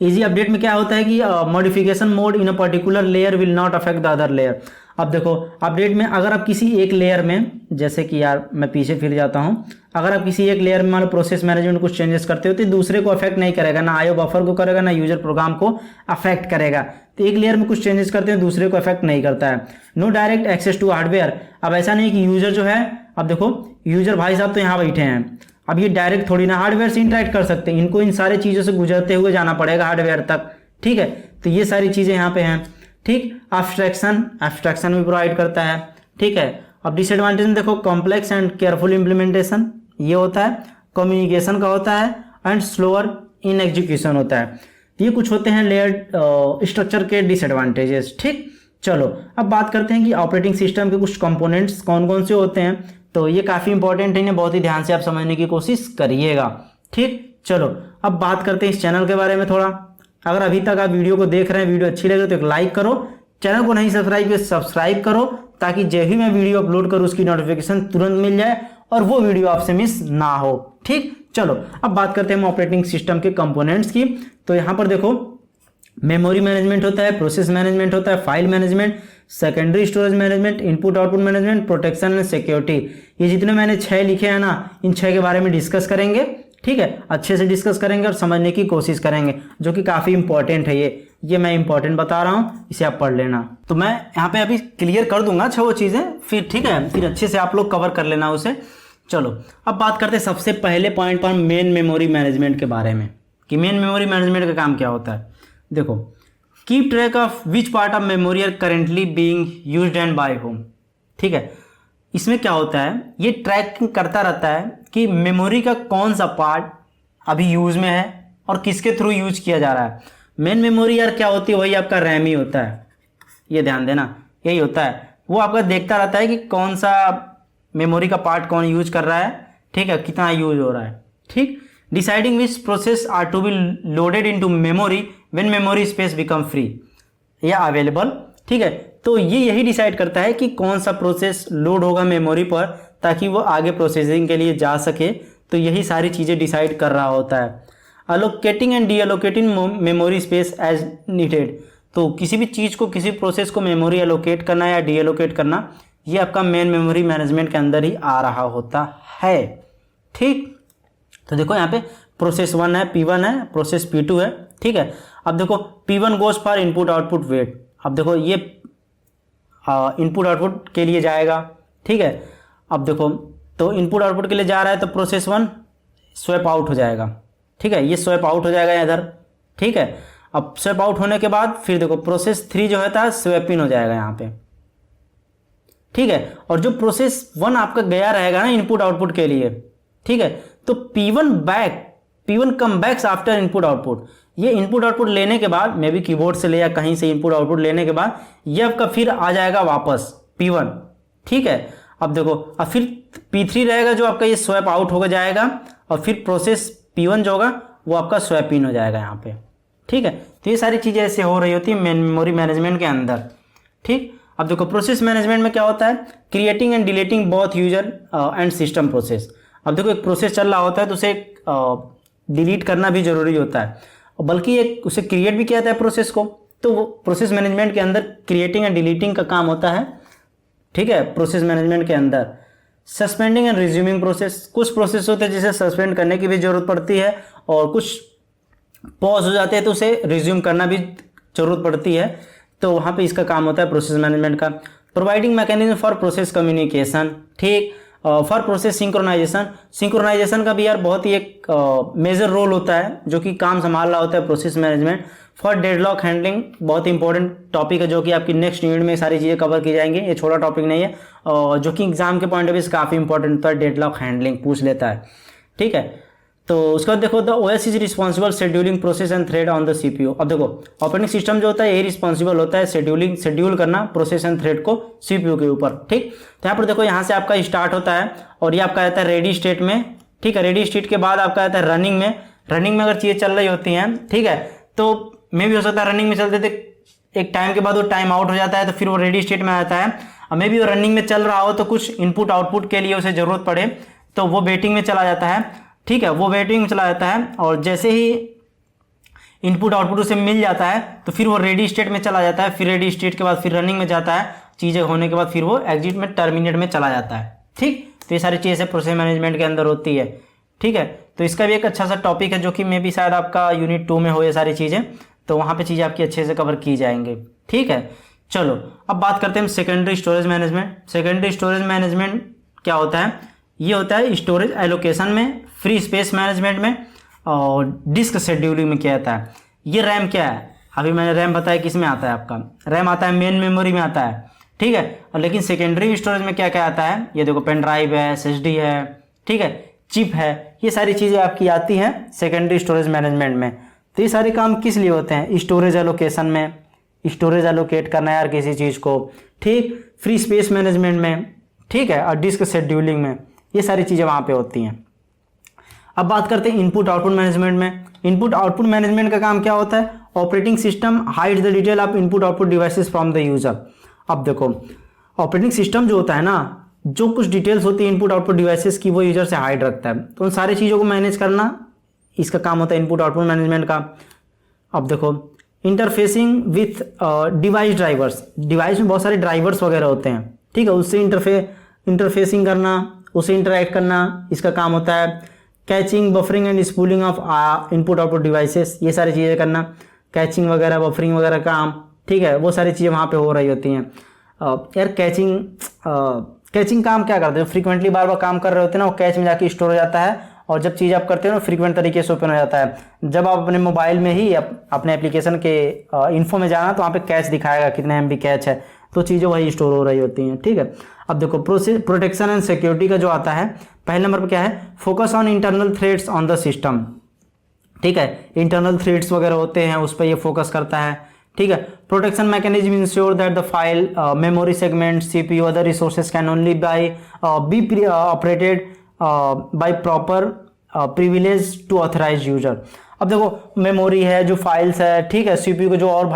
ईजी अपडेट में क्या होता है कि modification mode in a particular layer will not affect the other layer. अब देखो अपडेट में अगर आप किसी एक लेयर में, जैसे कि यार मैं पीछे फिर जाता हूँ, अगर आप किसी एक लेयर में मान लो प्रोसेस मैनेजमेंट कुछ चेंजेस करते हो, तो दूसरे को अफेक्ट नहीं करेगा, ना IO बफर को करेगा, ना यूजर प्रोग्राम को अफेक्ट करेगा। तो एक लेयर में कुछ चेंजेस करते हैं, दूसरे को अफेक्ट नहीं करता है। No direct access to hardware. अब ऐसा नहीं कि यूजर जो है, अब देखो यूजर भाई साहब तो यहाँ बैठे हैं, अब ये डायरेक्ट थोड़ी ना हार्डवेयर से इंटरेक्ट कर सकते हैं, इनको इन सारी चीज़ों से गुजरते हुए जाना पड़ेगा हार्डवेयर तक, ठीक है। तो ये सारी चीज़ें यहाँ पे हैं, ठीक। एब्स्ट्रैक्शन भी प्रोवाइड करता है, ठीक है। अब डिसएडवांटेज में देखो कॉम्प्लेक्स एंड केयरफुल इम्प्लीमेंटेशन ये होता है, कम्युनिकेशन का होता है, एंड स्लोअर इन एग्जीक्यूशन होता है। ये कुछ होते हैं लेयर्ड स्ट्रक्चर के डिसएडवांटेजेस, ठीक। चलो अब बात करते हैं कि ऑपरेटिंग सिस्टम के कुछ कंपोनेंट्स कौन कौन से होते हैं। तो ये काफ़ी इंपॉर्टेंट है, इन्हें बहुत ही ध्यान से आप समझने की कोशिश करिएगा, ठीक। चलो अब बात करते हैं इस चैनल के बारे में थोड़ा। अगर अभी तक आप वीडियो को देख रहे हैं, वीडियो अच्छी लगे तो एक लाइक करो, चैनल को नहीं सब्सक्राइब किया सब्सक्राइब करो, ताकि जब भी मैं वीडियो अपलोड करूँ उसकी नोटिफिकेशन तुरंत मिल जाए और वो वीडियो आपसे मिस ना हो, ठीक। चलो अब बात करते हैं हम ऑपरेटिंग सिस्टम के कंपोनेंट्स की। तो यहाँ पर देखो मेमोरी मैनेजमेंट होता है, प्रोसेस मैनेजमेंट होता है, file management, secondary storage management, input output management, protection and security. ये जितने मैंने 6 लिखे हैं ना, इन 6 के बारे में डिस्कस करेंगे, ठीक है। अच्छे से डिस्कस करेंगे और समझने की कोशिश करेंगे, जो कि काफ़ी इंपॉर्टेंट है। ये मैं इंपॉर्टेंट बता रहा हूँ, इसे आप पढ़ लेना। तो मैं यहाँ पे अभी क्लियर कर दूंगा 6 चीज़ें, फिर ठीक है, फिर अच्छे से आप लोग कवर कर लेना उसे। चलो अब बात करते हैं सबसे पहले पॉइंट पर मेन मेमोरी मैनेजमेंट के बारे में, कि मेन मेमोरी मैनेजमेंट का काम क्या होता है। देखो keep track of which part of memory are currently being used and by whom, ठीक है। इसमें क्या होता है, ये ट्रैकिंग करता रहता है कि मेमोरी का कौन सा पार्ट अभी यूज़ में है और किसके थ्रू यूज किया जा रहा है। मेन मेमोरी यार क्या होती है, वही आपका रैम ही होता है, ये ध्यान देना, यही होता है। वो आपका देखता रहता है कि कौन सा मेमोरी का पार्ट कौन यूज कर रहा है, ठीक है, कितना यूज हो रहा है, ठीक। Deciding which process are to be loaded into memory when memory space become free या अवेलेबल। ठीक है, तो ये यही डिसाइड करता है कि कौन सा प्रोसेस लोड होगा मेमोरी पर ताकि वो आगे प्रोसेसिंग के लिए जा सके। तो यही सारी चीज़ें डिसाइड कर रहा होता है। Allocating and deallocating memory space as needed, तो किसी भी चीज़ को, किसी प्रोसेस को मेमोरी एलोकेट करना या डी एलोकेट करना, ये आपका मेन मेमोरी मैनेजमेंट के अंदर ही आ रहा होता है। ठीक, तो देखो यहाँ पे प्रोसेस 1 है, P1 है, प्रोसेस P2 है। ठीक है, अब देखो P1 goes for input output wait. अब देखो ये इनपुट आउटपुट के लिए जाएगा। ठीक है, अब देखो तो इनपुट आउटपुट के लिए जा रहा है तो प्रोसेस 1 स्वैप आउट हो जाएगा। ठीक है, ये स्वैप आउट हो जाएगा इधर। ठीक है, अब स्वैप आउट होने के बाद फिर देखो प्रोसेस 3 जो होता है स्वैप इन हो जाएगा यहाँ पे। ठीक है, और जो प्रोसेस 1 आपका गया रहेगा ना इनपुट आउटपुट के लिए, ठीक है, तो P1 कम बैक्स आफ्टर इनपुट आउटपुट। ये इनपुट आउटपुट लेने के बाद, मे बी कीबोर्ड से ले या कहीं से इनपुट आउटपुट लेने के बाद ये आपका फिर आ जाएगा वापस P1। ठीक है, अब देखो अब फिर P3 रहेगा जो आपका ये स्वैप आउट होकर जाएगा और फिर प्रोसेस P1 जो होगा वो आपका स्वैप इन हो जाएगा यहाँ पे। ठीक है, तो ये सारी चीज़ें ऐसे हो रही होती है मेमोरी मैनेजमेंट के अंदर। ठीक, अब देखो प्रोसेस मैनेजमेंट में क्या होता है, creating and deleting both user and system process. अब देखो एक प्रोसेस चल रहा होता है तो उसे डिलीट करना भी जरूरी होता है, बल्कि एक उसे क्रिएट भी किया जाता है प्रोसेस को। तो वो प्रोसेस मैनेजमेंट के अंदर क्रिएटिंग एंड डिलीटिंग का काम होता है। ठीक है, प्रोसेस मैनेजमेंट के अंदर सस्पेंडिंग एंड रिज्यूमिंग प्रोसेस, कुछ प्रोसेस होते हैं जिसे सस्पेंड करने की भी जरूरत पड़ती है और कुछ पॉज हो जाते हैं तो उसे रिज्यूम करना भी जरूरत पड़ती है। तो वहाँ पे इसका काम होता है प्रोसेस मैनेजमेंट का। Providing mechanism for process communication. ठीक, फॉर प्रोसेस सिंक्रोनाइजेशन का भी यार बहुत ही एक मेजर रोल होता है जो कि काम संभाल रहा होता है process management. For deadlock handling, बहुत ही इंपॉर्टेंट टॉपिक है जो कि आपकी नेक्स्ट यूनिट में सारी चीज़ें कवर की जाएंगी। ये छोटा टॉपिक नहीं है और जो कि एग्जाम के पॉइंट ऑफ व्यू से काफ़ी इंपॉर्टेंट होता है। डेडलॉक हैंडलिंग पूछ लेता है। ठीक है, तो उसके बाद देखो the OS is responsible scheduling process and thread on the CPU. अब देखो ऑपरेटिंग सिस्टम जो होता है यही रिस्पॉन्सिबल होता है शेड्यूल करना प्रोसेस एंड थ्रेड को सीपीयू के ऊपर। ठीक, तो यहाँ पर देखो यहाँ से आपका स्टार्ट होता है और ये आपका रहता है रेडी स्टेट में। ठीक है, रेडी स्टेट के बाद आपका रहता है रनिंग में। रनिंग में अगर चीज़ें चल रही होती हैं, ठीक है, तो मे भी हो सकता है रनिंग में चलते थे, एक टाइम के बाद वो टाइम आउट हो जाता है तो फिर वो रेडी स्टेट में आता है। अब मे भी वो रनिंग में चल रहा हो तो कुछ इनपुट आउटपुट के लिए उसे ज़रूरत पड़े तो वो वेटिंग में चला जाता है। ठीक है, वो वेटिंग में चला जाता है और जैसे ही इनपुट आउटपुट उसे मिल जाता है तो फिर वो रेडी स्टेट में चला जाता है। फिर रेडी स्टेट के बाद फिर रनिंग में जाता है, चीज़ें होने के बाद फिर वो एग्जिट में टर्मिनेट में चला जाता है। ठीक, तो ये सारी चीज़ें प्रोसेस मैनेजमेंट के अंदर होती है। ठीक है, तो इसका भी एक अच्छा सा टॉपिक है जो कि मे भी शायद आपका यूनिट 2 में हो ये सारी चीज़ें, तो वहाँ पे चीज़ें आपकी अच्छे से कवर की जाएंगी। ठीक है, चलो अब बात करते हैं secondary storage management. Secondary storage management क्या होता है, ये होता है स्टोरेज एलोकेशन में, फ्री स्पेस मैनेजमेंट में और डिस्क शेड्यूलिंग में क्या आता है। ये रैम क्या है, अभी मैंने रैम बताया किस में आता है, आपका रैम आता है मेन मेमोरी में आता है। ठीक है, और लेकिन सेकेंडरी स्टोरेज में क्या क्या आता है, ये देखो पेन ड्राइव है, SSD है, ठीक है, चिप है, ये सारी चीज़ें आपकी आती हैं सेकेंडरी स्टोरेज मैनेजमेंट में। तो ये सारे काम किस लिए होते हैं, स्टोरेज एलोकेशन में, स्टोरेज एलोकेट करना है यार किसी चीज़ को। ठीक, फ्री स्पेस मैनेजमेंट में, ठीक है, और डिस्क शेड्यूलिंग में, ये सारी चीज़ें वहाँ पे होती हैं। अब बात करते हैं इनपुट आउटपुट मैनेजमेंट में। इनपुट आउटपुट मैनेजमेंट का काम क्या होता है, operating system hides the detail of input output devices from the user. अब देखो ऑपरेटिंग सिस्टम जो होता है ना, जो कुछ डिटेल्स होती है इनपुट आउटपुट डिवाइसेस की वो यूजर से हाइड रखता है। तो उन सारी चीज़ों को मैनेज करना इसका काम होता है इनपुट आउटपुट मैनेजमेंट का। अब देखो interfacing with device drivers, device में बहुत सारे ड्राइवर्स वगैरह होते हैं, ठीक है, उससे इंटरफेसिंग करना, उससे इंटरैक्ट करना, इसका काम होता है। Catching, buffering and spooling of input output devices, ये सारी चीज़ें करना, कैचिंग वगैरह, बफरिंग वगैरह काम, ठीक है, वो सारी चीज़ें वहाँ पे हो रही होती हैं। यार कैचिंग काम क्या करते हैं, फ्रीक्वेंटली बार बार काम कर रहे होते हैं ना, वो कैच में जाके स्टोर हो जाता है और जब चीज़ आप करते हो ना फ्रीक्वेंट तरीके से ओपन हो जाता है। जब आप अपने मोबाइल में ही अपने एप्लीकेशन के इन्फो में जाना तो वहाँ पे कैच दिखाएगा कितने MB कैच है, तो चीज़ें वही स्टोर हो रही होती हैं। ठीक है, अब देखो प्रोटेक्शन एंड सिक्योरिटी का जो आता है, पहले नंबर पर क्या है, focus on internal threads on the system. ठीक है, इंटरनल थ्रेड्स वगैरह होते हैं उस पर ये फोकस करता है। ठीक है, protection mechanism ensure that the file, memory segment, CPU, other resources can only be operated by proper privilege to authorize user. अब देखो मेमोरी है, जो फाइल्स है, ठीक है, सीपीयू को जो और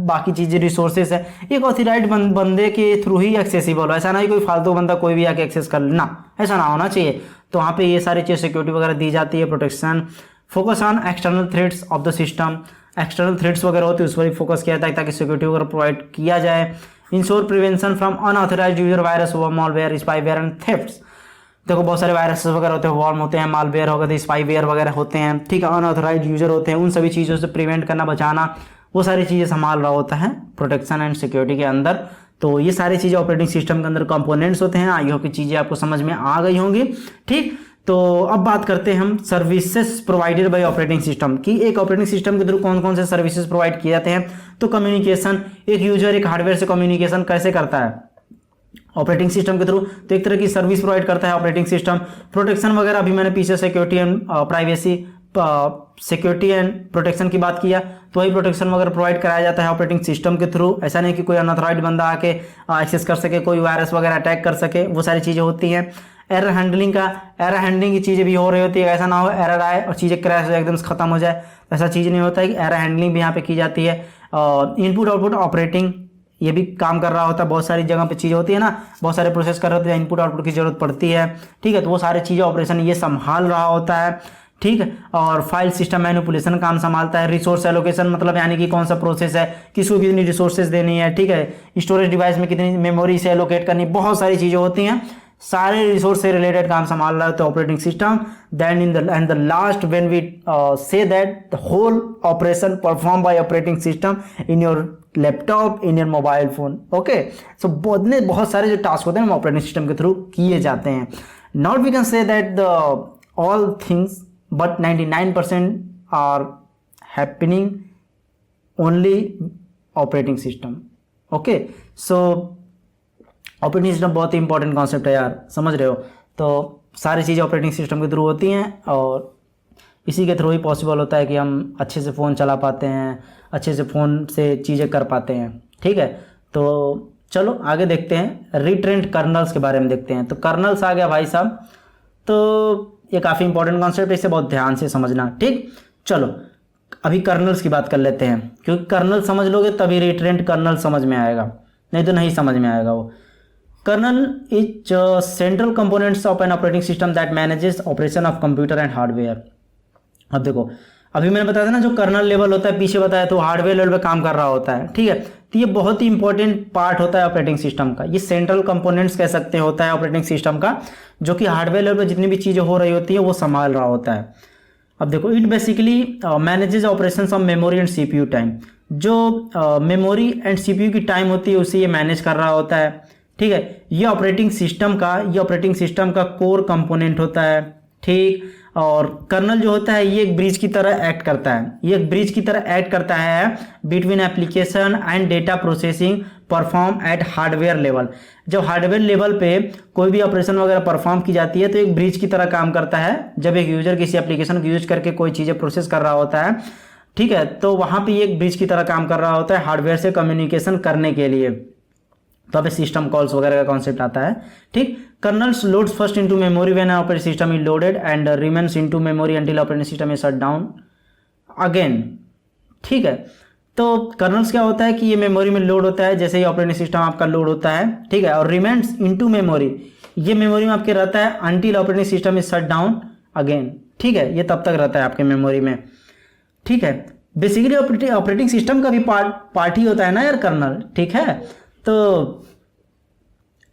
बाकी चीज़ें रिसोर्सेज है, एक ऑथराइज्ड बंदे के थ्रू ही एक्सेसिबल हो। ऐसा नहीं कोई फालतू बंदा कोई भी आके एक्सेस कर लेना, ऐसा ना होना चाहिए। तो वहाँ पे ये सारी चीज़ सिक्योरिटी वगैरह दी जाती है, protection. Focus on external threads of the system, external threads वगैरह होते हैं उस पर भी फोकस किया जाता है ताकि सिक्योरिटी वगैरह प्रोवाइड किया जाए। Ensure prevention from unauthorized user virus, malware, spyware and thefts. देखो बहुत सारे वायरसेस वगैरह होते हैं, वॉर्म होते हैं, मालवेयर हो गए, स्पाईवेयर वगैरह होते हैं, ठीक है, अनऑथराइज्ड यूजर होते हैं, उन सभी चीज़ों से प्रिवेंट करना, बचाना, वो सारी चीज़ें संभाल रहा होता है प्रोटेक्शन एंड सिक्योरिटी के अंदर। तो ये सारी चीज़ें ऑपरेटिंग सिस्टम के अंदर कंपोनेंट्स होते हैं। आई होप की चीज़ें आपको समझ में आ गई होंगी, ठीक। तो अब बात करते हैं हम services provided by operating system की। एक ऑपरेटिंग सिस्टम के थ्रू कौन कौन से सर्विसेज प्रोवाइड किए जाते हैं। तो कम्युनिकेशन, एक यूजर एक हार्डवेयर से कम्युनिकेशन कैसे करता है ऑपरेटिंग सिस्टम के थ्रू, तो एक तरह की सर्विस प्रोवाइड करता है ऑपरेटिंग सिस्टम। प्रोटेक्शन वगैरह अभी मैंने पीछे security and privacy, security and protection की बात किया, तो वही प्रोटेक्शन वगैरह प्रोवाइड कराया जाता है ऑपरेटिंग सिस्टम के थ्रू। ऐसा नहीं कि कोई अनऑथराइज्ड बंदा आके एक्सेस कर सके, कोई वायरस वगैरह अटैक कर सके, वो सारी चीज़ें होती हैं। एरर हैंडलिंग की चीज़ें भी हो रही होती है, ऐसा ना हो एरर आए और चीज़ें क्रैश हो जाए, एकदम से खत्म हो जाए, ऐसा चीज़ नहीं होता है। एरर हैंडलिंग भी यहाँ पे की जाती है। इनपुट आउटपुट ऑपरेटिंग, ये भी काम कर रहा होता है। बहुत सारी जगह पे चीज़ होती है ना, बहुत सारे प्रोसेस कर रहे होते हैं, इनपुट आउटपुट की जरूरत पड़ती है, ठीक है, तो वो सारी चीज़ें ऑपरेशन ये संभाल रहा होता है, ठीक है। और फाइल सिस्टम मैनिपुलेशन काम संभालता है। रिसोर्स एलोकेशन मतलब यानी कि कौन सा प्रोसेस है, किसको कितनी रिसोर्सेज देनी है, ठीक है, स्टोरेज डिवाइस में कितनी मेमोरी से एलोकेट करनी, बहुत सारी चीज़ें होती हैं, सारे रिसोर्स से रिलेटेड काम संभाल रहा है तो operating system. Then in the end the last when we say that the whole operation perform by operating system in your laptop, in your mobile phone, okay. So बहुत सारे जो टास्क होते हैं ऑपरेटिंग सिस्टम के थ्रू किए जाते हैं। Not we can say that the all things but 99% are happening only operating system, okay. So operating system बहुत ही इंपॉर्टेंट कॉन्सेप्ट है यार, समझ रहे हो। तो सारी चीज़ें ऑपरेटिंग सिस्टम के थ्रू होती हैं और इसी के थ्रू ही पॉसिबल होता है कि हम अच्छे से फ़ोन चला पाते हैं, अच्छे से फ़ोन से चीज़ें कर पाते हैं, ठीक है। तो चलो आगे देखते हैं, रिट्रेंट कर्नल्स के बारे में देखते हैं। तो कर्नल्स आ गया भाई साहब, तो ये काफ़ी इंपॉर्टेंट कॉन्सेप्ट है, इसे बहुत ध्यान से समझना, ठीक। चलो अभी कर्नल्स की बात कर लेते हैं, क्योंकि कर्नल समझ लोगे तभी रिट्रेंट कर्नल समझ में आएगा, नहीं तो नहीं समझ में आएगा वो। Kernel is central components of an operating system that manages operation of computer and hardware। अब देखो अभी मैंने बताया था ना, जो कर्नल लेवल होता है पीछे बताया, तो हार्डवेयर लेवल पे काम कर रहा होता है, ठीक है। तो ये बहुत ही इंपॉर्टेंट पार्ट होता है ऑपरेटिंग सिस्टम का, ये सेंट्रल कंपोनेंट्स कह सकते होता है ऑपरेटिंग सिस्टम का, जो कि हार्डवेयर लेवल पे जितनी भी चीज़ें हो रही होती है वो संभाल रहा होता है। अब देखो it basically manages operations of memory and CPU time. जो मेमोरी एंड सीपीयू की टाइम होती है उसे ये मैनेज कर रहा होता है, ठीक है। ये ऑपरेटिंग सिस्टम का कोर कंपोनेंट होता है, ठीक। और कर्नल जो होता है ये एक ब्रिज की तरह एक्ट करता है, between application and data processing perform at hardware level. जब हार्डवेयर लेवल पे कोई भी ऑपरेशन वगैरह परफॉर्म की जाती है तो एक ब्रिज की तरह काम करता है। जब एक यूजर किसी एप्लीकेशन को यूज करके कोई चीज़ें प्रोसेस कर रहा होता है, ठीक है, तो वहाँ पे एक ब्रिज की तरह काम कर रहा होता है हार्डवेयर से कम्युनिकेशन करने के लिए। तो अब सिस्टम कॉल्स वगैरह का कॉन्सेप्ट आता है, ठीक। Colonel's loads first into memory when operating system is loaded and remains into memory until operating system is shut down again, ठीक है। तो कर्नल्स क्या होता है कि ये मेमोरी में लोड होता है जैसे ही ऑपरेटिंग सिस्टम आपका लोड होता है, ठीक है, और रिमेन्स इनटू मेमोरी, ये मेमोरी में आपके रहता है until operating system is shut down again, ठीक है, ये तब तक रहता है आपके मेमोरी में, ठीक है। बेसिकली ऑपरेटिंग सिस्टम का भी पार्ट ही होता है ना यार कर्नल, ठीक है। तो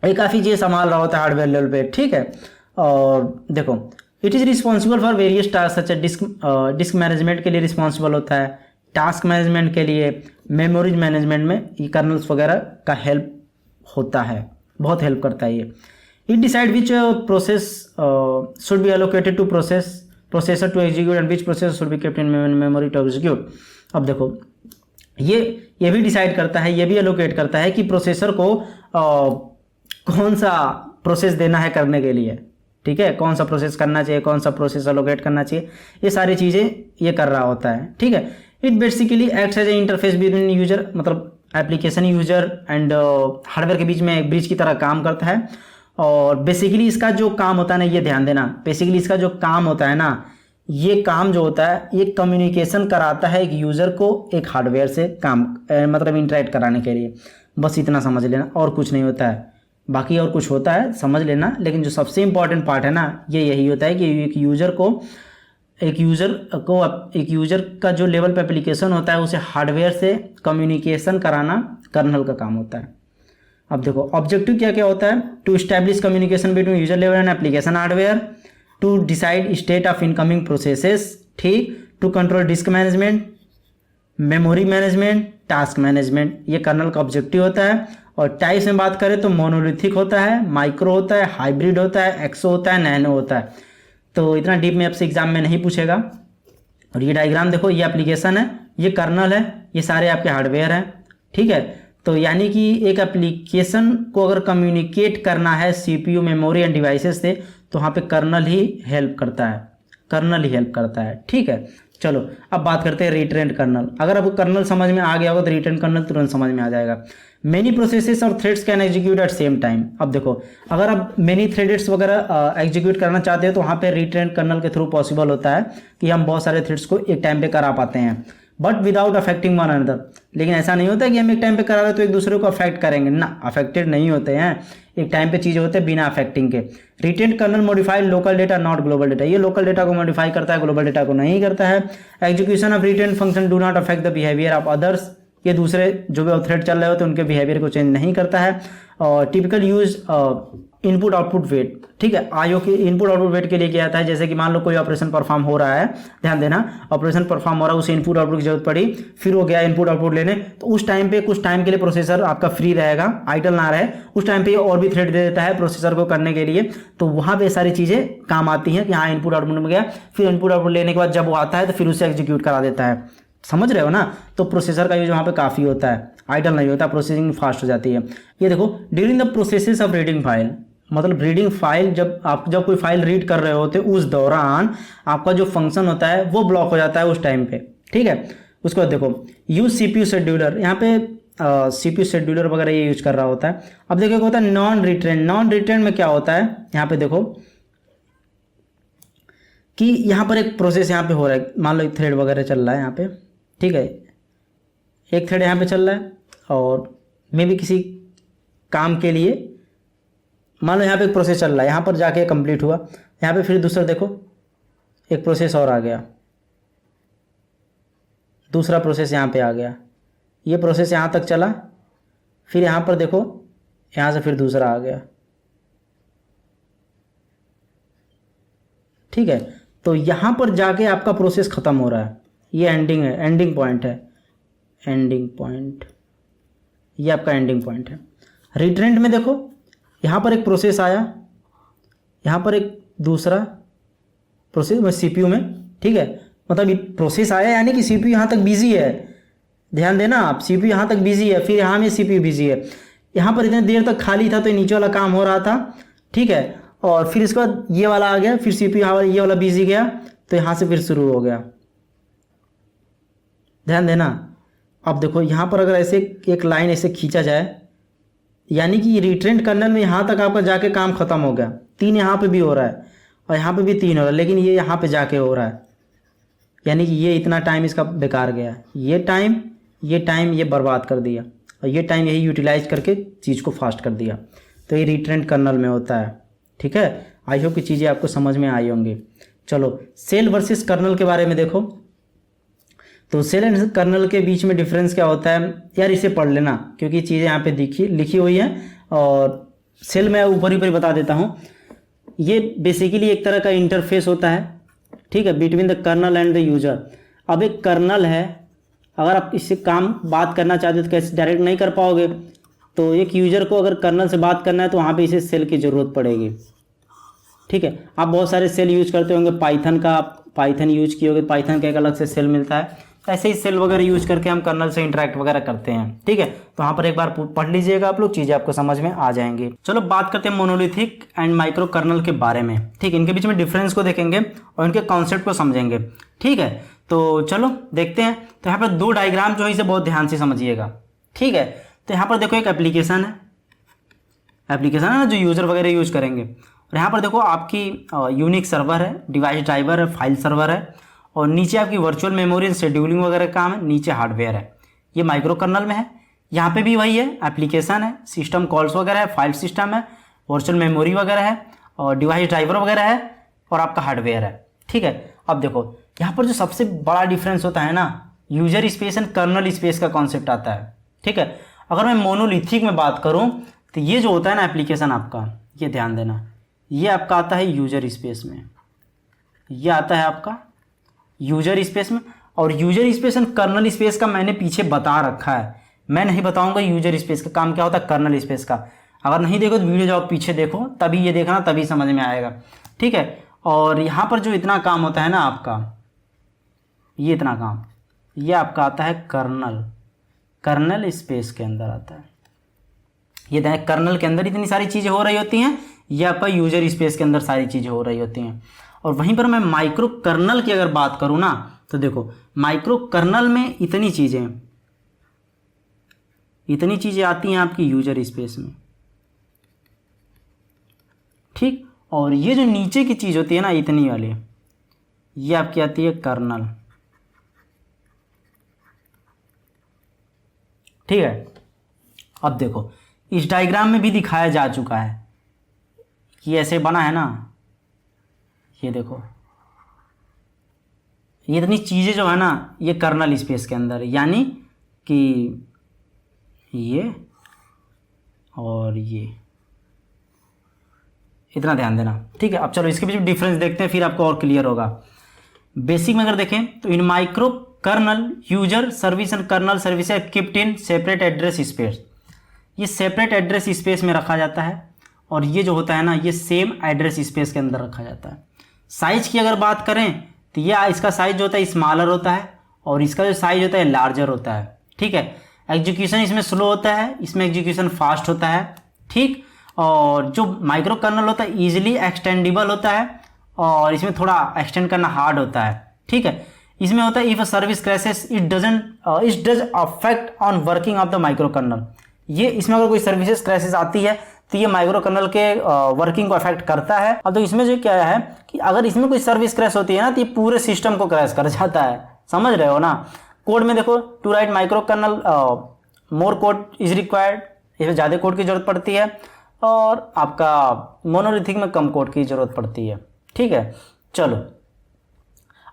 ये काफ़ी चीज़ें संभाल रहा होता है हार्डवेयर लेवल पे, ठीक है। और देखो it is responsible for various task such disc management के लिए रिस्पॉन्सिबल होता है, टास्क मैनेजमेंट के लिए, मेमोरीज मैनेजमेंट में ये कर्नल्स वगैरह का हेल्प होता है, बहुत हेल्प करता है ये। It decide which process should be allocated to processor to execute and which process should be kept in memory to execute. अब देखो ये भी डिसाइड करता है, ये भी एलोकेट करता है कि प्रोसेसर को कौन सा प्रोसेस देना है करने के लिए, ठीक है, कौन सा प्रोसेस करना चाहिए, कौन सा प्रोसेस एलोकेट करना चाहिए, ये सारी चीज़ें ये कर रहा होता है, ठीक है। It basically acts as a interface between user, मतलब एप्लीकेशन यूजर एंड हार्डवेयर के बीच में एक ब्रिज की तरह काम करता है। और बेसिकली इसका जो काम होता है ना, ये ध्यान देना, बेसिकली इसका जो काम होता है ना, ये काम जो होता है ये कम्युनिकेशन कराता है एक यूज़र को एक हार्डवेयर से काम मतलब इंटरेक्ट कराने के लिए। बस इतना समझ लेना, और कुछ नहीं होता है। बाकी और कुछ होता है समझ लेना, लेकिन जो सबसे इम्पॉर्टेंट पार्ट है ना ये यही होता है कि एक यूज़र का जो लेवल पे एप्लीकेशन होता है उसे हार्डवेयर से कम्युनिकेशन कराना कर्नल का काम होता है। अब देखो ऑब्जेक्टिव क्या क्या होता है, to establish communication between user level and application hardware, to decide state of incoming processes, ठीक, to control disk management, memory management, task management, ये कर्नल का ऑब्जेक्टिव होता है। और टाइप्स में बात करें तो मोनोलिथिक होता है, माइक्रो होता है, हाइब्रिड होता है, एक्सो होता है, नैनो होता है। तो इतना डीप में आपसे एग्जाम में नहीं पूछेगा। और ये डायग्राम देखो, ये एप्लीकेशन है, ये कर्नल है, ये सारे आपके हार्डवेयर हैं, ठीक है। तो यानी कि एक एप्लीकेशन को अगर कम्युनिकेट करना है सीपीयू, मेमोरी एंड डिवाइसेस से, तो वहाँ पे कर्नल ही हेल्प करता है, ठीक है। चलो अब बात करते हैं रिट्रेंड कर्नल। अगर आपको कर्नल समझ में आ गया होगा तो रिट्रेंड कर्नल तुरंत समझ में आ जाएगा। Many processes or threads can execute at same time. अब देखो अगर आप मेनी थ्रेड्स वगैरह एग्जीक्यूट करना चाहते हैं तो वहाँ पे रिट्रेंड कर्नल के थ्रू पॉसिबल होता है कि हम बहुत सारे थ्रेड्स को एक टाइम पे करा पाते हैं, but without affecting one another. लेकिन ऐसा नहीं होता कि हम एक टाइम पे करा रहे तो एक दूसरे को अफेक्ट करेंगे ना, अफेक्टेड नहीं होते हैं, एक टाइम पे चीज़ होते हैं बिना अफेक्टिंग के। Reentrant kernel modify local data not global data, ये लोकल डेटा को मॉडिफाई करता है, ग्लोबल डेटा को नहीं करता है। Execution of reentrant function do not affect the behaviour of others, ये दूसरे जो भी थ्रेड चल रहे होते हैं उनके बिहेवियर को चेंज नहीं करता है। और typical use input output wait, ठीक है। आईओ के इनपुट आउटपुट वेट के लिए क्या आता है, जैसे कि मान लो कोई ऑपरेशन परफॉर्म हो रहा है, ध्यान देना, ऑपरेशन परफॉर्म हो रहा है, उसे इनपुट आउटपुट की जरूरत पड़ी, फिर वो गया इनपुट आउटपुट लेने, तो उस टाइम पे कुछ टाइम के लिए प्रोसेसर आपका फ्री रहेगा, आइडल ना रहे, उस टाइम पे और भी थ्रेड दे देता है प्रोसेसर को करने के लिए। तो वहाँ पे सारी चीज़ें काम आती हैं कि हाँ इनपुट आउटपुट में गया, फिर इनपुट आउटपुट लेने के बाद जब वो आता है तो फिर उसे एग्जीक्यूट करा देता है, समझ रहे हो ना। तो प्रोसेसर का यूज वहाँ पे काफ़ी होता है, आइडल नहीं होता, प्रोसेसिंग फास्ट हो जाती है। ये देखो during the processes of reading file, मतलब रीडिंग फाइल, जब कोई फाइल रीड कर रहे होते उस दौरान आपका जो फंक्शन होता है वो ब्लॉक हो जाता है उस टाइम पे, ठीक है। उसके बाद देखो यूज सीपीयू शेड्यूलर, यहाँ पे सीपीयू शेड्यूलर वगैरह ये यूज कर रहा होता है। अब देखो क्या होता है नॉन रिट्रेंड। नॉन रिट्रेंड में क्या होता है, यहाँ पे देखो कि यहाँ पर एक प्रोसेस यहाँ पे हो रहा है, मान लो एक थ्रेड वगैरह चल रहा है यहाँ पे, ठीक है, एक थ्रेड यहाँ पे चल रहा है और मे भी किसी काम के लिए मान लो यहाँ पे एक प्रोसेस चल रहा है, यहाँ पर जाके कंप्लीट हुआ, यहाँ पे फिर दूसरा देखो एक प्रोसेस और आ गया, दूसरा प्रोसेस यहाँ पे आ गया, ये प्रोसेस यहाँ तक चला, फिर यहाँ पर देखो यहाँ से फिर दूसरा आ गया, ठीक है। तो यहाँ पर जाके आपका प्रोसेस ख़त्म हो रहा है, ये एंडिंग है, एंडिंग पॉइंट है, एंडिंग पॉइंट, ये आपका एंडिंग पॉइंट है। रिट्रेंड में देखो यहाँ पर एक प्रोसेस आया, यहाँ पर एक दूसरा प्रोसेस में सीपीयू में, ठीक है, मतलब प्रोसेस आया यानी कि सीपीयू यहाँ तक बिजी है, ध्यान देना आप, सीपीयू यहाँ तक बिजी है, फिर यहाँ में सीपीयू बिजी है, यहाँ पर इतनी देर तक खाली था तो नीचे वाला काम हो रहा था, ठीक है। और फिर इसके बाद ये वाला आ गया, फिर सीपीयू यहाँ ये वाला बिजी गया तो यहाँ से फिर शुरू हो गया, ध्यान देना। अब देखो यहाँ पर अगर ऐसे एक लाइन ऐसे खींचा जाए यानी कि रिट्रेंड कर्नल में यहाँ तक आपका जाके काम खत्म हो गया, 3 यहाँ पे भी हो रहा है और यहाँ पे भी 3 हो रहा है, लेकिन ये यहाँ पे जाके हो रहा है, यानी कि ये इतना टाइम इसका बेकार गया, ये टाइम ये बर्बाद कर दिया और ये टाइम यही यूटिलाइज करके चीज़ को फास्ट कर दिया। तो ये रिट्रेंड कर्नल में होता है, ठीक है। आई होप की चीज़ें आपको समझ में आई होंगी। चलो सेल वर्सेस कर्नल के बारे में देखो, तो सेल एंड कर्नल के बीच में डिफरेंस क्या होता है यार, इसे पढ़ लेना क्योंकि चीज़ें यहाँ पे लिखी हुई हैं। और सेल मैं ऊपर ही बता देता हूँ, ये बेसिकली एक तरह का इंटरफेस होता है, ठीक है, between the kernel and the user. अब एक कर्नल है, अगर आप इससे बात करना चाहते हो तो कैसे डायरेक्ट नहीं कर पाओगे, तो एक यूजर को अगर कर्नल से बात करना है तो वहाँ पे इसे सेल की ज़रूरत पड़ेगी, ठीक है। आप बहुत सारे सेल यूज करते होंगे, पाइथन यूज किए होंगे, पाइथन का एक अलग से सेल मिलता है, ऐसे ही सेल वगैरह यूज करके हम कर्नल से इंटरेक्ट वगैरह करते हैं, ठीक है। तो वहाँ पर एक बार पढ़ लीजिएगा आप लोग, चीज़ें आपको समझ में आ जाएंगी। चलो बात करते हैं मोनोलिथिक एंड माइक्रो कर्नल के बारे में, ठीक है। इनके बीच में डिफरेंस को देखेंगे और इनके कॉन्सेप्ट को समझेंगे, ठीक है। तो चलो देखते हैं। तो यहाँ पर 2 डायग्राम जो है इसे बहुत ध्यान से समझिएगा, ठीक है। तो यहाँ पर देखो एक एप्लीकेशन है ना जो यूज़र वगैरह यूज करेंगे, और यहाँ पर देखो आपकी यूनिक सर्वर है, डिवाइस ड्राइवर है, फाइल सर्वर है, और नीचे आपकी वर्चुअल मेमोरी शेड्यूलिंग वगैरह का काम है, नीचे हार्डवेयर है। ये माइक्रो कर्नल में है। यहाँ पे भी वही है, एप्लीकेशन है, सिस्टम कॉल्स वगैरह है, फाइल सिस्टम है, वर्चुअल मेमोरी वगैरह है, और डिवाइस ड्राइवर वगैरह है, और आपका हार्डवेयर है। ठीक है, अब देखो यहाँ पर जो सबसे बड़ा डिफरेंस होता है ना, user space and kernel space का कॉन्सेप्ट आता है। ठीक है, अगर मैं मोनोलिथिक में बात करूँ तो ये जो होता है ना एप्लीकेशन आपका, ये ध्यान देना, ये आपका आता है यूजर स्पेस में, ये आता है आपका यूजर स्पेस में। और user space and kernel space का मैंने पीछे बता रखा है, मैं नहीं बताऊंगा यूजर स्पेस का काम क्या होता है, कर्नल स्पेस का। अगर नहीं देखो तो वीडियो जाओ पीछे देखो, तभी ये देखना, तभी समझ में आएगा। ठीक है, और यहाँ पर जो इतना काम होता है ना आपका, ये इतना काम, ये आपका आता है कर्नल स्पेस के अंदर आता है। ये देखें, कर्नल के अंदर इतनी सारी चीज़ें हो रही होती हैं, ये आपका यूजर स्पेस के अंदर सारी चीज़ें हो रही होती हैं। और वहीं पर मैं माइक्रो कर्नल की अगर बात करूँ ना, तो देखो माइक्रो कर्नल में इतनी चीज़ें आती हैं आपकी यूजर स्पेस में। ठीक, और ये जो नीचे की चीज़ होती है ना इतनी वाली, ये आपकी आती है कर्नल। ठीक है, अब देखो इस डायग्राम में भी दिखाया जा चुका है कि ऐसे बना है ना, ये देखो ये इतनी चीज़ें जो है ना ये कर्नल स्पेस के अंदर है, यानी कि ये और ये, इतना ध्यान देना। ठीक है, अब चलो इसके बीच में डिफरेंस देखते हैं, फिर आपको और क्लियर होगा। बेसिक में अगर देखें तो in micro kernel user service and kernel service are keeped in separate address space. ये सेपरेट एड्रेस स्पेस में रखा जाता है, और ये जो होता है ना ये सेम एड्रेस स्पेस के अंदर रखा जाता है। साइज की अगर बात करें तो ये इसका साइज जो होता है स्मॉलर होता है, और इसका जो साइज होता है लार्जर होता है। ठीक है, एग्जीक्यूशन इसमें स्लो होता है, इसमें एग्जीक्यूशन फास्ट होता है। ठीक, और जो माइक्रो कर्नल होता है ईजिली एक्सटेंडेबल होता है, और इसमें थोड़ा एक्सटेंड करना हार्ड होता है। ठीक है, इसमें होता है if a service crashes it does affect on working of the micro kernel. ये इसमें अगर कोई सर्विसेज क्रैशेस आती है तो ये माइक्रो कर्नल के वर्किंग को अफेक्ट करता है। अब तो इसमें जो क्या है कि अगर इसमें कोई सर्विस क्रैश होती है ना तो ये पूरे सिस्टम को क्रैश कर जाता है, समझ रहे हो ना। कोड में देखो to write micro kernel more code is required, इसमें ज़्यादा कोड की जरूरत पड़ती है, और आपका मोनोलिथिक में कम कोड की जरूरत पड़ती है। ठीक है, चलो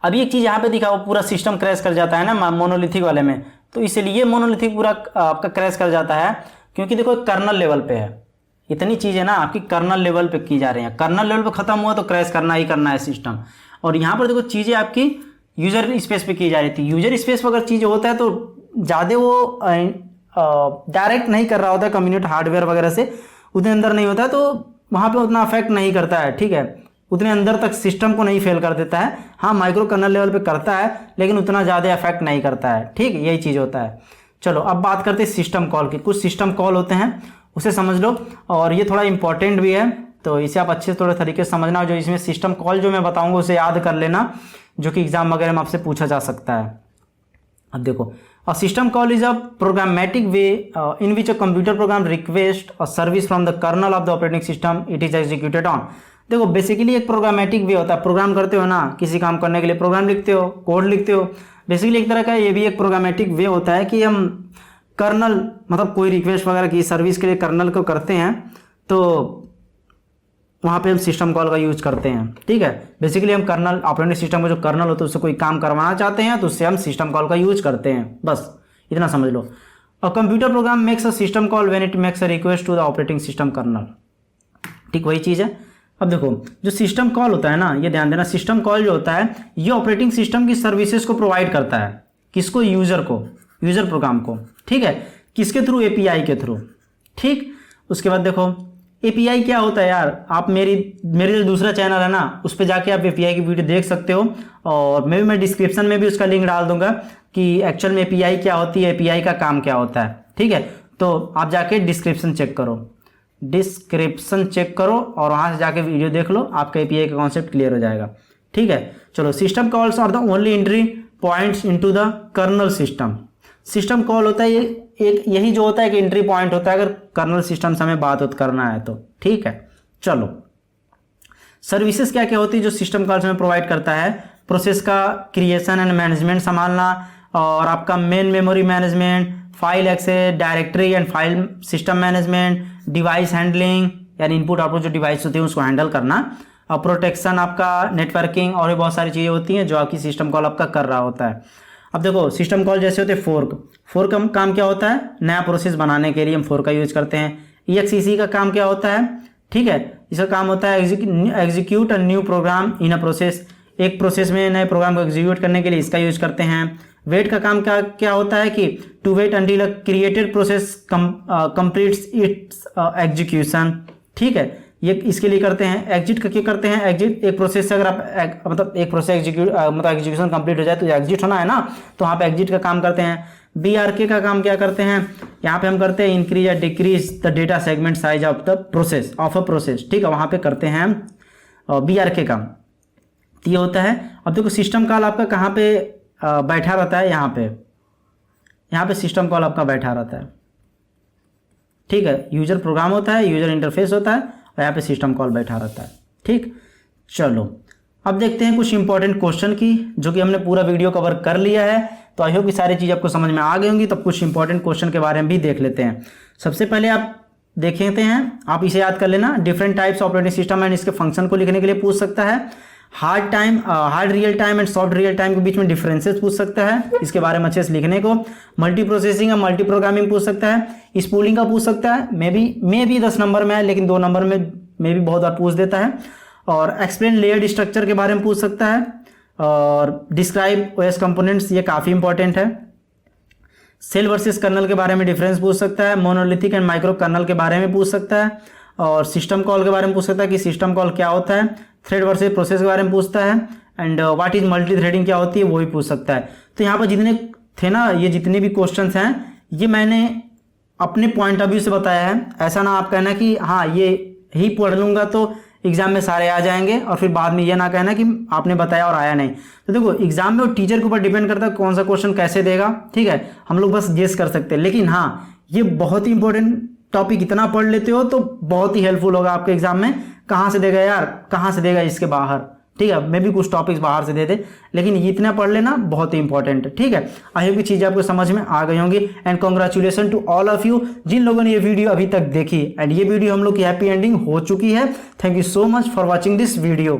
अभी एक चीज़ यहाँ पे दिखा, वो पूरा सिस्टम क्रैश कर जाता है ना मोनोलिथिक वाले में, तो इसलिए मोनोलिथिक पूरा आपका क्रैश कर जाता है, क्योंकि देखो कर्नल लेवल पे है, इतनी चीज़ें ना आपकी कर्नल लेवल पे की जा रही हैं। कर्नल लेवल पे खत्म हुआ तो क्रैश करना ही करना है सिस्टम। और यहाँ पर देखो चीज़ें आपकी यूजर स्पेस पे की जा रही थी। यूजर स्पेस पर अगर चीज़ होता है तो ज़्यादा वो डायरेक्ट नहीं कर रहा होता है कम्युनिकेट हार्डवेयर वगैरह से, उतने अंदर नहीं होता है, तो वहाँ पे उतना अफेक्ट नहीं करता है। ठीक है, उतने अंदर तक सिस्टम को नहीं फेल कर देता है। हाँ, माइक्रो कर्नल लेवल पे करता है, लेकिन उतना ज़्यादा अफेक्ट नहीं करता है। ठीक, यही चीज़ होता है। चलो अब बात करते हैं सिस्टम कॉल की। कुछ सिस्टम कॉल होते हैं, उसे समझ लो, और ये थोड़ा इंपॉर्टेंट भी है, तो इसे आप अच्छे थोड़े तरीके से समझना। जो इसमें सिस्टम कॉल जो मैं बताऊँगा उसे याद कर लेना, जो कि एग्जाम वगैरह में आपसे पूछा जा सकता है। अब देखो, a system call is a programmatic way in which a computer program requests a service from the kernel of the operating system it is executed on। देखो बेसिकली एक प्रोग्रामेटिक वे होता है, प्रोग्राम करते हो ना, किसी काम करने के लिए प्रोग्राम लिखते हो, कोड लिखते हो, बेसिकली एक तरह का ये भी एक प्रोग्रामेटिक वे होता है कि हम कर्नल मतलब कोई रिक्वेस्ट वगैरह की सर्विस के लिए कर्नल को करते हैं, तो वहाँ पे हम सिस्टम कॉल का यूज करते हैं। ठीक है, बेसिकली हम कर्नल ऑपरेटिंग सिस्टम का जो कर्नल होता है उससे कोई काम करवाना चाहते हैं तो उससे हम सिस्टम कॉल का यूज करते हैं, बस इतना समझ लो। और computer program makes a system call when it makes a request to the operating system kernel. ठीक, वही चीज़ है। अब देखो जो सिस्टम कॉल होता है ना, ये ध्यान देना, सिस्टम कॉल जो होता है ये ऑपरेटिंग सिस्टम की सर्विसेज को प्रोवाइड करता है। किसको? यूजर को, यूजर प्रोग्राम को। ठीक है, किसके थ्रू? एपीआई के थ्रू। ठीक, उसके बाद देखो एपीआई क्या होता है यार, आप मेरे जो दूसरा चैनल है ना उस पर जाके आप एपीआई की वीडियो देख सकते हो, और मैं डिस्क्रिप्शन में भी उसका लिंक डाल दूंगा कि एक्चुअल में एपीआई क्या होती है, एपीआई का काम क्या होता है। ठीक है, तो आप जाके डिस्क्रिप्शन चेक करो और वहाँ से जाके वीडियो देख लो, आपका एपीआई का कॉन्सेप्ट क्लियर हो जाएगा। ठीक है, चलो system calls are the only entry points into the kernel system. System call होता है ये एक यही जो होता है कि एंट्री पॉइंट होता है अगर कर्नल सिस्टम से हमें बात करना है तो। ठीक है, चलो सर्विसेज क्या क्या होती है जो सिस्टम कॉल्स में प्रोवाइड करता है? प्रोसेस का क्रिएशन एंड मैनेजमेंट संभालना, और आपका main memory management, file access, directory and file system management, device handling यानी इनपुट आउटपुट जो डिवाइस होती है उसको हैंडल करना, और प्रोटेक्शन आपका, नेटवर्किंग, और भी बहुत सारी चीज़ें होती हैं जो आपकी सिस्टम कॉल आपका कर रहा होता है। अब देखो सिस्टम कॉल जैसे होते हैं फोर्क का काम क्या होता है? नया प्रोसेस बनाने के लिए हम फोर्क का यूज करते हैं। EXEC का काम क्या होता है? ठीक है, इसका काम होता है execute a new program in a process, एक प्रोसेस में नए प्रोग्राम को एग्जीक्यूट करने के लिए इसका यूज करते हैं। वेट का काम क्या होता है कि to wait until a created process completes its execution. ठीक है, ये इसके लिए करते हैं। एग्जिट का क्या करते हैं? एग्जिट एक प्रोसेस से अगर आप मतलब एक प्रोसेस एग्जीक्यूशन कंप्लीट हो जाए तो एग्जिट होना है ना, तो वहाँ पे एग्जिट का काम करते हैं। BRK का काम क्या करते हैं? यहाँ पे हम करते हैं इंक्रीज या decrease the data segment size of the process of a process. ठीक है, वहाँ पे करते हैं BRK का, ये होता है। अब देखो सिस्टम कॉल आपका कहाँ पे बैठा रहता है? यहाँ पे सिस्टम कॉल आपका बैठा रहता है। ठीक है, यूजर प्रोग्राम होता है, यूजर इंटरफेस होता है, और यहाँ पे सिस्टम कॉल बैठा रहता है। ठीक, चलो अब देखते हैं कुछ इंपॉर्टेंट क्वेश्चन की, जो कि हमने पूरा वीडियो कवर कर लिया है, तो आई होप कि सारी चीज़ आपको समझ में आ गई होंगी। तब कुछ इंपॉर्टेंट क्वेश्चन के बारे में भी देख लेते हैं। सबसे पहले आप देख लेते हैं, आप इसे याद कर लेना, different types operating system and इसके फंक्शन को लिखने के लिए पूछ सकता है। Hard real time and soft real time के बीच में डिफरेंसेस पूछ सकता है, इसके बारे में अच्छे से लिखने को। मल्टी प्रोसेसिंग या मल्टी प्रोग्रामिंग पूछ सकता है। स्पूलिंग का पूछ सकता है, मे बी 10 नंबर में है, लेकिन 2 नंबर में भी बहुत बार पूछ देता है। और एक्सप्लेन लेयर्ड स्ट्रक्चर के बारे में पूछ सकता है। और डिस्क्राइब OS कंपोनेंट्स, ये काफ़ी इंपॉर्टेंट है। सेल वर्सेस कर्नल के बारे में डिफरेंस पूछ सकता है। मोनोलिथिक एंड माइक्रो कर्नल के बारे में पूछ सकता है। और सिस्टम कॉल के बारे में पूछ सकता है कि सिस्टम कॉल क्या होता है। थ्रेड वर्सेस प्रोसेस के बारे में पूछता है। And what is multi threading क्या होती है वो भी पूछ सकता है। तो यहाँ पर जितने थे ना, ये जितने भी क्वेश्चंस हैं, ये मैंने अपने पॉइंट ऑफ व्यू से बताया है। ऐसा ना आप कहना कि हाँ ये ही पढ़ लूँगा तो एग्जाम में सारे आ जाएंगे, और फिर बाद में ये ना कहना कि आपने बताया और आया नहीं। तो देखो एग्जाम में वो टीचर के ऊपर डिपेंड करता है कौन सा क्वेश्चन कैसे देगा। ठीक है, हम लोग बस गेस कर सकते हैं, लेकिन हाँ ये बहुत ही इंपॉर्टेंट टॉपिक, इतना पढ़ लेते हो तो बहुत ही हेल्पफुल होगा आपके एग्जाम में। कहाँ से देगा यार, कहाँ से देगा इसके बाहर? ठीक है, मैं भी कुछ टॉपिक्स बाहर से दे दे, लेकिन ये इतना पढ़ लेना बहुत ही इंपॉर्टेंट है। ठीक है, आई होप की चीज़ें आपको समझ में आ गई होंगी। And congratulation to all of you जिन लोगों ने ये वीडियो अभी तक देखी। एंड ये वीडियो हम लोग की हैप्पी एंडिंग हो चुकी है। Thank you so much for watching this video.